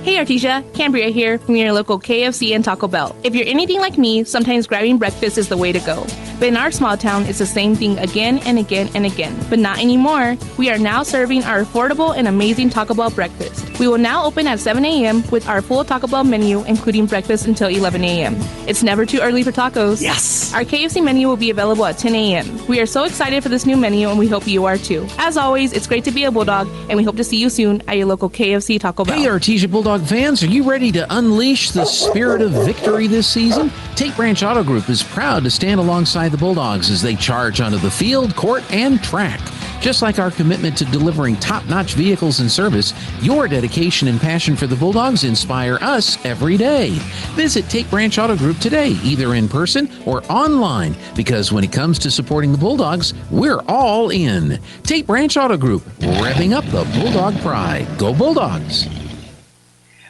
Hey Artesia, Cambria here from your local KFC and Taco Bell. If you're anything like me, sometimes grabbing breakfast is the way to go. But in our small town, it's the same thing again and again and again. But not anymore. We are now serving our affordable and amazing Taco Bell breakfast. We will now open at 7 a.m. with our full Taco Bell menu, including breakfast until 11 a.m. It's never too early for tacos. Yes! Our KFC menu will be available at 10 a.m. We are so excited for this new menu, and we hope you are too. As always, it's great to be a Bulldog, and we hope to see you soon at your local KFC Taco Bell. Hey Artesia Bulldog fans, are you ready to unleash the spirit of victory this season? Tate Branch Auto Group is proud to stand alongside the Bulldogs as they charge onto the field, court, and track. Just like our commitment to delivering top-notch vehicles and service, your dedication and passion for the Bulldogs inspire us every day. Visit Tate Branch Auto Group today, either in person or online, because when it comes to supporting the Bulldogs, we're all in. Tate Branch Auto Group, revving up the Bulldog pride. Go Bulldogs!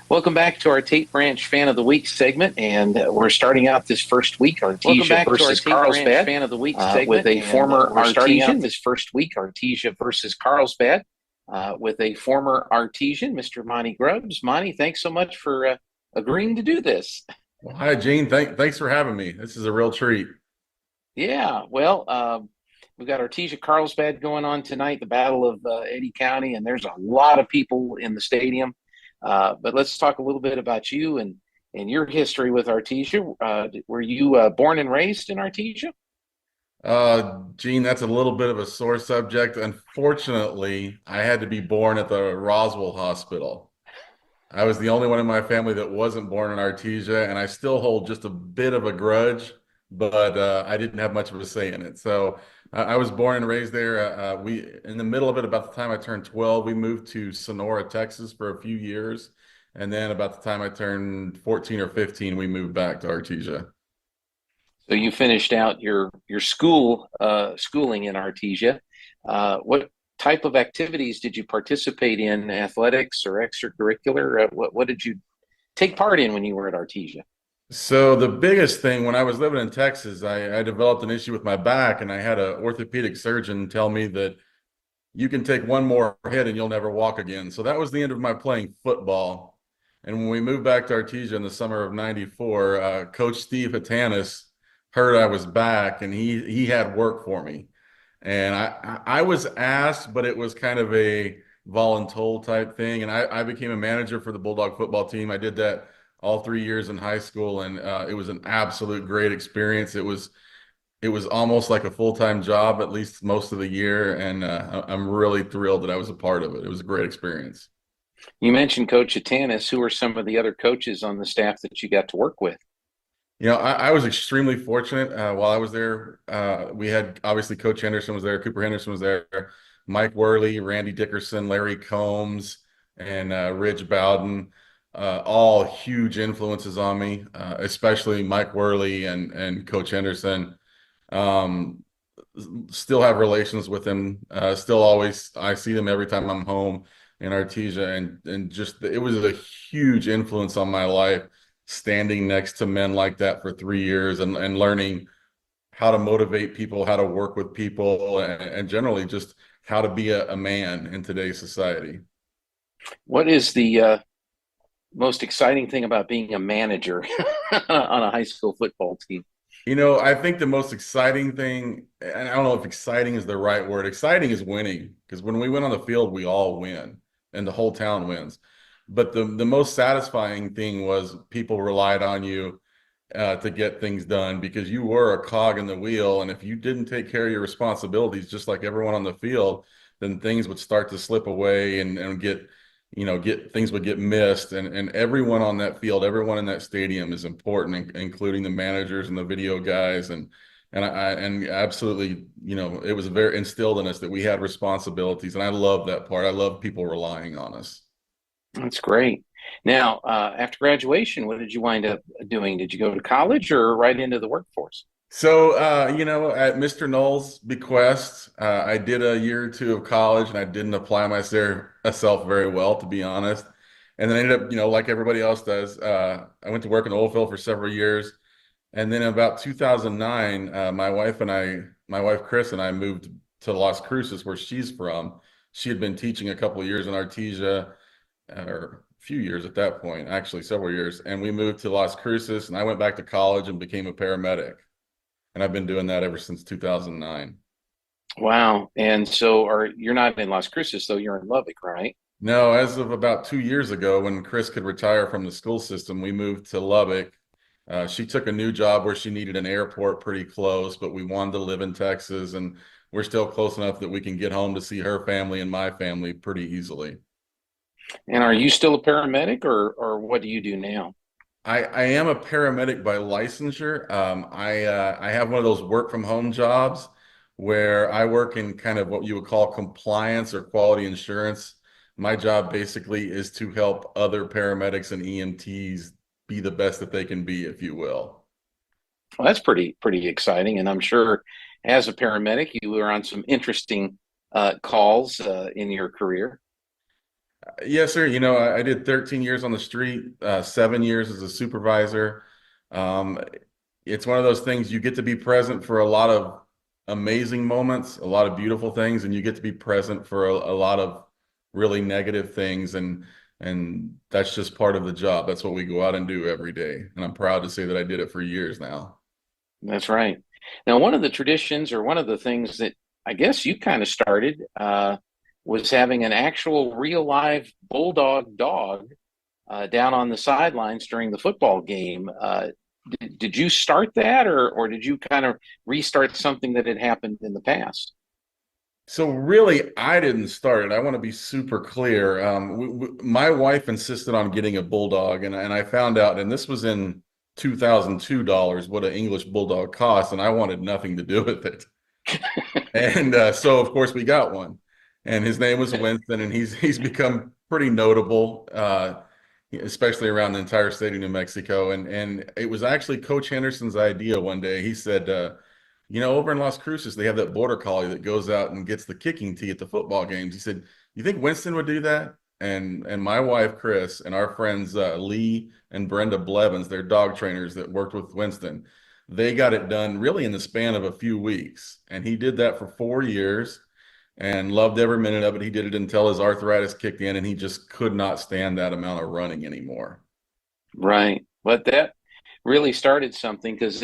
Welcome back to our Tate Branch Fan of the Week segment, and we're starting out this first week Artesia versus Carlsbad Fan of the Week segment with a former Artesian. This first week Artesia versus Carlsbad with a former Artesian, Mr. Monty Grubbs. Monty, thanks so much for agreeing to do this. Well, hi, Gene. Thanks for having me. This is a real treat. Yeah, well, we've got Artesia Carlsbad going on tonight, the Battle of Eddy County, and there's a lot of people in the stadium. But let's talk a little bit about you and your history with Artesia. Were you born and raised in Artesia? Gene, that's a little bit of a sore subject. Unfortunately, I had to be born at the Roswell Hospital. I was the only one in my family that wasn't born in Artesia, and I still hold just a bit of a grudge, but I didn't have much of a say in it. So I was born and raised there. We, in the middle of it, about the time I turned 12, we moved to Sonora, Texas for a few years. And then about the time I turned 14 or 15, we moved back to Artesia. So you finished out your schooling in Artesia. What type of activities did you participate in, athletics or extracurricular? What did you take part in when you were at Artesia? So the biggest thing when I was living in Texas, I developed an issue with my back, and I had an orthopedic surgeon tell me that you can take one more hit and you'll never walk again. So that was the end of my playing football. And when we moved back to Artesia in the summer of '94, Coach Steve Hatanis heard I was back, and he had work for me. And I was asked, but it was kind of a voluntold type thing. And I became a manager for the Bulldog football team. I did that all 3 years in high school, and it was an absolute great experience. It was almost like a full-time job, at least most of the year, and I'm really thrilled that I was a part of it. It was a great experience. You mentioned Coach Atanis. Who are some of the other coaches on the staff that you got to work with? I was extremely fortunate while I was there. We had, obviously, Coach Henderson was there, Cooper Henderson was there, Mike Worley, Randy Dickerson, Larry Combs, and Ridge Bowden, all huge influences on me, especially Mike Worley and Coach Henderson. Still have relations with them. Still always, I see them every time I'm home in Artesia, and just it was a huge influence on my life, standing next to men like that for 3 years and learning how to motivate people, how to work with people, and generally just how to be a man in today's society. What is the most exciting thing about being a manager on a high school football team? I think the most exciting thing, and I don't know if exciting is the right word. Exciting is winning, because when we win on the field, we all win and the whole town wins. But the most satisfying thing was people relied on you to get things done, because you were a cog in the wheel. And if you didn't take care of your responsibilities, just like everyone on the field, then things would start to slip away and get things would get missed, and everyone on that field, everyone in that stadium is important, including the managers and the video guys, and absolutely, it was very instilled in us that we had responsibilities, and I love that part. I love people relying on us. That's great. Now, after graduation, what did you wind up doing? Did you go to college or right into the workforce? So, at Mr. Knoll's bequest, I did a year or two of college, and I didn't apply myself very well, to be honest. And then I ended up, like everybody else does, I went to work in the oil field for several years. And then in about 2009, my wife Chris and I moved to Las Cruces, where she's from. She had been teaching a couple of years in Artesia, or a few years at that point, actually several years. And we moved to Las Cruces, and I went back to college and became a paramedic. And I've been doing that ever since 2009. Wow. And so you're not in Las Cruces, though. You're in Lubbock, right? No, as of about 2 years ago, when Chris could retire from the school system, we moved to Lubbock. She took a new job where she needed an airport pretty close, but we wanted to live in Texas, and we're still close enough that we can get home to see her family and my family pretty easily. And are you still a paramedic, or what do you do now? I am a paramedic by licensure. I have one of those work from home jobs where I work in kind of what you would call compliance or quality assurance. My job basically is to help other paramedics and EMTs be the best that they can be, if you will. Well, that's pretty exciting. And I'm sure as a paramedic, you were on some interesting calls in your career. Yes, sir. I did 13 years on the street, 7 years as a supervisor. It's one of those things, you get to be present for a lot of amazing moments, a lot of beautiful things, and you get to be present for a lot of really negative things. And that's just part of the job. That's what we go out and do every day. And I'm proud to say that I did it for years now. That's right. Now, one of the traditions, or one of the things that I guess you kind of started, was having an actual real live Bulldog dog down on the sidelines during the football game. Did you start that, or did you kind of restart something that had happened in the past? So really, I didn't start it. I want to be super clear. My wife insisted on getting a Bulldog, and I found out, and this was in $2002, what an English Bulldog cost, and I wanted nothing to do with it. And so, of course, we got one. And his name was Winston, and he's become pretty notable, especially around the entire state of New Mexico. And it was actually Coach Henderson's idea one day. He said, over in Las Cruces, they have that border collie that goes out and gets the kicking tee at the football games. He said, "You think Winston would do that?" and my wife Chris and our friends Lee and Brenda Blevins, their dog trainers that worked with Winston, they got it done really in the span of a few weeks. And he did that for 4 years and loved every minute of it. He did it until his arthritis kicked in and he just could not stand that amount of running anymore. Right. But that really started something, because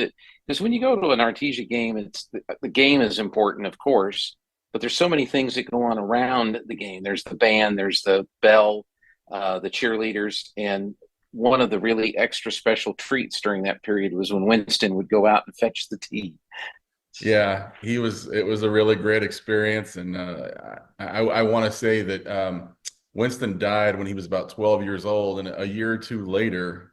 when you go to an Artesia game, it's the game is important, of course, but there's so many things that go on around the game. There's the band, there's the bell, the cheerleaders, and one of the really extra special treats during that period was when Winston would go out and fetch the tea. Yeah, it was a really great experience. And I want to say that Winston died when he was about 12 years old. And a year or two later,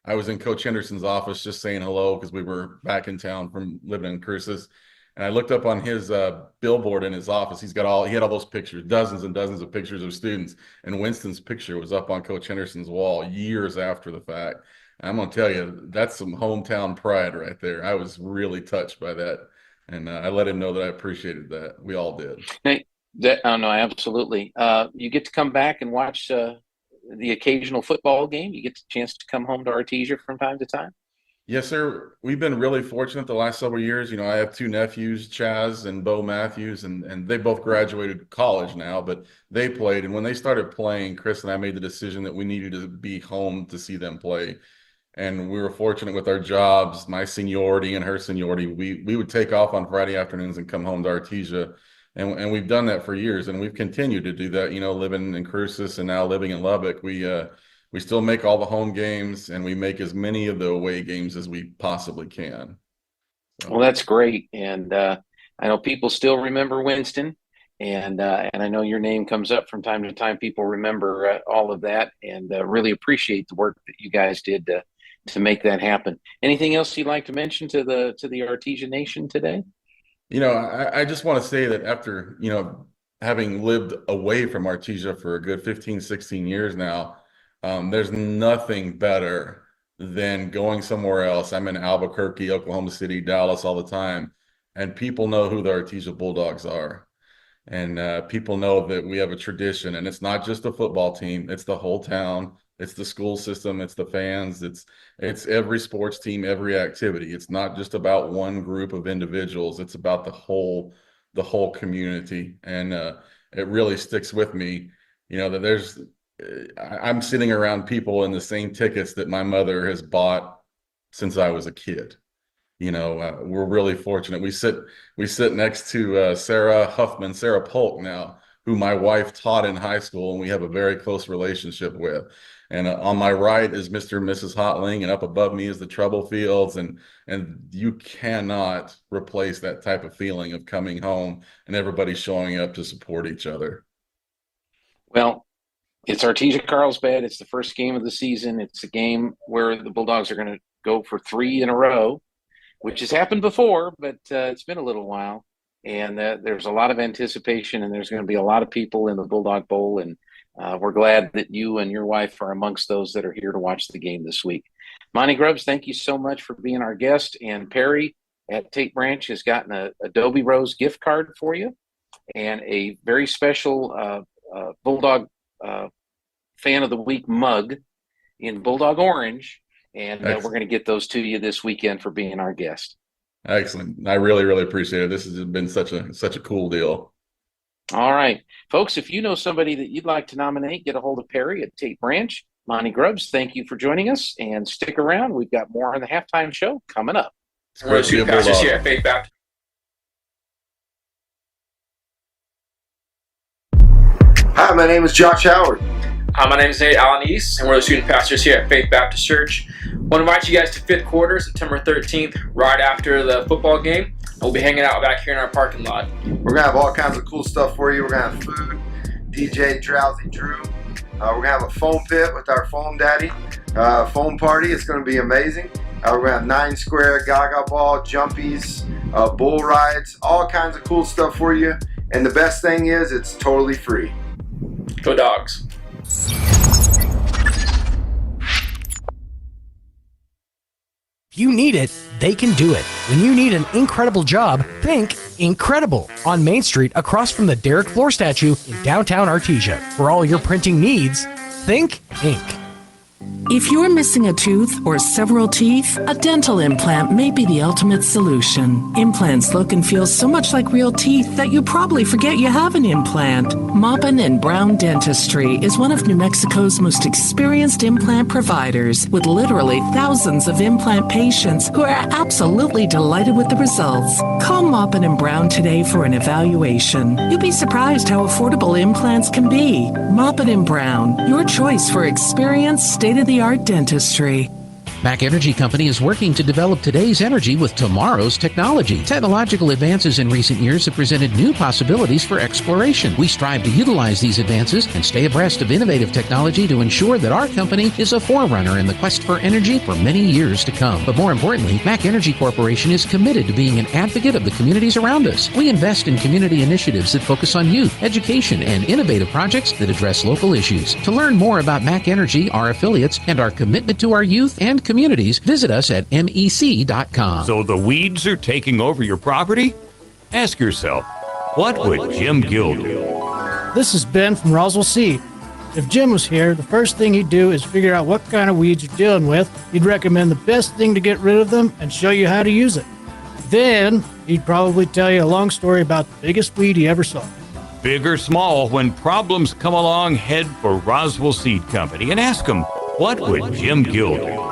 I was in Coach Henderson's office just saying hello because we were back in town from living in Cruces. And I looked up on his billboard in his office. He had all those pictures, dozens and dozens of pictures of students. And Winston's picture was up on Coach Henderson's wall years after the fact. And I'm going to tell you, that's some hometown pride right there. I was really touched by that. And I let him know that I appreciated that. We all did. Hey, no, absolutely. You get to come back and watch the occasional football game. You get the chance to come home to Artesia from time to time. Yes, sir. We've been really fortunate the last several years. You know, I have two nephews, Chaz and Bo Matthews, and they both graduated college now, but they played. And when they started playing, Chris and I made the decision that we needed to be home to see them play. And we were fortunate with our jobs, my seniority and her seniority. We would take off on Friday afternoons and come home to Artesia. And we've done that for years, and we've continued to do that, you know, living in Cruces and now living in Lubbock. We still make all the home games, and we make as many of the away games as we possibly can. So. Well, that's great. And I know people still remember Winston, and I know your name comes up from time to time. People remember all of that, and really appreciate the work that you guys did to make that happen. Anything else you'd like to mention to the Artesia Nation today? You know, I just want to say that after, you know, having lived away from Artesia for a good 15, 16 years now, there's nothing better than going somewhere else. I'm in Albuquerque, Oklahoma City, Dallas all the time, and people know who the Artesia Bulldogs are. And people know that we have a tradition, and it's not just a football team. It's the whole town. It's the school system. It's the fans. It's every sports team, every activity. It's not just about one group of individuals. It's about the whole community. And it really sticks with me, you know, that I'm sitting around people in the same tickets that my mother has bought since I was a kid. You know, we're really fortunate. We sit next to Sarah Polk now, who my wife taught in high school, and we have a very close relationship with. And on my right is Mr. and Mrs. Hotling, and up above me is the Trouble Fields. And you cannot replace that type of feeling of coming home and everybody showing up to support each other. Well, it's Artesia Carlsbad. It's the first game of the season. It's a game where the Bulldogs are going to go for 3 in a row, which has happened before, but it's been a little while. And there's a lot of anticipation, and there's going to be a lot of people in the Bulldog Bowl. And we're glad that you and your wife are amongst those that are here to watch the game this week. Monty Grubbs, thank you so much for being our guest. And Perry at Tate Branch has gotten a Adobe Rose gift card for you and a very special Bulldog Fan of the Week mug in Bulldog Orange. And we're going to get those to you this weekend for being our guest. Excellent. I really, really appreciate it. This has been such a cool deal. All right. Folks, if you know somebody that you'd like to nominate, get a hold of Perry at Tate Branch. Monty Grubbs, thank you for joining us, and stick around. We've got more on the halftime show coming up. We're student pastors here at Faith Baptist. Hi, my name is Josh Howard. Hi, my name is Nate Alanis, and we're the student pastors here at Faith Baptist Church. I want to invite you guys to fifth quarter, September 13th, right after the football game. We'll be hanging out back here in our parking lot. We're going to have all kinds of cool stuff for you. We're going to have food, DJ Drowsy Drew. We're going to have a foam pit with our foam daddy. Foam party. It's going to be amazing. We're going to have 9 square, gaga ball, jumpies, bull rides, all kinds of cool stuff for you. And the best thing is it's totally free. Go Dogs. You need it, they can do it. When you need an incredible job, think incredible. On Main Street, across from the Derek Floor statue in downtown Artesia. For all your printing needs, think ink. If you're missing a tooth or several teeth, a dental implant may be the ultimate solution. Implants look and feel so much like real teeth that you probably forget you have an implant. Maupin and Brown Dentistry is one of New Mexico's most experienced implant providers, with literally thousands of implant patients who are absolutely delighted with the results. Call Maupin and Brown today for an evaluation. You'll be surprised how affordable implants can be. Maupin and Brown, your choice for experienced, state-of-the-art dentistry. Mac Energy Company is working to develop today's energy with tomorrow's technology. Technological advances in recent years have presented new possibilities for exploration. We strive to utilize these advances and stay abreast of innovative technology to ensure that our company is a forerunner in the quest for energy for many years to come. But more importantly, Mac Energy Corporation is committed to being an advocate of the communities around us. We invest in community initiatives that focus on youth, education, and innovative projects that address local issues. To learn more about Mac Energy, our affiliates, and our commitment to our youth and communities, visit us at mec.com. So the weeds are taking over your property? Ask yourself, what would Jim Gill do? This is Ben from Roswell Seed. If Jim was here, the first thing he'd do is figure out what kind of weeds you're dealing with. He'd recommend the best thing to get rid of them and show you how to use it. Then he'd probably tell you a long story about the biggest weed he ever saw. Big or small, when problems come along, head for Roswell Seed Company and ask them, what would Jim Gill do?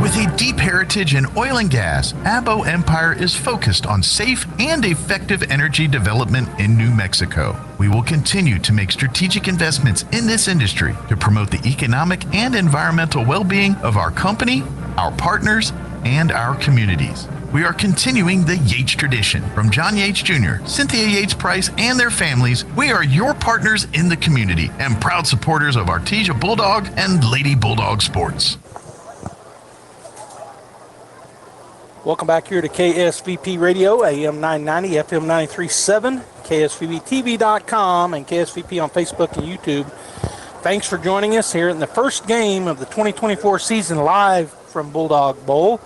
With a deep heritage in oil and gas, Abo Empire is focused on safe and effective energy development in New Mexico. We will continue to make strategic investments in this industry to promote the economic and environmental well-being of our company, our partners, and our communities. We are continuing the Yates tradition. From John Yates Jr., Cynthia Yates Price, and their families, we are your partners in the community and proud supporters of Artesia Bulldog and Lady Bulldog sports. Welcome back here to KSVP Radio, AM 990, FM 93.7, KSVPTV.com, and KSVP on Facebook and YouTube. Thanks for joining us here in the first game of the 2024 season live from Bulldog Bowl.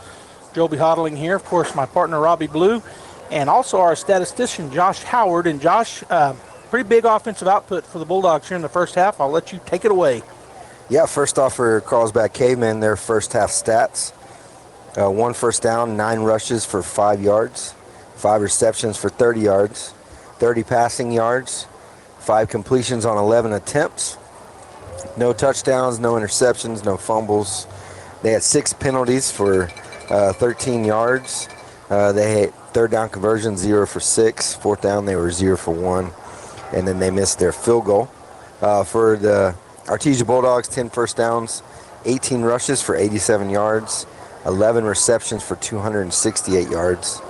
Joby Hodling here, of course, my partner Robbie Blue, and also our statistician Josh Howard. And Josh, pretty big offensive output for the Bulldogs here in the first half. I'll let you take it away. Yeah, first off for Carlsbad Cavemen, their first half stats. 1 first down, 9 rushes for 5 yards, 5 receptions for 30 yards, 30 passing yards, 5 completions on 11 attempts, no touchdowns, no interceptions, no fumbles. They had 6 penalties for 13 yards. They had third down conversion, 0 for 6. Fourth down, they were 0 for 1. And then they missed their field goal. For the Artesia Bulldogs, 10 first downs, 18 rushes for 87 yards, 11 receptions for 268 yards,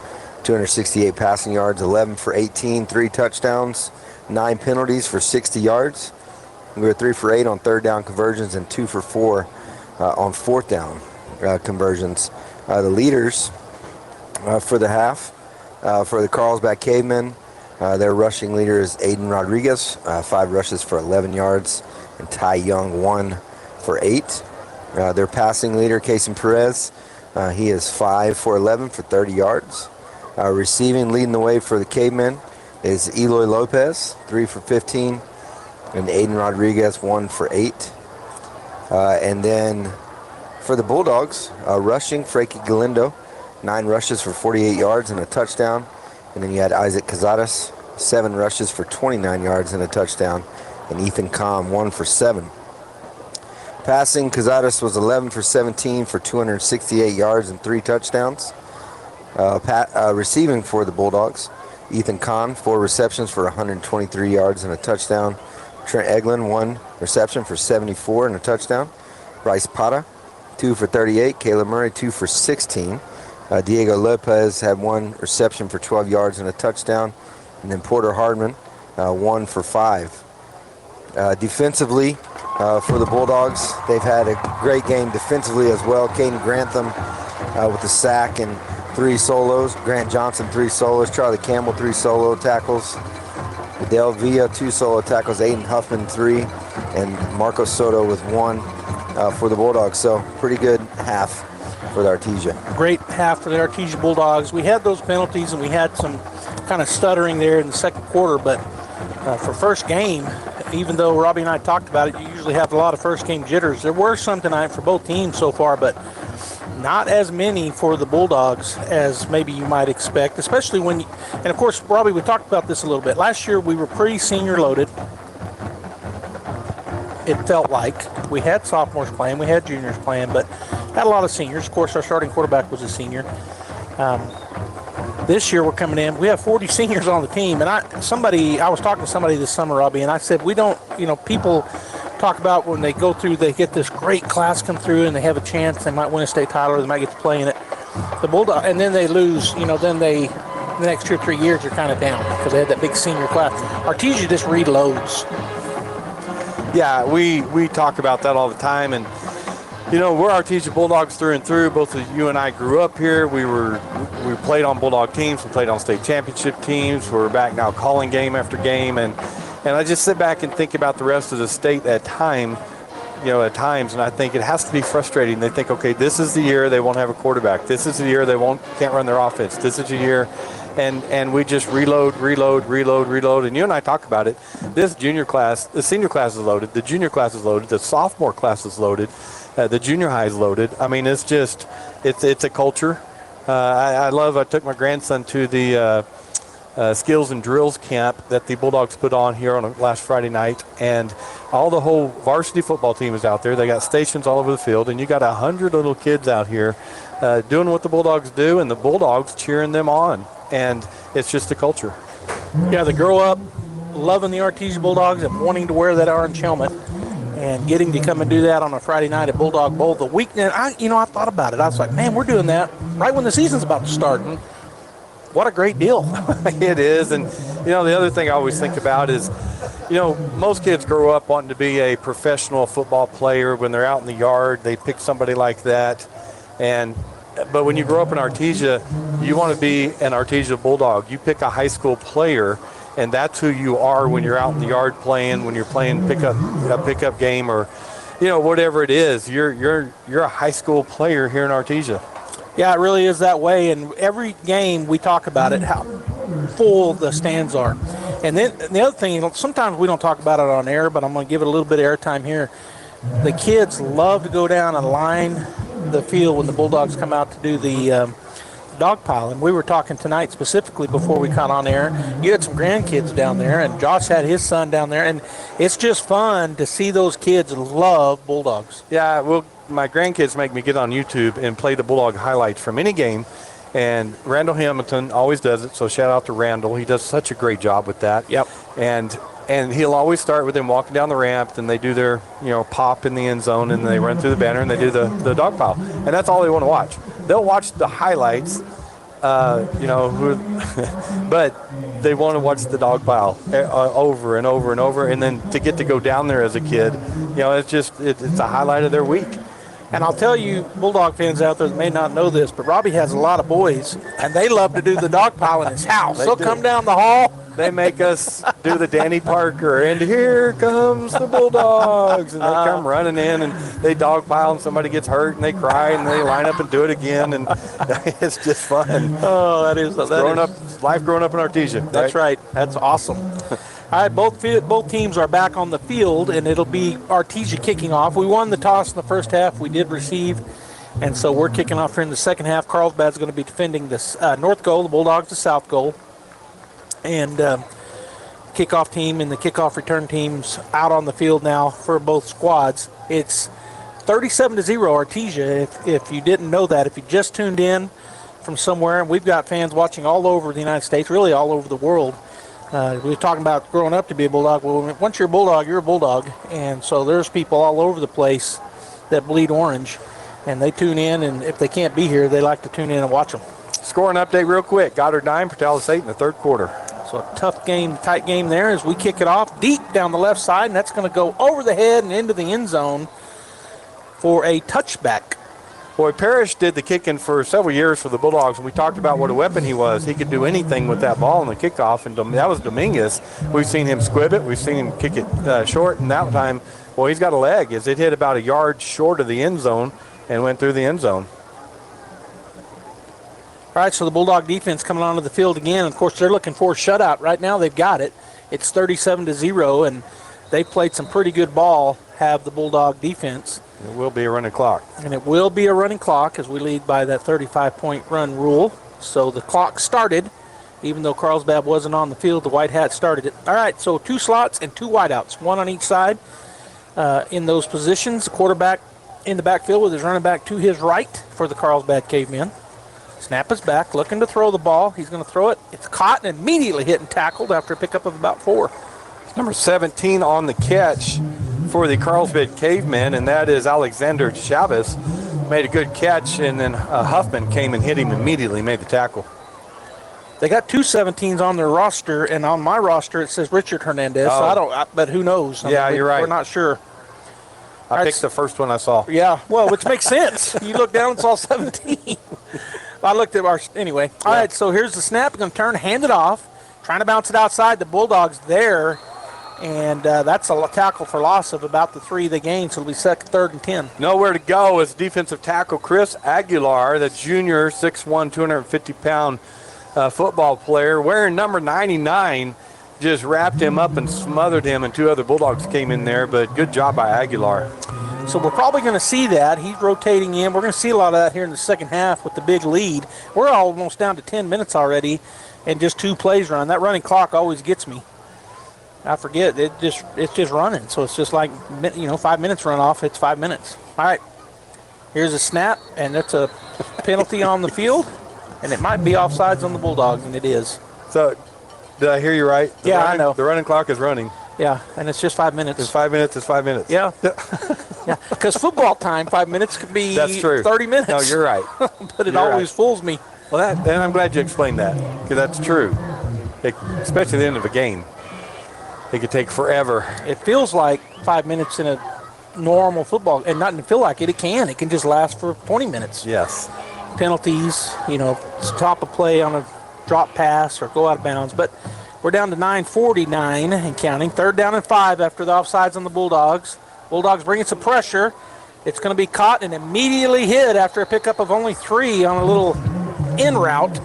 268 passing yards, 11 for 18, 3 touchdowns, 9 penalties for 60 yards. We were 3 for 8 on third down conversions and 2 for 4 on fourth down conversions. The leaders for the half, for the Carlsbad Cavemen, their rushing leader is Aiden Rodriguez, 5 rushes for 11 yards, and Ty Young, 1 for 8. Their passing leader, Kason Perez, he is 5 for 11 for 30 yards. Receiving, leading the way for the Cavemen is Eloy Lopez, 3 for 15, and Aiden Rodriguez, 1 for 8. And then for the Bulldogs, rushing, Frankie Galindo, 9 rushes for 48 yards and a touchdown. And then you had Isaac Cazares, 7 rushes for 29 yards and a touchdown, and Ethan Kahn, 1 for 7. Passing, Cazares was 11 for 17 for 268 yards and 3 touchdowns. Receiving for the Bulldogs, Ethan Kahn, 4 receptions for 123 yards and a touchdown. Trent Eglin, 1 reception for 74 and a touchdown. Bryce Pata, 2 for 38. Caleb Murray, 2 for 16. Diego Lopez had 1 reception for 12 yards and a touchdown. And then Porter Hardman, 1 for 5. Defensively, for the Bulldogs, they've had a great game defensively as well. Caden Grantham with the sack and 3 solos. Grant Johnson, 3 solos. Charlie Campbell, 3 solo tackles. Del Villa, 2 solo tackles. Aiden Huffman, 3. And Marco Soto with 1 for the Bulldogs. So pretty good half for the Artesia. Great half for the Artesia Bulldogs. We had those penalties and we had some kind of stuttering there in the second quarter, but for first game, even though Robbie and I talked about it, you usually have a lot of first game jitters. There were some tonight for both teams so far, but not as many for the Bulldogs as maybe you might expect, especially when, and of course, Robbie, we talked about this a little bit. Last year we were pretty senior loaded. It felt like we had sophomores playing, we had juniors playing, but had a lot of seniors. Of course, our starting quarterback was a senior. This year we're coming in, we have 40 seniors on the team, and I was talking to somebody this summer, Robbie, and I said, we don't, people talk about when they go through, they get this great class come through and they have a chance, they might win a state title or they might get to play in it. The Bulldog, and then they lose, then the next 2 or 3 years are kind of down because they had that big senior class. Artesia just reloads. Yeah, we talk about that all the time, and we're Artesia Bulldogs through and through. Both of you and I grew up here. We played on Bulldog teams. We played on state championship teams. We're back now calling game after game, and I just sit back and think about the rest of the state at times, and I think it has to be frustrating. They think, okay, this is the year they won't have a quarterback. This is the year they can't run their offense. This is the year, and we just reload. And you and I talk about it. This junior class, the senior class is loaded. The junior class is loaded. The sophomore class is loaded. The junior high is loaded. I mean, it's a culture. I took my grandson to the skills and drills camp that the Bulldogs put on here on last Friday night, and the whole varsity football team is out there. They got stations all over the field, and you got 100 little kids out here doing what the Bulldogs do, and the Bulldogs cheering them on, and it's just a culture. Yeah, they grow up loving the Artesia Bulldogs and wanting to wear that orange helmet, and getting to come and do that on a Friday night at Bulldog Bowl. The weekend, I thought about it. I was like, man, we're doing that right when the season's about to start. And what a great deal. It is. And, the other thing I always think about is, most kids grow up wanting to be a professional football player. When they're out in the yard, they pick somebody like that. But when you grow up in Artesia, you want to be an Artesia Bulldog. You pick a high school player, and that's who you are when you're out in the yard playing, when you're playing a pickup game, or whatever it is. You're a high school player here in Artesia. Yeah, it really is that way. And every game we talk about it, how full the stands are. And then the other thing, sometimes we don't talk about it on air, but I'm going to give it a little bit of airtime here. The kids love to go down and line the field when the Bulldogs come out to do the dog pile. And we were talking tonight specifically before we got on air. You had some grandkids down there, and Josh had his son down there, and it's just fun to see those kids love Bulldogs. Yeah, well, my grandkids make me get on YouTube and play the Bulldog highlights from any game, and Randall Hamilton always does it, so shout out to Randall. He does such a great job with that. Yep. And he'll always start with them walking down the ramp, then they do their pop in the end zone, and they run through the banner, and they do the dog pile. And that's all they want to watch. They'll watch the highlights, but they want to watch the dog pile over and over and over. And then to get to go down there as a kid, it's a highlight of their week. And I'll tell you, Bulldog fans out there that may not know this, but Robbie has a lot of boys, and they love to do the dog pile in his house. They'll come down the hall. They make us do the Danny Parker, and here comes the Bulldogs. And they come running in, and they dog pile, and somebody gets hurt, and they cry, and they line up and do it again. And it's just fun. Oh, that is life growing up in Artesia. That's right. That's awesome. All right, both teams are back on the field, and it'll be Artesia kicking off. We won the toss in the first half. We did receive, and so we're kicking off here in the second half. Carlsbad's going to be defending this north goal, the Bulldogs the south goal. And kickoff team and the kickoff return teams out on the field now for both squads. It's 37-0 Artesia, if you didn't know that. If you just tuned in from somewhere, and we've got fans watching all over the United States, really all over the world. We were talking about growing up to be a Bulldog. Well, once you're a Bulldog, you're a Bulldog. And so there's people all over the place that bleed orange, and they tune in, and if they can't be here, they like to tune in and watch them. Scoring update real quick. Goddard 9, Portales 8 in the third quarter. So a tough game, tight game there as we kick it off deep down the left side, and that's going to go over the head and into the end zone for a touchback. Boy, Parrish did the kicking for several years for the Bulldogs, and we talked about what a weapon he was. He could do anything with that ball in the kickoff, and that was Dominguez. We've seen him squib it. We've seen him kick it short, and that time, well, he's got a leg. As it hit about a yard short of the end zone and went through the end zone. All right, so the Bulldog defense coming onto the field again. Of course, they're looking for a shutout. Right now, they've got it. It's 37-0, and they played some pretty good ball, have the Bulldog defense. It will be a running clock. And it will be a running clock as we lead by that 35-point run rule. So the clock started, even though Carlsbad wasn't on the field. The White Hats started it. All right, so 2 slots and 2 wideouts, 1 on each side in those positions. The quarterback in the backfield with his running back to his right for the Carlsbad Cavemen. Snap is back, looking to throw the ball. He's going to throw it. It's caught and immediately hit and tackled after a pickup of about 4. It's number 17 on the catch for the Carlsbad Cavemen, and that is Alexander Chavez. Made a good catch, and then Huffman came and hit him immediately, made the tackle. They got 2 17s on their roster, and on my roster it says Richard Hernandez. So but who knows? You're right. We're not sure. I picked the first one I saw. Yeah, well, which makes sense. You look down and saw 17. I looked at anyway. All right, so here's the snap. Going to turn, hand it off, trying to bounce it outside. The Bulldogs there, and that's a tackle for loss of about the 3 they gained, so it'll be 3rd and 10. Nowhere to go is defensive tackle Chris Aguilar, the junior, 6'1", 250-pound football player, wearing number 99, just wrapped him up and smothered him, and 2 other Bulldogs came in there, but good job by Aguilar. So we're probably going to see that. He's rotating in. We're going to see a lot of that here in the second half with the big lead. We're almost down to 10 minutes already and just 2 plays run. That running clock always gets me. I forget. It's just running. So it's just like, 5 minutes run off. It's 5 minutes. All right. Here's a snap, and it's a penalty on the field, and it might be offsides on the Bulldogs, and it is. So did I hear you right? I know. The running clock is running. Yeah, and it's just 5 minutes. It's 5 minutes. It's 5 minutes. Yeah. Yeah, because football time, 5 minutes could be That's true. 30 minutes. No, you're right. But it always fools me. Well, and I'm glad you explained that, because that's true. Especially at the end of a game. It could take forever. It feels like 5 minutes in a normal football, and not to feel like it. It can just last for 20 minutes. Yes. Penalties, stop a play on a drop pass or go out of bounds. But we're down to 9:49 and counting. 3rd down and 5 after the offsides on the Bulldogs. Bulldogs bringing some pressure. It's going to be caught and immediately hit after a pickup of only 3 on a little in route.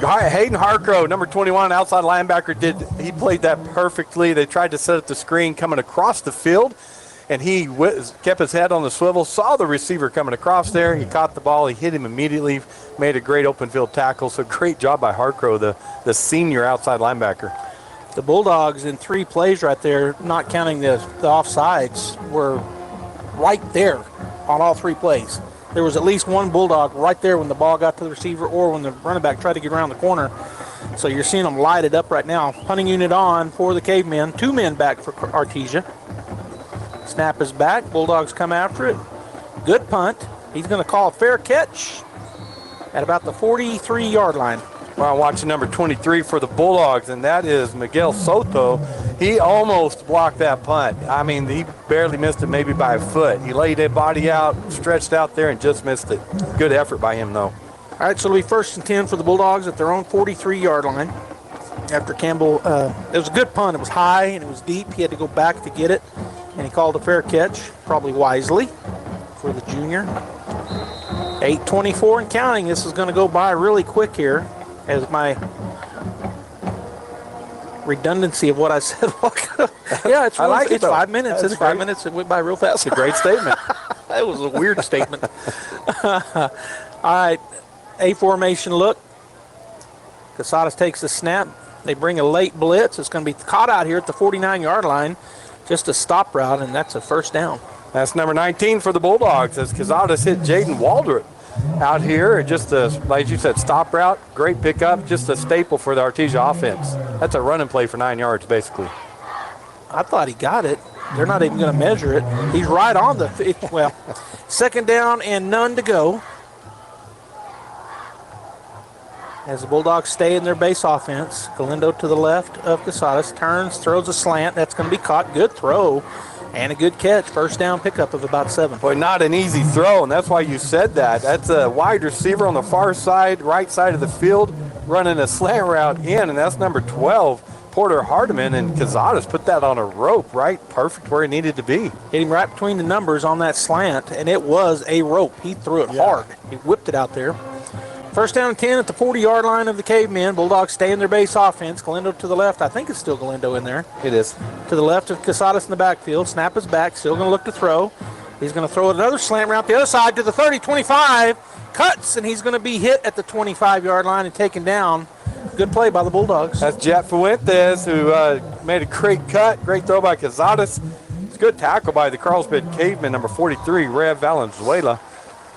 Hayden Harcrow, number 21, outside linebacker, he played that perfectly. They tried to set up the screen coming across the field, and he kept his head on the swivel, saw the receiver coming across there. He caught the ball. He hit him immediately, made a great open field tackle. So great job by Harcrow, the senior outside linebacker. The Bulldogs in 3 plays right there, not counting the offsides, were right there on all 3 plays. There was at least one Bulldog right there when the ball got to the receiver or when the running back tried to get around the corner. So you're seeing them light it up right now. Punting unit on for the Cavemen. 2 men back for Artesia. Snap is back. Bulldogs come after it. Good punt. He's going to call a fair catch at about the 43-yard line. Well, I'm watching number 23 for the Bulldogs, and that is Miguel Soto. He almost blocked that punt. I mean, he barely missed it, maybe by a foot. He laid that body out, stretched out there, and just missed it. Good effort by him, though. All right, so it'll be 1st and 10 for the Bulldogs at their own 43-yard line. After Campbell, it was a good punt. It was high and it was deep. He had to go back to get it, and he called a fair catch, probably wisely, for the junior. 8:24 and counting. This is going to go by really quick here, as my redundancy of what I said. Yeah, it's 5 minutes. It's 5 minutes. It went by real fast. It's a great statement. That was a weird statement. All right, A formation look. Casadas takes the snap. They bring a late blitz. It's going to be caught out here at the 49-yard line. Just a stop route, and that's a 1st down. That's number 19 for the Bulldogs as Casadas hit Jaden Waldrop out here. Just like you said, stop route, great pickup, just a staple for the Artesia offense. That's a running play for 9 yards, basically. I thought he got it. They're not even going to measure it. He's right on the 2nd down and none to go. As the Bulldogs stay in their base offense, Galindo to the left of Casadas, turns, throws a slant. That's going to be caught. Good throw and a good catch. 1st down pickup of about 7. Boy, not an easy throw, and that's why you said that. That's a wide receiver on the far side, right side of the field, running a slant route in, and that's number 12, Porter Hardiman, and Casadas put that on a rope, right? Perfect where he needed to be. Hit him right between the numbers on that slant, and it was a rope. He threw it hard. He whipped it out there. First down and 10 at the 40-yard line of the Cavemen. Bulldogs stay in their base offense. Galindo to the left. I think it's still Galindo in there. It is. To the left of Casadas in the backfield. Snap is back. Still going to look to throw. He's going to throw another slant route the other side to the 30, 25. Cuts, and he's going to be hit at the 25-yard line and taken down. Good play by the Bulldogs. That's Jet Fuentes, who made a great cut. Great throw by Casadas. It's a good tackle by the Carlsbad Caveman, number 43, Rev Valenzuela.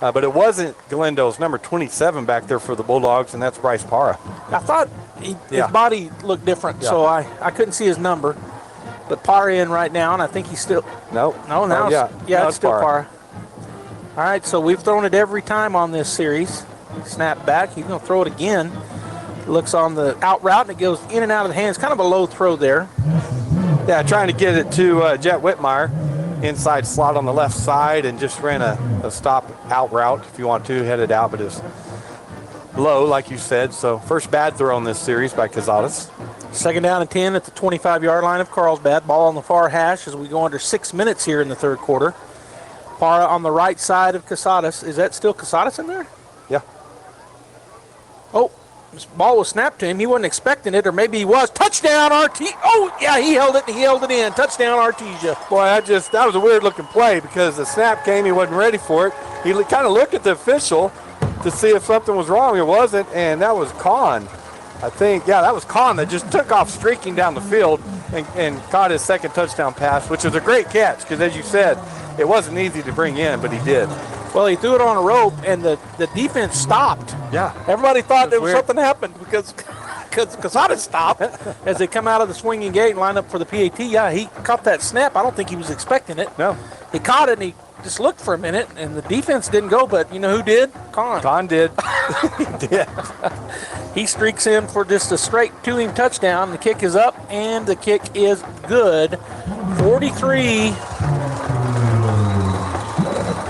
But it wasn't Galindo's number 27 back there for the Bulldogs, and that's Bryce Parra. I thought his body looked different, so I couldn't see his number. But Parra in right now, and I think he's still... No, it's still Parra. All right, so we've thrown it every time on this series. Snap back. He's going to throw it again. Looks on the out route, and it goes in and out of the hands. Kind of a low throw there. Yeah, trying to get it to Jet Whitmire. Inside slot on the left side, and just ran a stop out route if you want to, headed out, but it's low, like you said. So first bad throw on this series by Casadas. Second down and 10 at the 25-yard line of Carlsbad. Ball on the far hash as we go under 6 minutes here in the third quarter. Parra on the right side of Casadas. Is that still Casadas in there? Yeah. Oh, this ball was snapped to him. He wasn't expecting it, or maybe he was. Touchdown, Artesia. Oh, yeah, he held it, and he held it in. Touchdown, Artesia. Boy, that was a weird-looking play because the snap came. He wasn't ready for it. He kind of looked at the official to see if something was wrong. It wasn't, and that was Kahn. I think, that was Kahn that just took off streaking down the field and caught his second touchdown pass, which was a great catch because, as you said, it wasn't easy to bring in, but he did. Well, he threw it on a rope, and the defense stopped. Yeah. Everybody thought there was something happened because Casadas stopped as they come out of the swinging gate and line up for the PAT. Yeah, he caught that snap. I don't think he was expecting it. No. He caught it, and he just looked for a minute, and the defense didn't go, but you know who did? Kahn. Kahn did. He did. He streaks in for just a straight two-him touchdown. The kick is up, and the kick is good.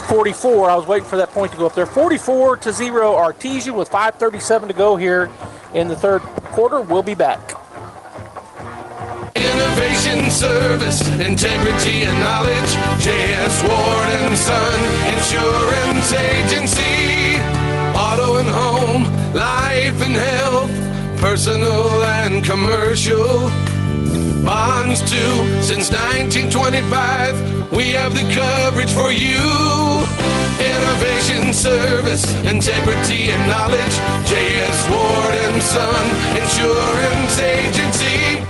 44. I was waiting for that point to go up there. 44-0 Artesia with 5:37 to go here in the third quarter. We'll be back. Innovation, service, integrity, and knowledge. J.S. Ward and Son Insurance Agency. Auto and home, life and health, personal and commercial. Bonds too, since 1925, we have the coverage for you. Innovation, service, integrity, and knowledge. J.S. Ward and Son Insurance Agency.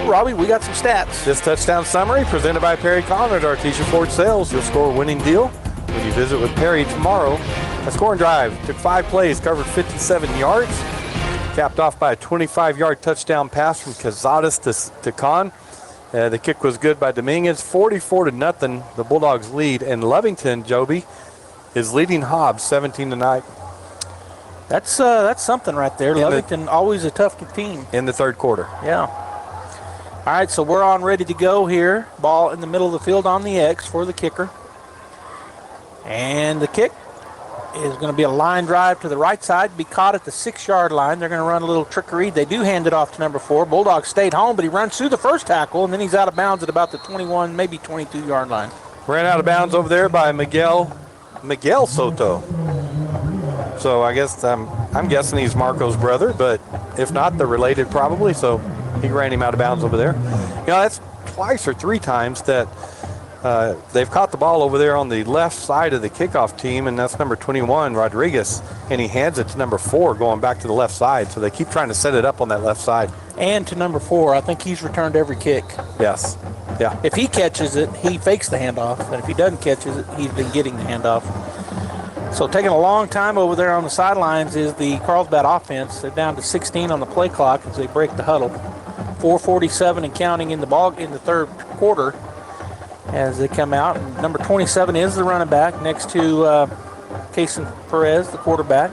Robbie, we got some stats. This touchdown summary presented by Perry Conner at Artesia Ford Sales. You'll score a winning deal when you visit with Perry tomorrow. A scoring drive took 5 plays, covered 57 yards. Capped off by a 25-yard touchdown pass from Casadas to Kahn. The kick was good by Dominguez. 44-0, the Bulldogs lead. And Lovington, Joby, is leading Hobbs 17-9. That's something right there. Lovington, always a tough team. In the third quarter. Yeah. All right, so we're on ready to go here. Ball in the middle of the field on the X for the kicker. And the kick is going to be a line drive to the right side, be caught at the 6-yard line. They're going to run a little trickery. They do hand it off to number 4. Bulldog stayed home, but he runs through the first tackle, and then he's out of bounds at about the 21, maybe 22-yard line. Ran out of bounds over there by Miguel Soto. So I guess I'm guessing he's Marco's brother, but if not, they're related probably. So he ran him out of bounds over there. That's twice or 3 times that they've caught the ball over there on the left side of the kickoff team, and that's number 21, Rodriguez, and he hands it to number 4 going back to the left side. So they keep trying to set it up on that left side. And to number 4, I think he's returned every kick. Yes. Yeah. If he catches it, he fakes the handoff, and if he doesn't catch it, he's been getting the handoff. So taking a long time over there on the sidelines is the Carlsbad offense. They're down to 16 on the play clock as they break the huddle. 4:47 and counting in the third quarter as they come out. And number 27 is the running back next to Cason Perez, the quarterback.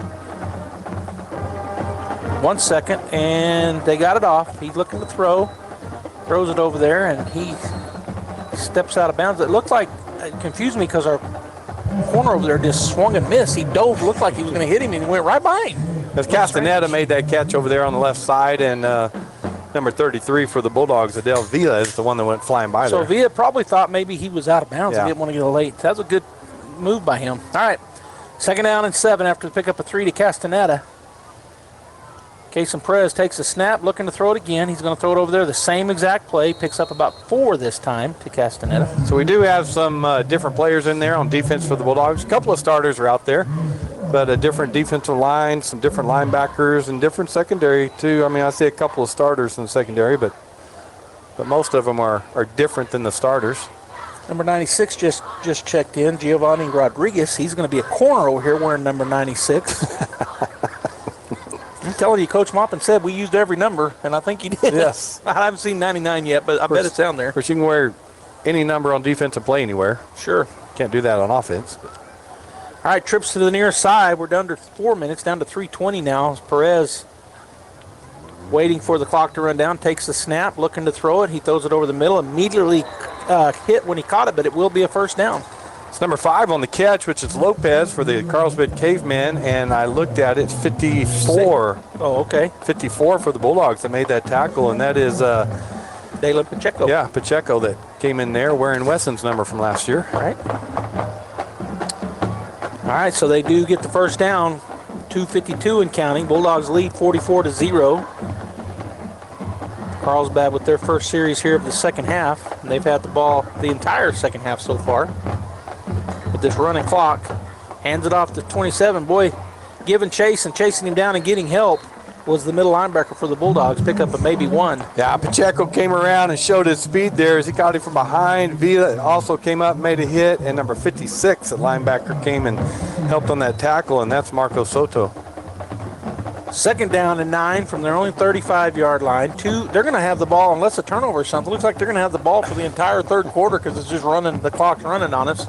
1 second, and they got it off. He's looking to throw. Throws it over there, and he steps out of bounds. It looked like, it confused me because our corner over there just swung and missed. He dove, looked like he was going to hit him, and he went right by him. As Castaneda made that catch over there on the left side, and number 33 for the Bulldogs, Adele Villa, is the one that went flying by there. So Villa probably thought maybe he was out of bounds. Yeah. He didn't want to get late. That was a good move by him. All right, 2nd down and 7 after the pickup of 3 to Castaneda. Cason Perez takes a snap, looking to throw it again. He's going to throw it over there. The same exact play. Picks up about 4 this time to Castaneda. So we do have some different players in there on defense for the Bulldogs. A couple of starters are out there, but a different defensive line, some different linebackers, and different secondary too. I mean, I see a couple of starters in the secondary, but most of them are different than the starters. Number 96 just checked in, Giovanni Rodriguez. He's going to be a corner over here wearing number 96. I'm telling you, Coach Maupin said we used every number, and I think he did. Yes. I haven't seen 99 yet, but I bet it's down there. Of course, you can wear any number on defense and play anywhere. Sure. Can't do that on offense. All right, trips to the near side. We're down to 4 minutes, down to 3:20 now. Perez waiting for the clock to run down, takes the snap, looking to throw it. He throws it over the middle, immediately hit when he caught it, but it will be a first down. It's number 5 on the catch, which is Lopez for the Carlsbad Cavemen, and I looked at it, it's 54. Oh, okay. 54 for the Bulldogs that made that tackle, and that is Dalen Pacheco. Yeah, Pacheco that came in there wearing Wesson's number from last year. All right, so they do get the first down, 2:52 and counting. Bulldogs lead 44-0. Carlsbad with their first series here of the second half. And they've had the ball the entire second half so far. With this running clock, hands it off to 27. Boy, giving chase and chasing him down and getting help was the middle linebacker for the Bulldogs. Pick up a maybe 1. Yeah, Pacheco came around and showed his speed there as he caught him from behind. Vila also came up, made a hit, and number 56, the linebacker, came and helped on that tackle, and that's Marco Soto. 2nd down and 9 from their own 35-yard line. They're going to have the ball unless a turnover or something. Looks like they're going to have the ball for the entire third quarter because it's just running. The clock's running on us.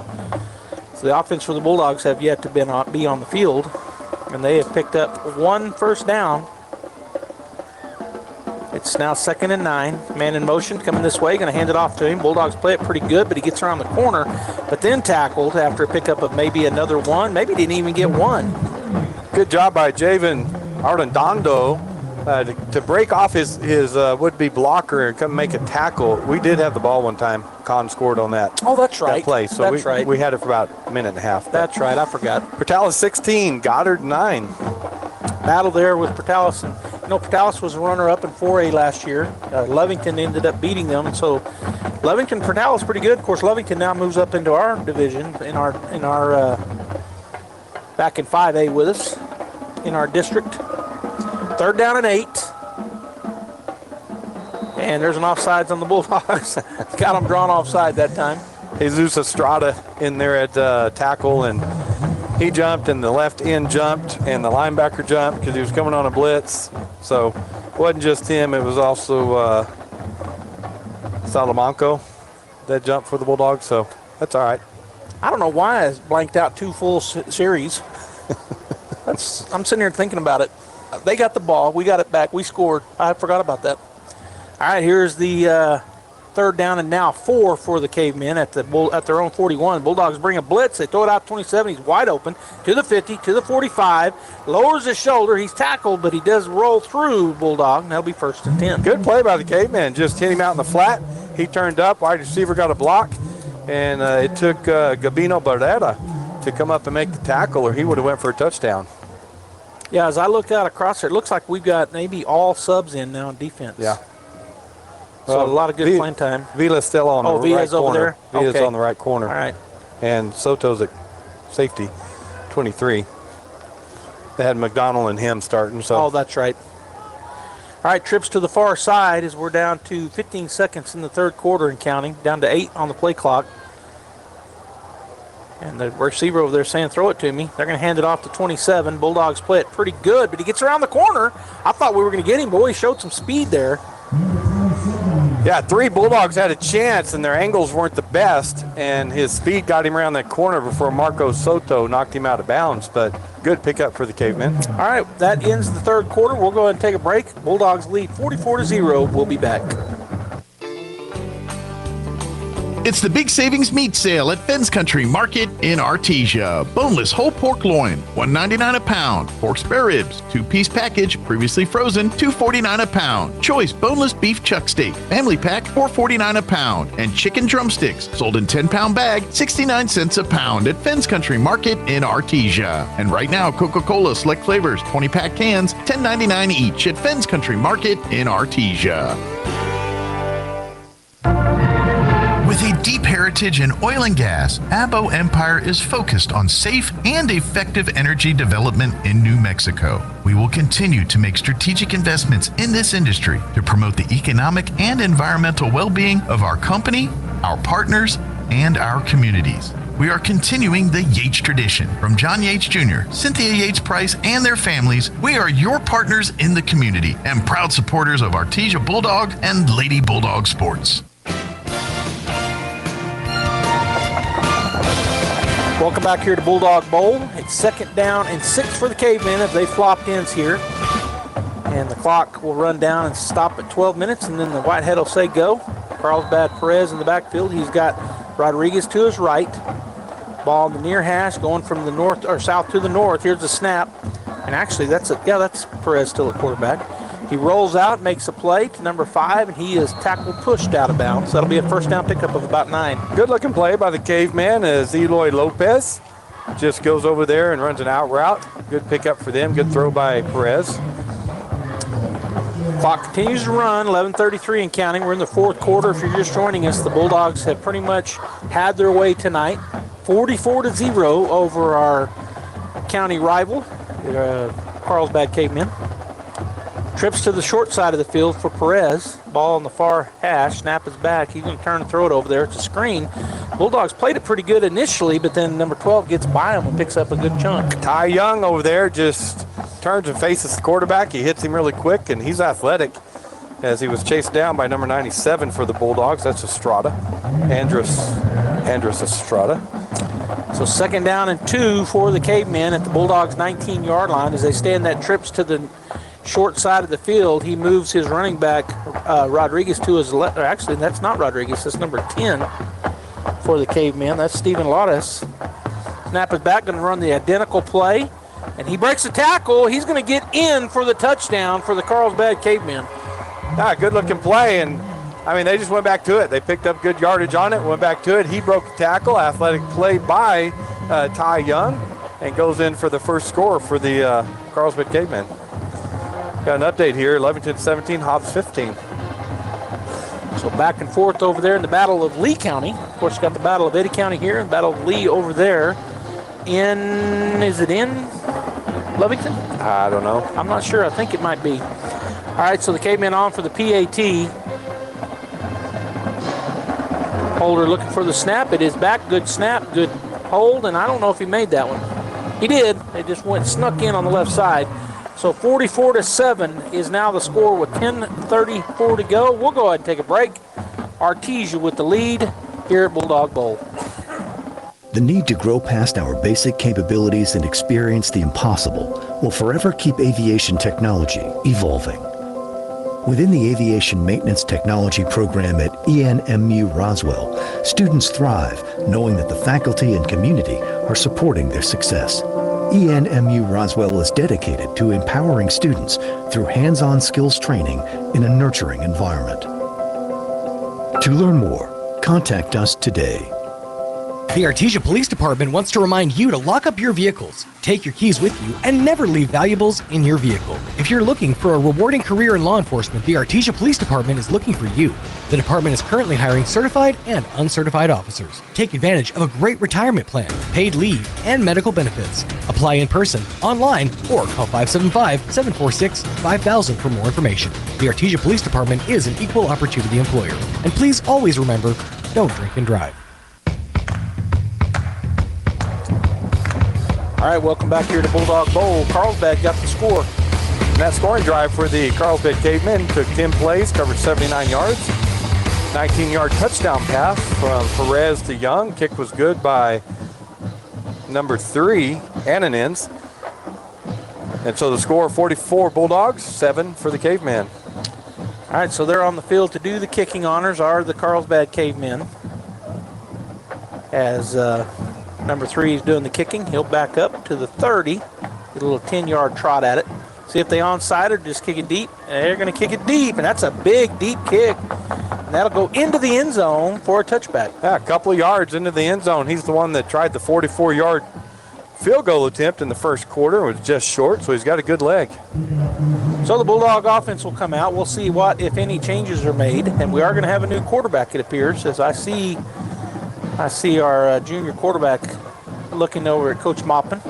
So the offense for the Bulldogs have yet to be on the field, and they have picked up 1 first down. It's now 2nd and 9. Man in motion coming this way, going to hand it off to him. Bulldogs play it pretty good, but he gets around the corner, but then tackled after a pickup of maybe another 1. Maybe didn't even get 1. Good job by Javen Arredondo to break off his would-be blocker and come make a tackle. We did have the ball one time. Con scored on that. Oh, that's right. That play. So that's right. We had it for about a minute and a half. That's right. I forgot. Portales 16, Goddard 9. Battle there with Portales. Portales was a runner-up in 4A last year. Lovington ended up beating them, and so Lovington Portales pretty good. Of course, Lovington now moves up into our division in our back in 5A with us in our district. 3rd down and 8. And there's an offsides on the Bulldogs. Got them drawn offside that time. Jesus Estrada in there at tackle, and he jumped, and the left end jumped, and the linebacker jumped because he was coming on a blitz. So it wasn't just him. It was also Salamanco that jumped for the Bulldogs. So that's all right. I don't know why I blanked out 2 full series. I'm sitting here thinking about it. They got the ball. We got it back. We scored. I forgot about that. All right, here's the 3rd down and now 4 for the Cavemen at their own 41. Bulldogs bring a blitz. They throw it out 27. He's wide open to the 50, to the 45. Lowers his shoulder. He's tackled, but he does roll through Bulldog. And that'll be 1st and 10. Good play by the Cavemen. Just hit him out in the flat. He turned up. Wide receiver got a block. And it took Gabino Barrera to come up and make the tackle, or he would have went for a touchdown. Yeah, as I look out across there, it looks like we've got maybe all subs in now on defense. Yeah. So a lot of good playing time. Vila's still on the right Vila's over corner. there? Vila's Okay. on the right corner. All right. And Soto's at safety, 23. They had McDonald and him starting. So. Oh, that's right. All right, trips to the far side as we're down to 15 seconds in the 3rd quarter and counting, down to 8 on the play clock. And the receiver over there saying, throw it to me. They're going to hand it off to 27. Bulldogs play it pretty good, but he gets around the corner. I thought we were going to get him, but he showed some speed there. Yeah, 3 Bulldogs had a chance, and their angles weren't the best, and his speed got him around that corner before Marco Soto knocked him out of bounds, but good pickup for the Cavemen. All right, that ends the 3rd quarter. We'll go ahead and take a break. Bulldogs lead 44-0. We'll be back. It's the Big Savings Meat Sale at Fens Country Market in Artesia. Boneless whole pork loin, $1.99 a pound. Pork spare ribs, 2-piece package, previously frozen, $2.49 a pound. Choice boneless beef chuck steak, family pack, $4.49 a pound. And chicken drumsticks, sold in 10-pound bag, 69 cents a pound at Fens Country Market in Artesia. And right now, Coca-Cola select flavors, 20-pack cans, $10.99 each at Fens Country Market in Artesia. With a deep heritage in oil and gas, Abo Empire is focused on safe and effective energy development in New Mexico. We will continue to make strategic investments in this industry to promote the economic and environmental well-being of our company, our partners, and our communities. We are continuing the Yates tradition. From John Yates Jr., Cynthia Yates Price, and their families, we are your partners in the community and proud supporters of Artesia Bulldog and Lady Bulldog sports. Welcome back here to Bulldog Bowl. It's 2nd down and 6 for the Cavemen if they flopped ends here. And the clock will run down and stop at 12 minutes, and then the Whitehead will say go. Carlsbad Perez in the backfield. He's got Rodriguez to his right. Ball in the near hash going from the north or south to the north. Here's the snap. And actually that's Perez still at quarterback. He rolls out, makes a play to number 5, and he is tackled pushed out of bounds. That'll be a first down pickup of about 9. Good looking play by the Caveman as Eloy Lopez just goes over there and runs an out route. Good pickup for them. Good throw by Perez. Clock continues to run, 11:33 and counting. We're in the 4th quarter. If you're just joining us, the Bulldogs have pretty much had their way tonight. 44-0 over our county rival, Carlsbad Cavemen. Trips to the short side of the field for Perez. Ball on the far hash. Snap is back. He's going to turn and throw it over there. It's a screen. Bulldogs played it pretty good initially, but then number 12 gets by him and picks up a good chunk. Ty Young over there just turns and faces the quarterback. He hits him really quick, and he's athletic as he was chased down by number 97 for the Bulldogs. That's Estrada. Andres Estrada. So 2nd down and 2 for the Cavemen at the Bulldogs' 19-yard line as they stand that trips to the short side of the field. He moves his running back, Rodriguez, to his left. Actually, that's not Rodriguez. That's number 10 for the Cavemen. That's Stephen Lottis. Snap is back, going to run the identical play. And he breaks the tackle. He's going to get in for the touchdown for the Carlsbad Cavemen. Good looking play. And, they just went back to it. They picked up good yardage on it, went back to it. He broke the tackle. Athletic play by Ty Young and goes in for the first score for the Carlsbad Cavemen. Got an update here, 11-17, Hobbs 15. So back and forth over there in the Battle of Lee County. Of course, you got the Battle of Eddy County here, and Battle of Lee over there. Is it in Lovington? I don't know. I'm not sure. I think it might be. All right, so the Cavemen on for the PAT. Holder looking for the snap. It is back. Good snap, good hold, and I don't know if he made that one. He did. It just snuck in on the left side. So 44-7 is now the score with 10:34 to go. We'll go ahead and take a break. Artesia with the lead here at Bulldog Bowl. The need to grow past our basic capabilities and experience the impossible will forever keep aviation technology evolving. Within the Aviation Maintenance Technology program at ENMU Roswell, students thrive knowing that the faculty and community are supporting their success. ENMU Roswell is dedicated to empowering students through hands-on skills training in a nurturing environment. To learn more, contact us today. The Artesia Police Department wants to remind you to lock up your vehicles, take your keys with you, and never leave valuables in your vehicle. If you're looking for a rewarding career in law enforcement, the Artesia Police Department is looking for you. The department is currently hiring certified and uncertified officers. Take advantage of a great retirement plan, paid leave, and medical benefits. Apply in person, online, or call 575-746-5000 for more information. The Artesia Police Department is an equal opportunity employer. And please always remember, don't drink and drive. All right, welcome back here to Bulldog Bowl. Carlsbad got the score. And that scoring drive for the Carlsbad Cavemen took 10 plays, covered 79 yards. 19-yard touchdown pass from Perez to Young. Kick was good by number 3, Ananins. And so the score, 44 Bulldogs, 7 for the Cavemen. All right, so they're on the field to do the kicking honors are the Carlsbad Cavemen. as number 3 is doing the kicking. He'll back up to the 30, get a little 10-yard trot at it. See if they onside or just kick it deep. They're going to kick it deep, and that's a big, deep kick. And that'll go into the end zone for a touchback. Yeah, a couple of yards into the end zone. He's the one that tried the 44-yard field goal attempt in the first quarter. It was just short, so he's got a good leg. So the Bulldog offense will come out. We'll see what, if any, changes are made. And we are going to have a new quarterback, it appears, as I see our junior quarterback looking over at Coach Maupin.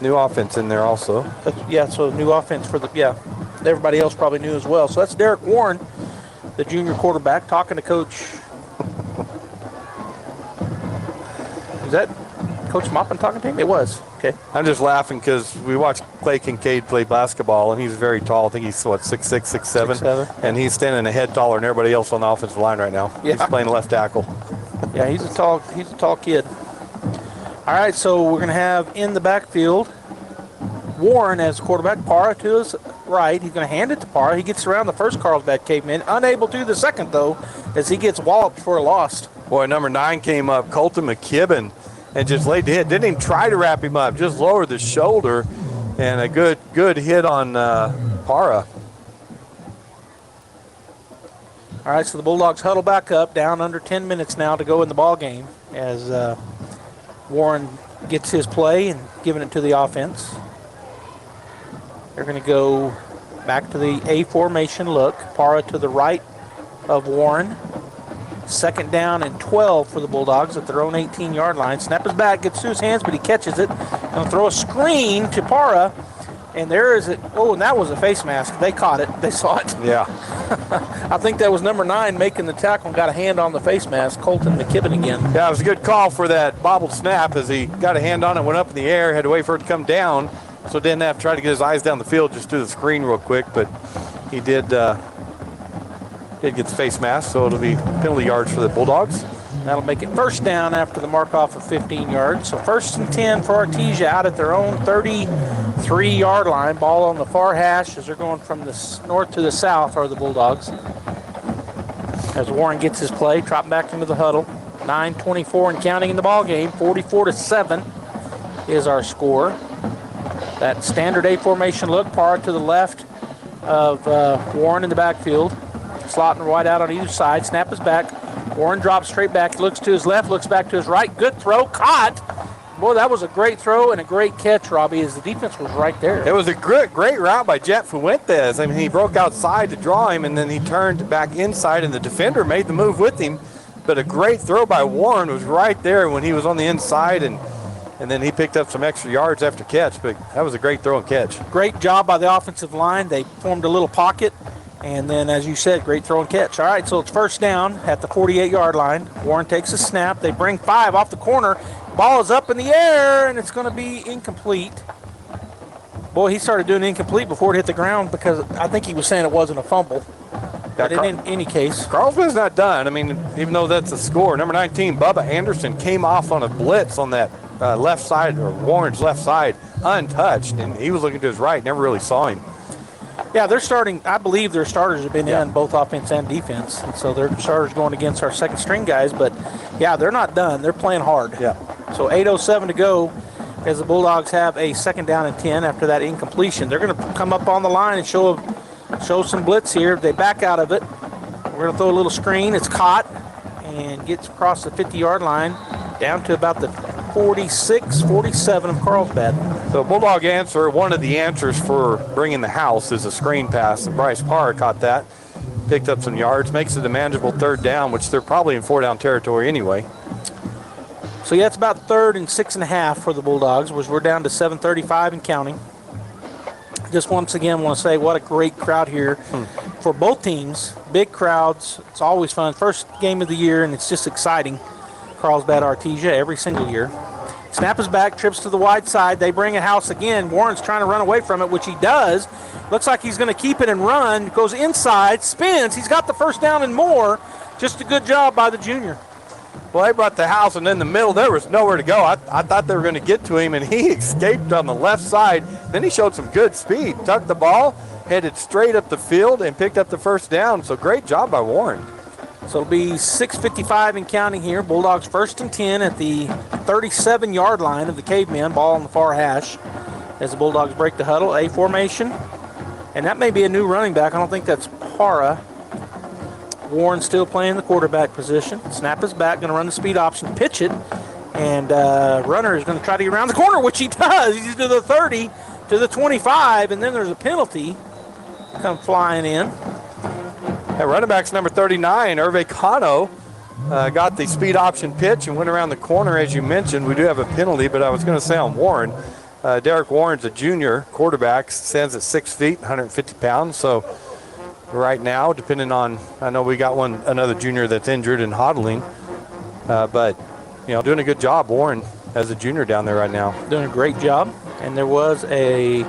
New offense in there also. Yeah, so new offense for everybody else probably knew as well. So that's Derek Warren, the junior quarterback, talking to Coach. Is that Coach Maupin talking to him? It was. Okay. I'm just laughing because we watched Clay Kincaid play basketball, and he's very tall. I think he's, 6'6", 6'7", and he's standing a head taller than everybody else on the offensive line right now. Yeah. He's playing left tackle. Yeah, he's a tall kid. All right, so we're going to have in the backfield Warren as quarterback, Parra to his right. He's going to hand it to Parra. He gets around the first Carlsbad Caveman, unable to the second, though, as he gets walloped for a loss. Boy, number 9 came up, Colton McKibben, and just laid the hit. Didn't even try to wrap him up, just lowered the shoulder, and a good hit on Parra. All right, so the Bulldogs huddle back up, down under 10 minutes now to go in the ball game as Warren gets his play and giving it to the offense. They're going to go back to the A formation look. Parra to the right of Warren. Second down and 12 for the Bulldogs at their own 18-yard line. Snap is back, gets to his hands, but he catches it. Going to throw a screen to Parra. And there is it. Oh, and that was a face mask. They caught it. They saw it. Yeah. I think that was number 9 making the tackle and got a hand on the face mask. Colton McKibben again. Yeah, it was a good call for that bobbled snap as he got a hand on it, went up in the air, had to wait for it to come down, so didn't have to try to get his eyes down the field, just do the screen real quick. But he did get the face mask, so it'll be penalty yards for the Bulldogs. That'll make it first down after the mark-off of 15 yards. So first and 10 for Artesia out at their own 33-yard line. Ball on the far hash as they're going from the north to the south are the Bulldogs. As Warren gets his play, drop back into the huddle. 9:24 and counting in the ball game. 44-7 is our score. That standard A formation look, Parra to the left of Warren in the backfield. Slotting right out on either side. Snap is back. Warren drops straight back, looks to his left, looks back to his right. Good throw, caught. Boy, that was a great throw and a great catch, Robbie, as the defense was right there. It was a great route by Jet Fuentes. I mean, he broke outside to draw him, and then he turned back inside, and the defender made the move with him. But a great throw by Warren was right there when he was on the inside, and then he picked up some extra yards after catch. But that was a great throw and catch. Great job by the offensive line. They formed a little pocket. And then, as you said, great throw and catch. All right, so it's first down at the 48-yard line. Warren takes a snap. They bring 5 off the corner. Ball is up in the air, and it's going to be incomplete. Boy, he started doing incomplete before it hit the ground because I think he was saying it wasn't a fumble. But in any case. Carlsbad's not done. I mean, even though that's a score. Number 19, Bubba Anderson, came off on a blitz on that left side, or Warren's left side, untouched. And he was looking to his right, never really saw him. Yeah, they're starting. I believe their starters have been in both offense and defense. And so their starters going against our second string guys. But, yeah, they're not done. They're playing hard. Yeah. So 8:07 to go as the Bulldogs have a second down and 10 after that incompletion. They're going to come up on the line and show some blitz here. They back out of it. We're going to throw a little screen. It's caught and gets across the 50-yard line down to about the 46, 47 of Carlsbad. So Bulldog answer, one of the answers for bringing the house is a screen pass. And Bryce Parr caught that, picked up some yards, makes it a manageable third down, which they're probably in 4-down territory anyway. So, yeah, it's about 3rd and 6.5 for the Bulldogs, which we're down to 7:35 and counting. Just once again want to say what a great crowd here for both teams. Big crowds. It's always fun. First game of the year, and it's just exciting. Carlsbad Artesia every single year. Snap is back, trips to the wide side. They bring it house again. Warren's trying to run away from it, which he does. Looks like he's going to keep it and run. Goes inside, spins. He's got the first down and more. Just a good job by the junior. Well, they brought the house, and in the middle, there was nowhere to go. I thought they were going to get to him, and he escaped on the left side. Then he showed some good speed, tucked the ball, headed straight up the field, and picked up the first down. So great job by Warren. So it'll be 6:55 and counting here. Bulldogs 1st and 10 at the 37-yard line of the Cavemen. Ball on the far hash as the Bulldogs break the huddle. A formation. And that may be a new running back. I don't think that's Para. Warren still playing the quarterback position. Snap is back. Going to run the speed option. Pitch it. And runner is going to try to get around the corner, which he does. He's to the 30, to the 25, and then there's a penalty come flying in. That running back's number 39, Hervé Cano, got the speed option pitch and went around the corner, as you mentioned. We do have a penalty, but I was going to say on Warren. Derek Warren's a junior quarterback, stands at 6 feet, 150 pounds. So right now, depending on, I know we got another junior that's injured and hodling, but doing a good job, Warren, as a junior down there right now. Doing a great job. And there was a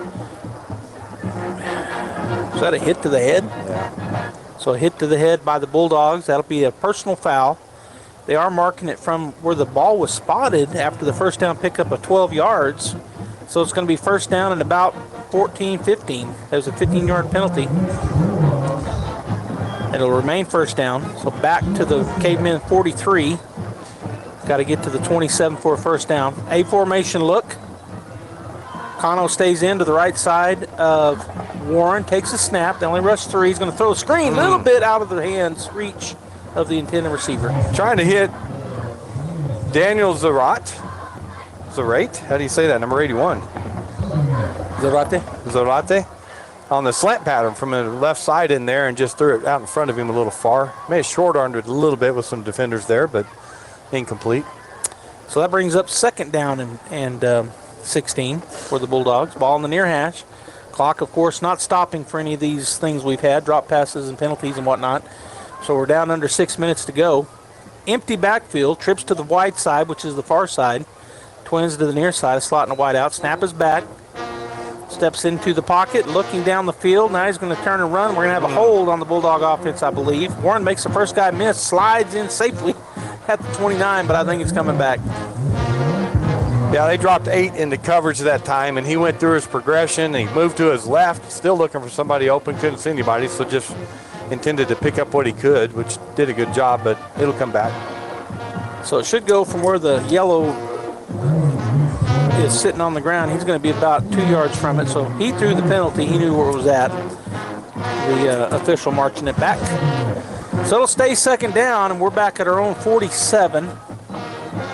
hit to the head? Yeah. So a hit to the head by the Bulldogs. That'll be a personal foul. They are marking it from where the ball was spotted after the first down pickup of 12 yards. So it's going to be first down and about 14, 15. There's a 15-yard penalty. It'll remain first down. So back to the Cavemen 43. Got to get to the 27 for a first down. A formation look. Cano stays in to the right side of Warren. Takes a snap. They only rush 3. He's going to throw a screen a little bit out of the reach of the intended receiver. Trying to hit Daniel Zarate. How do you say that? Number 81. Zarate. On the slant pattern from the left side in there and just threw it out in front of him a little far. May have short-armed it a little bit with some defenders there, but incomplete. So that brings up second down and 16 for the Bulldogs. Ball in the near hash. Clock, of course, not stopping for any of these things we've had, drop passes and penalties and whatnot. So we're down under 6 minutes to go. Empty backfield, trips to the wide side, which is the far side. Twins to the near side, a slot and a wide out. Snap is back. Steps into the pocket, looking down the field. Now he's going to turn and run. We're going to have a hold on the Bulldog offense, I believe. Warren makes the first guy miss, slides in safely at the 29, but I think it's coming back. Yeah, they dropped 8 into coverage that time, and he went through his progression. He moved to his left, still looking for somebody open, couldn't see anybody, so just intended to pick up what he could, which did a good job, but it'll come back. So it should go from where the yellow is sitting on the ground. He's going to be about 2 yards from it, so he threw the penalty. He knew where it was at. The official marching it back. So it'll stay second down, and we're back at our own 47.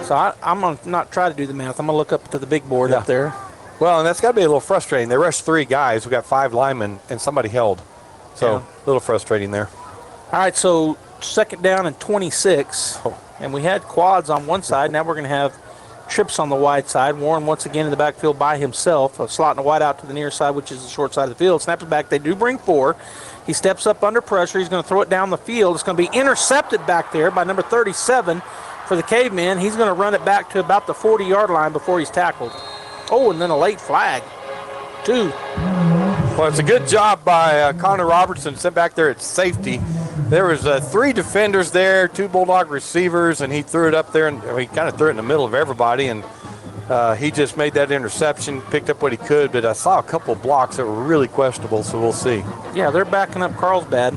So I'm going to not try to do the math. I'm going to look up to the big board up there. Well, and that's got to be a little frustrating. They rushed 3 guys. We got 5 linemen, and somebody held. So a little frustrating there. All right, so second down and 26. And we had quads on one side. Now we're going to have trips on the wide side. Warren once again in the backfield by himself. A slot and a wide out to the near side, which is the short side of the field. Snaps it back. They do bring 4. He steps up under pressure. He's going to throw it down the field. It's going to be intercepted back there by number 37 for the Cavemen. He's going to run it back to about the 40-yard line before he's tackled. Oh, and then a late flag. 2. Well, it's a good job by Connor Robertson, sent back there at safety. There was 3 defenders there, 2 Bulldog receivers, and he threw it up there, and he kind of threw it in the middle of everybody, and he just made that interception, picked up what he could, but I saw a couple of blocks that were really questionable, so we'll see. Yeah, they're backing up Carlsbad,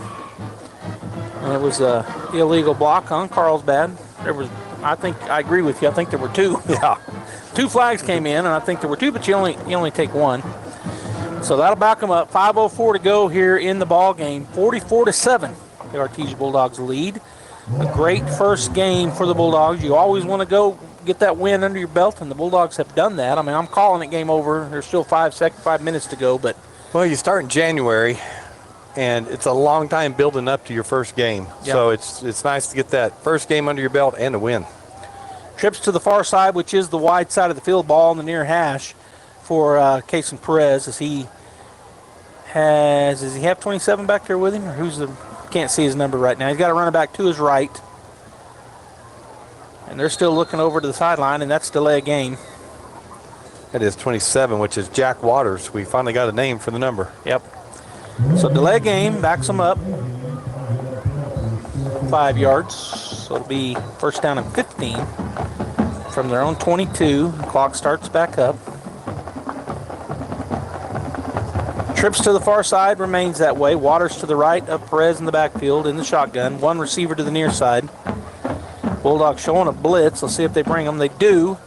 and it was an illegal block on Carlsbad. There was, I think, I agree with you, I think there were 2. Yeah. 2 flags came in, and I think there were 2, but you only take 1. So that'll back them up. 5:04 to go here in the ball game. 44-7. The Artesia Bulldogs lead. A great first game for the Bulldogs. You always want to go get that win under your belt, and the Bulldogs have done that. I mean, I'm calling it game over. There's still 5 minutes to go, but well, you start in January, and it's a long time building up to your first game. Yeah. So it's nice to get that first game under your belt and a win. Trips to the far side, which is the wide side of the field. Ball in the near hash for Cason Perez. Does he have 27 back there with him, or can't see his number right now. He's got a running back to his right. And they're still looking over to the sideline, and that's delay of game. That is 27, which is Jack Waters. We finally got a name for the number. Yep. So delay of game, backs them up 5 yards. So it'll be first down and 15 from their own 22. The clock starts back up. Trips to the far side remains that way. Waters to the right of Perez in the backfield in the shotgun. One receiver to the near side. Bulldogs showing a blitz. Let's see if they bring him. They do.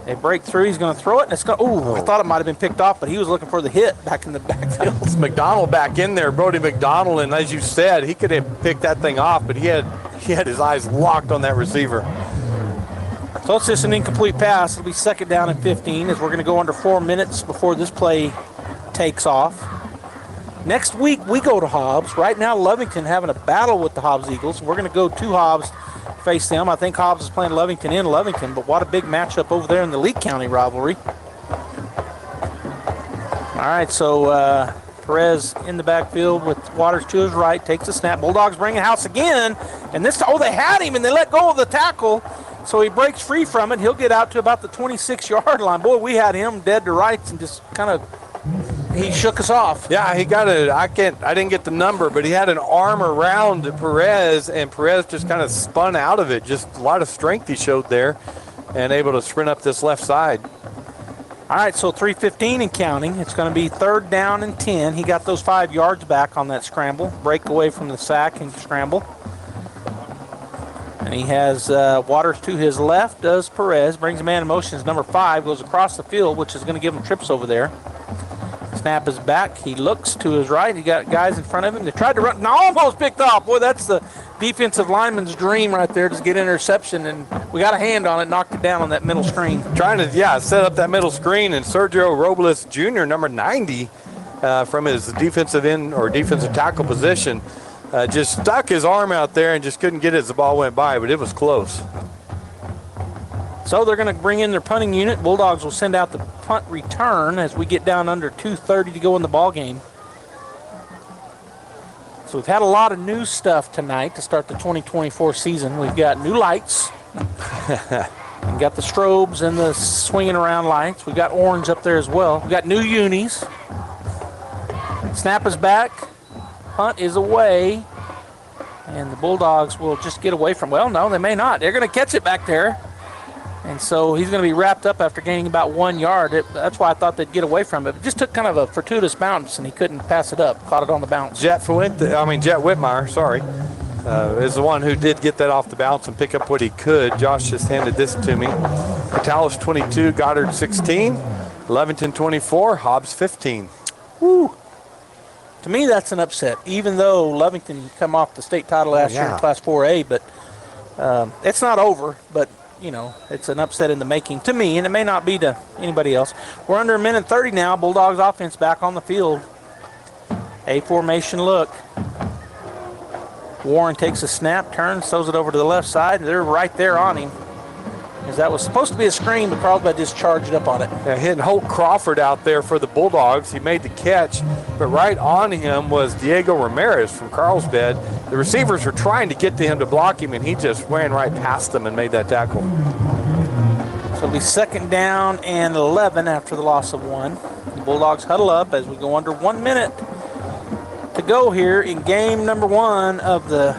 They break through. He's going to throw it, and it's going. Oh, I thought it might have been picked off, but he was looking for the hit back in the backfield. It's McDonald back in there, Brody McDonald, and as you said, he could have picked that thing off, but he had his eyes locked on that receiver. So it's just an incomplete pass. It'll be 2nd down and 15 as we're going to go under 4 minutes before this play takes off. Next week, we go to Hobbs. Right now, Lovington having a battle with the Hobbs Eagles. We're going to go to Hobbs, face them. I think Hobbs is playing Lovington in Lovington, but what a big matchup over there in the Lee County rivalry. All right, so Perez in the backfield with Waters to his right, takes a snap. Bulldogs bring a house again, and this time, they had him, and they let go of the tackle, so he breaks free from it. He'll get out to about the 26-yard line. Boy, we had him dead to rights and just kind of, he shook us off. Yeah, he got I didn't get the number, but he had an arm around Perez, and Perez just kind of spun out of it. Just a lot of strength he showed there and able to sprint up this left side. All right, so 3:15 and counting. It's going to be 3rd down and 10. He got those 5 yards back on that scramble. Break away from the sack and scramble. And he has Waters to his left, does Perez. Brings a man in motion. His number 5 goes across the field, which is going to give him trips over there. Snap is back. He looks to his right. He got guys in front of him. They tried to run. And almost picked off. Boy, that's the defensive lineman's dream right there, just get interception. And we got a hand on it, knocked it down on that middle screen. Trying to, set up that middle screen. And Sergio Robles Jr., number 90, from his defensive end or defensive tackle position, just stuck his arm out there and just couldn't get it as the ball went by, but it was close. So they're going to bring in their punting unit. Bulldogs will send out the punt return as we get down under 2:30 to go in the ball game. So we've had a lot of new stuff tonight to start the 2024 season. We've got new lights. We've got the strobes and the swinging around lights. We've got orange up there as well. We've got new unis. Snap is back. Punt is away. And the Bulldogs will just get away from, well, no, they may not. They're going to catch it back there. And so he's going to be wrapped up after gaining about 1 yard. That's why I thought they'd get away from it. It just took kind of a fortuitous bounce, and he couldn't pass it up. Caught it on the bounce. Jet Whitmire, is the one who did get that off the bounce and pick up what he could. Josh just handed this to me. Portales 22, Goddard 16, Lovington 24, Hobbs 15. Woo. To me, that's an upset, even though Lovington come off the state title last year in Class 4A. But it's not over, but it's an upset in the making to me, and it may not be to anybody else. We're under 1:30 now. Bulldogs offense back on the field. A formation look. Warren takes a snap, turns, throws it over to the left side. They're right there on him. As that was supposed to be a screen, but Carlsbad just charged up on it. Yeah, hitting Holt Crawford out there for the Bulldogs. He made the catch, but right on him was Diego Ramirez from Carlsbad. The receivers were trying to get to him to block him, and he just ran right past them and made that tackle. So it'll be 2nd down and 11 after the loss of 1. The Bulldogs huddle up as we go under 1 minute to go here in game number 1 of the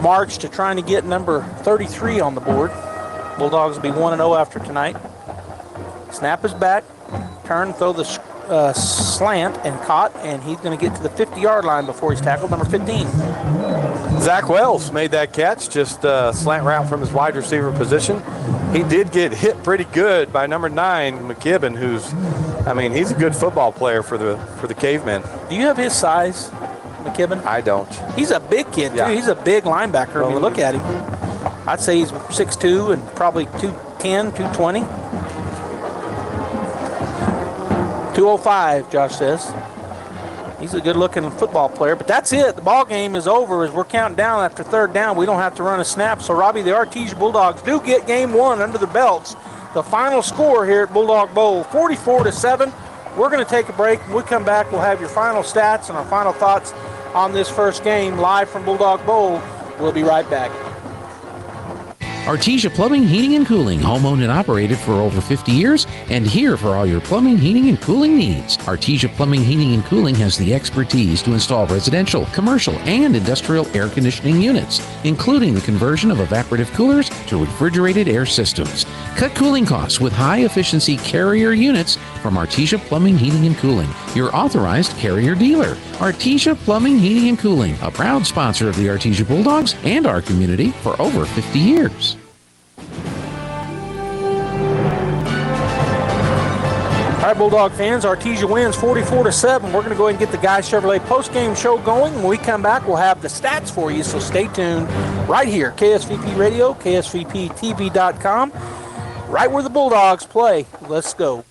march to trying to get number 33 on the board. Bulldogs will be 1-0 after tonight. Snap is back. Turn, throw the slant and caught, and he's going to get to the 50-yard line before he's tackled, number 15. Zach Wells made that catch, just a slant route from his wide receiver position. He did get hit pretty good by number 9, McKibben, he's a good football player for the Cavemen. Do you have his size, McKibben? I don't. He's a big kid, too. Yeah. He's a big linebacker. When you look at him, I'd say he's 6'2" and probably 210, 220. 205, Josh says. He's a good-looking football player, but that's it. The ball game is over as we're counting down after 3rd down. We don't have to run a snap. So, Robbie, the Artesia Bulldogs do get game 1 under their belts. The final score here at Bulldog Bowl, 44-7. We're going to take a break. When we come back, we'll have your final stats and our final thoughts on this first game live from Bulldog Bowl. We'll be right back. Artesia Plumbing, Heating, and Cooling, home-owned and operated for over 50 years, and here for all your plumbing, heating, and cooling needs. Artesia Plumbing, Heating, and Cooling has the expertise to install residential, commercial, and industrial air conditioning units, including the conversion of evaporative coolers to refrigerated air systems. Cut cooling costs with high-efficiency Carrier units from Artesia Plumbing, Heating, and Cooling, your authorized Carrier dealer. Artesia Plumbing, Heating, and Cooling, a proud sponsor of the Artesia Bulldogs and our community for over 50 years. All right, Bulldog fans, Artesia wins 44-7. We're going to go ahead and get the Guys Chevrolet postgame show going. When we come back, we'll have the stats for you, so stay tuned right here. KSVP Radio, KSVPTV.com, right where the Bulldogs play. Let's go.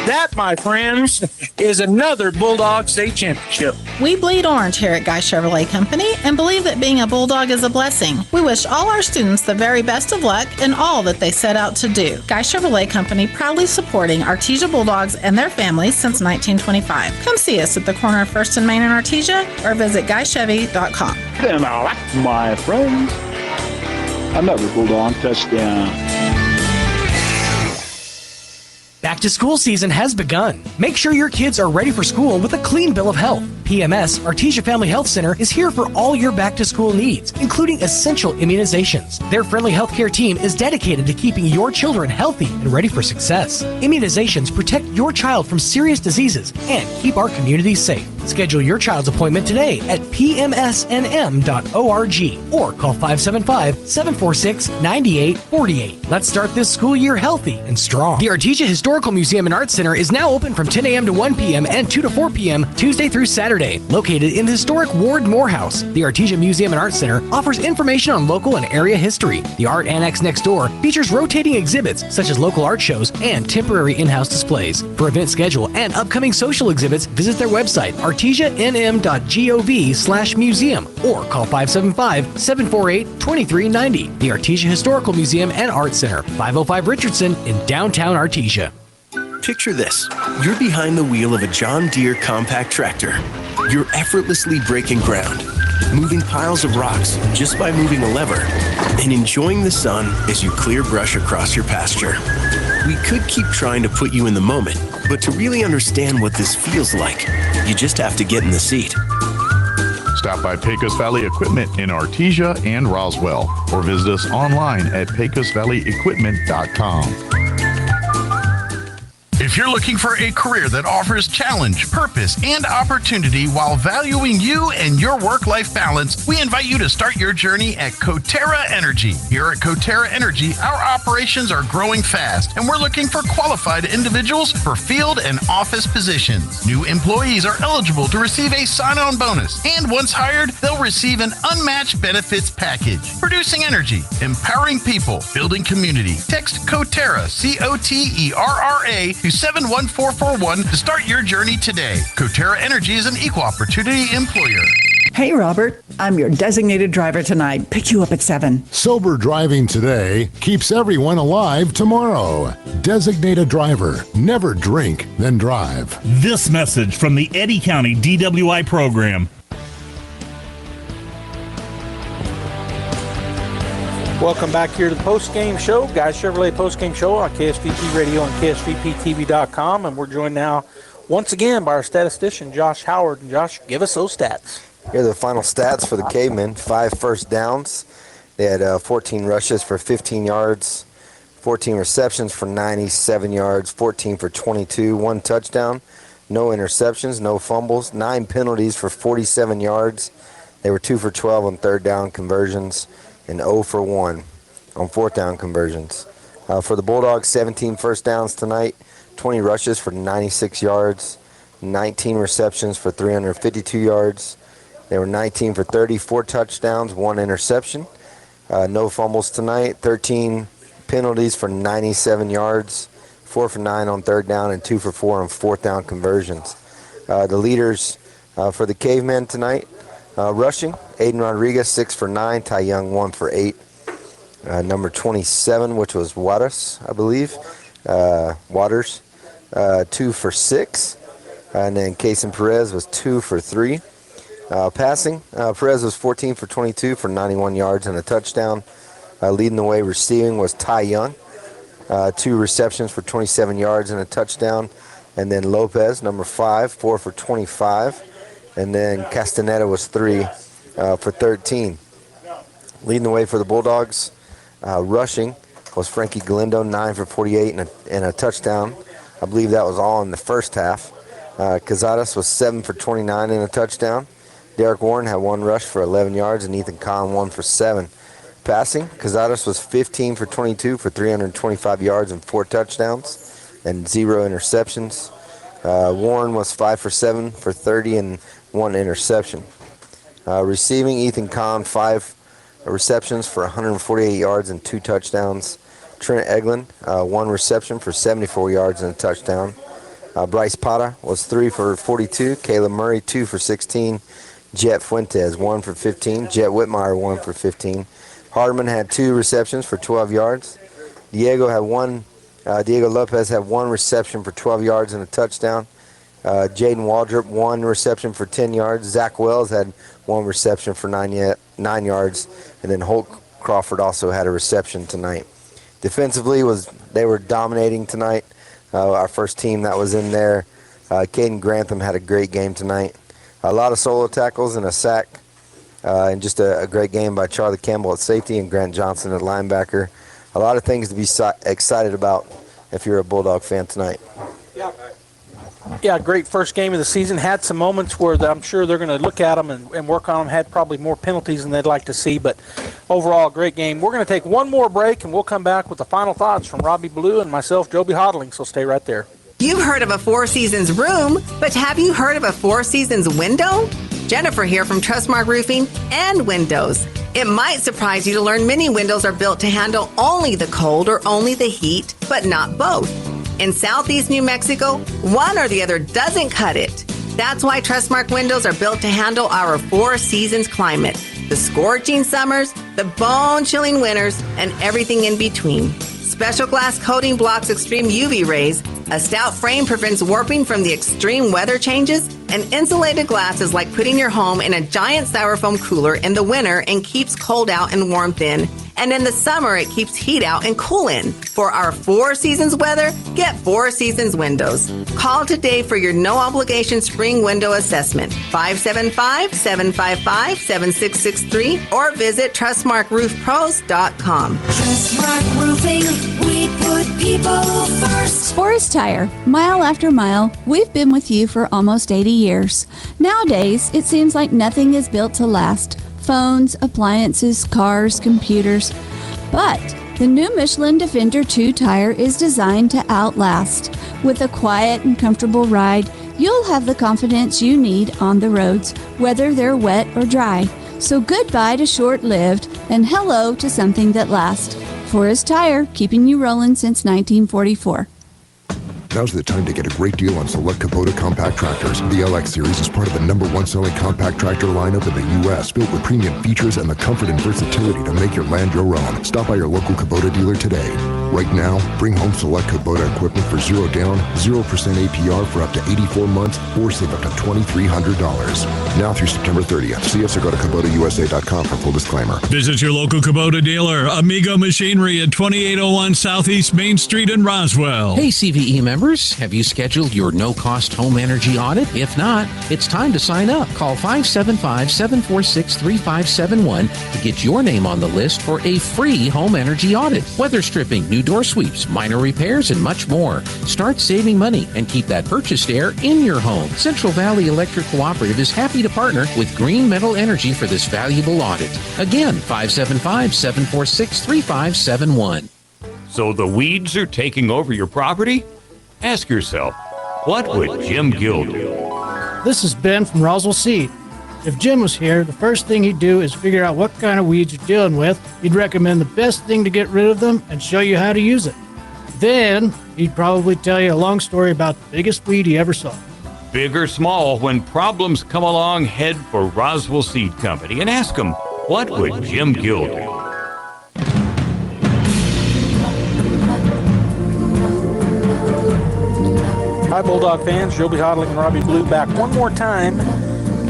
That, my friends, is another Bulldog state championship. We bleed orange here at Guy Chevrolet Company and believe that being a Bulldog is a blessing. We wish all our students the very best of luck in all that they set out to do. Guy Chevrolet Company proudly supporting Artesia Bulldogs and their families since 1925. Come see us at the corner of 1st and Main in Artesia or visit GuyChevy.com. And that, my friends, another Bulldog touchdown. Back to school season has begun. Make sure your kids are ready for school with a clean bill of health. PMS, Artesia Family Health Center, is here for all your back-to-school needs, including essential immunizations. Their friendly healthcare team is dedicated to keeping your children healthy and ready for success. Immunizations protect your child from serious diseases and keep our communities safe. Schedule your child's appointment today at pmsnm.org or call 575-746-9848. Let's start this school year healthy and strong. The Artesia Historical Museum and Art Center is now open from 10 a.m. to 1 p.m. and 2 to 4 p.m. Tuesday through Saturday. Located in the historic Ward Morehouse, the Artesia Museum and Art Center offers information on local and area history. The art annex next door features rotating exhibits such as local art shows and temporary in-house displays. For event schedule and upcoming social exhibits, visit their website, artesianm.gov/museum, or call 575-748-2390. The Artesia Historical Museum and Art Center, 505 Richardson in downtown Artesia. Picture this. You're behind the wheel of a John Deere compact tractor. You're effortlessly breaking ground, moving piles of rocks just by moving a lever, and enjoying the sun as you clear brush across your pasture. We could keep trying to put you in the moment, but to really understand what this feels like, you just have to get in the seat. Stop by Pecos Valley Equipment in Artesia and Roswell, or visit us online at pecosvalleyequipment.com. If you're looking for a career that offers challenge, purpose, and opportunity while valuing you and your work-life balance, we invite you to start your journey at Coterra Energy. Here at Coterra Energy, our operations are growing fast, and we're looking for qualified individuals for field and office positions. New employees are eligible to receive a sign-on bonus, and once hired, they'll receive an unmatched benefits package. Producing energy, empowering people, building community. Text Coterra, C-O-T-E-R-R-A, to 71441 to start your journey today. Coterra Energy is an equal opportunity employer. Hey, Robert, I'm your designated driver tonight. Pick you up at 7. Sober driving today keeps everyone alive tomorrow. Designated driver. Never drink, then drive. This message from the Eddy County DWI program. Welcome back here to the post-game show, Guys Chevrolet post-game show on KSVP Radio and KSVPTV.com. And we're joined now once again by our statistician, Josh Howard. And Josh, give us those stats. Here are the final stats for the Cavemen. 5 first downs. They had 14 rushes for 15 yards, 14 receptions for 97 yards, 14 for 22, 1 touchdown, no interceptions, no fumbles, 9 penalties for 47 yards. They were 2 for 12 on third down conversions, and 0 for 1 on fourth down conversions. For the Bulldogs, 17 first downs tonight, 20 rushes for 96 yards, 19 receptions for 352 yards. They were 19 for 30, 4 touchdowns, 1 interception. No fumbles tonight, 13 penalties for 97 yards, 4 for 9 on third down, and 2 for 4 on fourth down conversions. The leaders for the Cavemen tonight, rushing, Aiden Rodriguez, 6 for 9. Ty Young, 1 for 8. Number 27, which was Waters, I believe. Waters, 2 for 6. And then Kason Perez was 2 for 3. Passing, Perez was 14 for 22 for 91 yards and a touchdown. Leading the way receiving was Ty Young, 2 receptions for 27 yards and a touchdown. And then Lopez, number 5, 4 for 25. And then Castaneda was 3 for 13. Leading the way for the Bulldogs, rushing was Frankie Galindo, 9 for 48 and a touchdown. I believe that was all in the first half. Cazares was 7 for 29 and a touchdown. Derek Warren had 1 rush for 11 yards, and Ethan Kahn 1 for 7. Passing, Cazares was 15 for 22 for 325 yards and 4 touchdowns and 0 interceptions. Warren was 5 for 7 for 30 and 1 interception. Receiving, Ethan Kahn, 5 receptions for 148 yards and 2 touchdowns. Trent Eglin, 1 reception for 74 yards and a touchdown. Bryce Pata was 3 for 42. Caleb Murray, 2 for 16. Jet Fuentes, 1 for 15. Jet Whitmire, 1 for 15. Hardeman had 2 receptions for 12 yards. Diego Lopez had 1 reception for 12 yards and a touchdown. Jaden Waldrop, 1 reception for 10 yards. Zach Wells had 1 reception for 9 yards. And then Holt Crawford also had a reception tonight. Defensively, they were dominating tonight. Our first team that was in there, Caden Grantham had a great game tonight. A lot of solo tackles and a sack. And just a great game by Charlie Campbell at safety and Grant Johnson at linebacker. A lot of things to be excited about if you're a Bulldog fan tonight. Yeah, great first game of the season. Had some moments where I'm sure they're going to look at them and work on them. Had probably more penalties than they'd like to see, but overall, great game. We're going to take one more break, and we'll come back with the final thoughts from Robbie Blue and myself, Joby Hodling, so stay right there. You've heard of a Four Seasons room, but have you heard of a Four Seasons window? Jennifer here from Trustmark Roofing and Windows. It might surprise you to learn many windows are built to handle only the cold or only the heat, but not both. In Southeast New Mexico, one or the other doesn't cut it. That's why Trustmark windows are built to handle our Four Seasons climate, the scorching summers, the bone-chilling winters, and everything in between. Special glass coating blocks extreme UV rays. A stout frame prevents warping from the extreme weather changes. And insulated glass is like putting your home in a giant styrofoam cooler in the winter and keeps cold out and warmth in. And in the summer, it keeps heat out and cool in. For our Four Seasons weather, get Four Seasons windows. Call today for your no-obligation spring window assessment, 575-755-7663, or visit TrustmarkRoofPros.com. Trustmark Roofing, we put people first. Forest Tire, mile after mile, we've been with you for almost 80 years. Nowadays, it seems like nothing is built to last. Phones, appliances, cars, computers. But the new Michelin Defender 2 tire is designed to outlast. With a quiet and comfortable ride, you'll have the confidence you need on the roads, whether they're wet or dry. So goodbye to short-lived and hello to something that lasts. Forest Tire, keeping you rolling since 1944. Now's the time to get a great deal on select Kubota compact tractors. The LX series is part of the #1 selling compact tractor lineup in the U.S., built with premium features and the comfort and versatility to make your land your own. Stop by your local Kubota dealer today. Right now, bring home select Kubota equipment for 0 down, 0% APR for up to 84 months, or save up to $2,300. Now through September 30th. See us or go to KubotaUSA.com for full disclaimer. Visit your local Kubota dealer, Amigo Machinery at 2801 Southeast Main Street in Roswell. Hey, CVE members, have you scheduled your no-cost home energy audit? If not, it's time to sign up. Call 575-746-3571 to get your name on the list for a free home energy audit. Weather stripping, new door sweeps, minor repairs, and much more. Start saving money and keep that purchased air in your home. Central Valley Electric Cooperative is happy to partner with Green Metal Energy for this valuable audit. Again, 575-746-3571. So the weeds are taking over your property? Ask yourself, what would Jim Gill do? This is Ben from Roswell Seed. If Jim was here, the first thing he'd do is figure out what kind of weeds you're dealing with. He'd recommend the best thing to get rid of them and show you how to use it. Then he'd probably tell you a long story about the biggest weed he ever saw. Big or small, when problems come along, head for Roswell Seed Company and ask them, what would Jim Gill do? Hi, Bulldog fans. Joby Hodling and Robbie Blue back one more time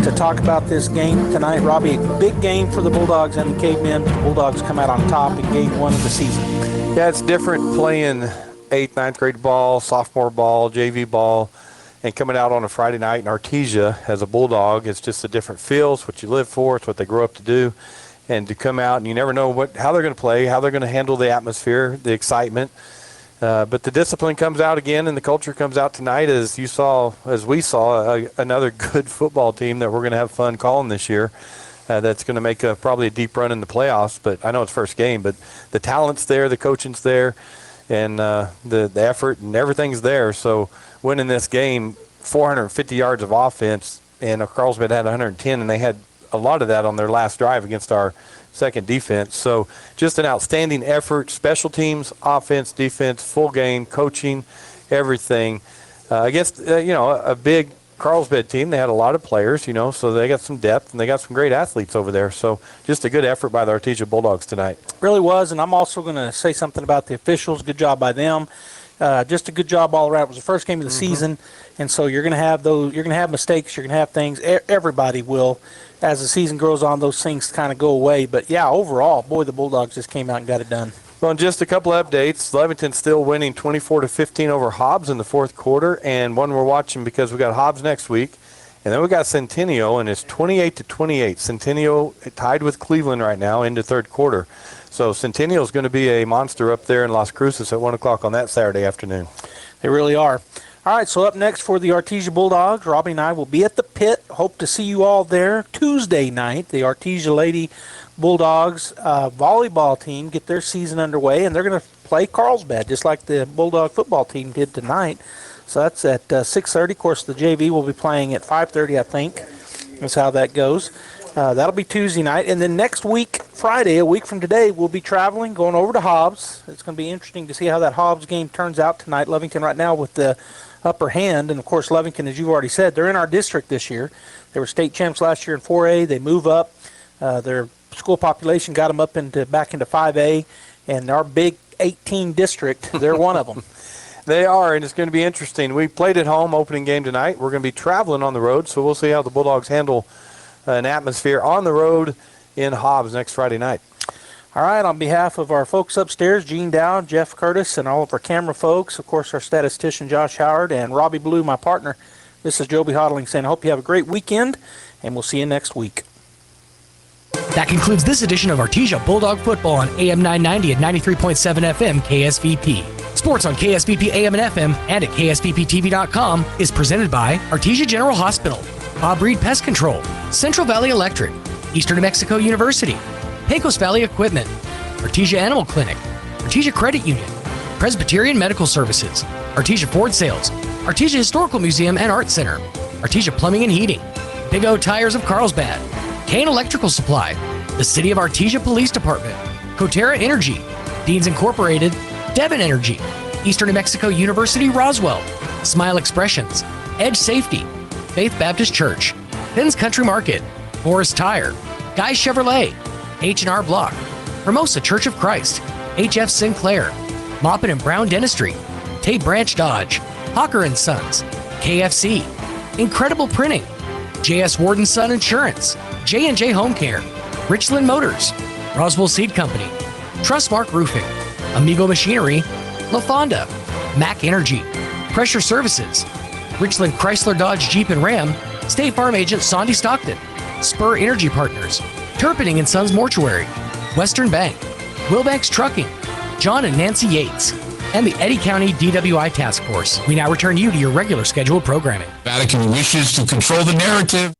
to to talk about this game tonight. Robbie, a big game for the Bulldogs and the Cavemen. The Bulldogs come out on top in game 1 of the season. Yeah, it's different playing 8th, 9th grade ball, sophomore ball, JV ball, and coming out on a Friday night in Artesia as a Bulldog. It's just a different feel. It's what you live for. It's what they grow up to do. And to come out, and you never know how they're going to play, how they're going to handle the atmosphere, the excitement. But the discipline comes out again, and the culture comes out tonight, as we saw, another good football team that we're going to have fun calling this year. That's going to make probably a deep run in the playoffs. But I know it's first game, but the talent's there, the coaching's there, and the effort and everything's there. So winning this game, 450 yards of offense, and Carlsbad had 110, and they had a lot of that on their last drive against our second defense. So just an outstanding effort, special teams, offense, defense, full game, coaching, everything. Against, a big Carlsbad team. They had a lot of players, so they got some depth, and they got some great athletes over there. So just a good effort by the Artesia Bulldogs tonight. Really was, and I'm also going to say something about the officials. Good job by them. Just a good job all around. It was the first game of the season, and so you're going to have mistakes, you're going to have things. Everybody will. As the season goes on, those things kind of go away. But, yeah, overall, boy, the Bulldogs just came out and got it done. Well, just a couple of updates. Levington's still winning 24-15 over Hobbs in the fourth quarter, and one we're watching because we got Hobbs next week. And then we got Centennial, and it's 28-28. Centennial tied with Cleveland right now into third quarter. So Centennial is going to be a monster up there in Las Cruces at 1 o'clock on that Saturday afternoon. They really are. All right, so up next for the Artesia Bulldogs, Robbie and I will be at the pit. Hope to see you all there Tuesday night. The Artesia Lady Bulldogs volleyball team get their season underway, and they're going to play Carlsbad just like the Bulldog football team did tonight. So that's at 6:30. Of course, the JV will be playing at 5:30, I think. That's how that goes. That'll be Tuesday night. And then next week, Friday, a week from today, we'll be traveling, going over to Hobbs. It's going to be interesting to see how that Hobbs game turns out tonight. Lovington right now with the upper hand. And, of course, Lovington, as you've already said, they're in our district this year. They were state champs last year in 4A. They move up. Their school population got them back into 5A. And our big 18 district, they're one of them. They are, and it's going to be interesting. We played at home opening game tonight. We're going to be traveling on the road, so we'll see how the Bulldogs handle an atmosphere on the road in Hobbs next Friday night. All right, on behalf of our folks upstairs, Gene Dow, Jeff Curtis, and all of our camera folks, of course, our statistician Josh Howard, and Robbie Blue, my partner, this is Joby Hodling saying I hope you have a great weekend, and we'll see you next week. That concludes this edition of Artesia Bulldog Football on AM 990 and 93.7 FM KSVP. Sports on KSVP AM and FM and at KSVPTV.com is presented by Artesia General Hospital, Bob Reed Pest Control, Central Valley Electric, Eastern New Mexico University, Pecos Valley Equipment, Artesia Animal Clinic, Artesia Credit Union, Presbyterian Medical Services, Artesia Ford Sales, Artesia Historical Museum and Art Center, Artesia Plumbing and Heating, Big O Tires of Carlsbad, Kane Electrical Supply, the City of Artesia Police Department, Coterra Energy, Deans Incorporated, Devon Energy, Eastern New Mexico University Roswell, Smile Expressions, Edge Safety, Faith Baptist Church, Finn's Country Market, Forest Tire, Guy Chevrolet, H&R Block, Hermosa Church of Christ, HF Sinclair, Moppin and Brown Dentistry, Tate Branch Dodge, Hawker & Sons, KFC, Incredible Printing, JS Ward & Son Insurance, J&J Home Care, Richland Motors, Roswell Seed Company, Trustmark Roofing, Amigo Machinery, La Fonda, Mac Energy, Pressure Services, Richland Chrysler Dodge Jeep and Ram, State Farm Agent Sandy Stockton, Spur Energy Partners, Turpinning and Sons Mortuary, Western Bank, Wilbanks Trucking, John and Nancy Yates, and the Eddy County DWI Task Force. We now return you to your regular scheduled programming. Vatican wishes to control the narrative.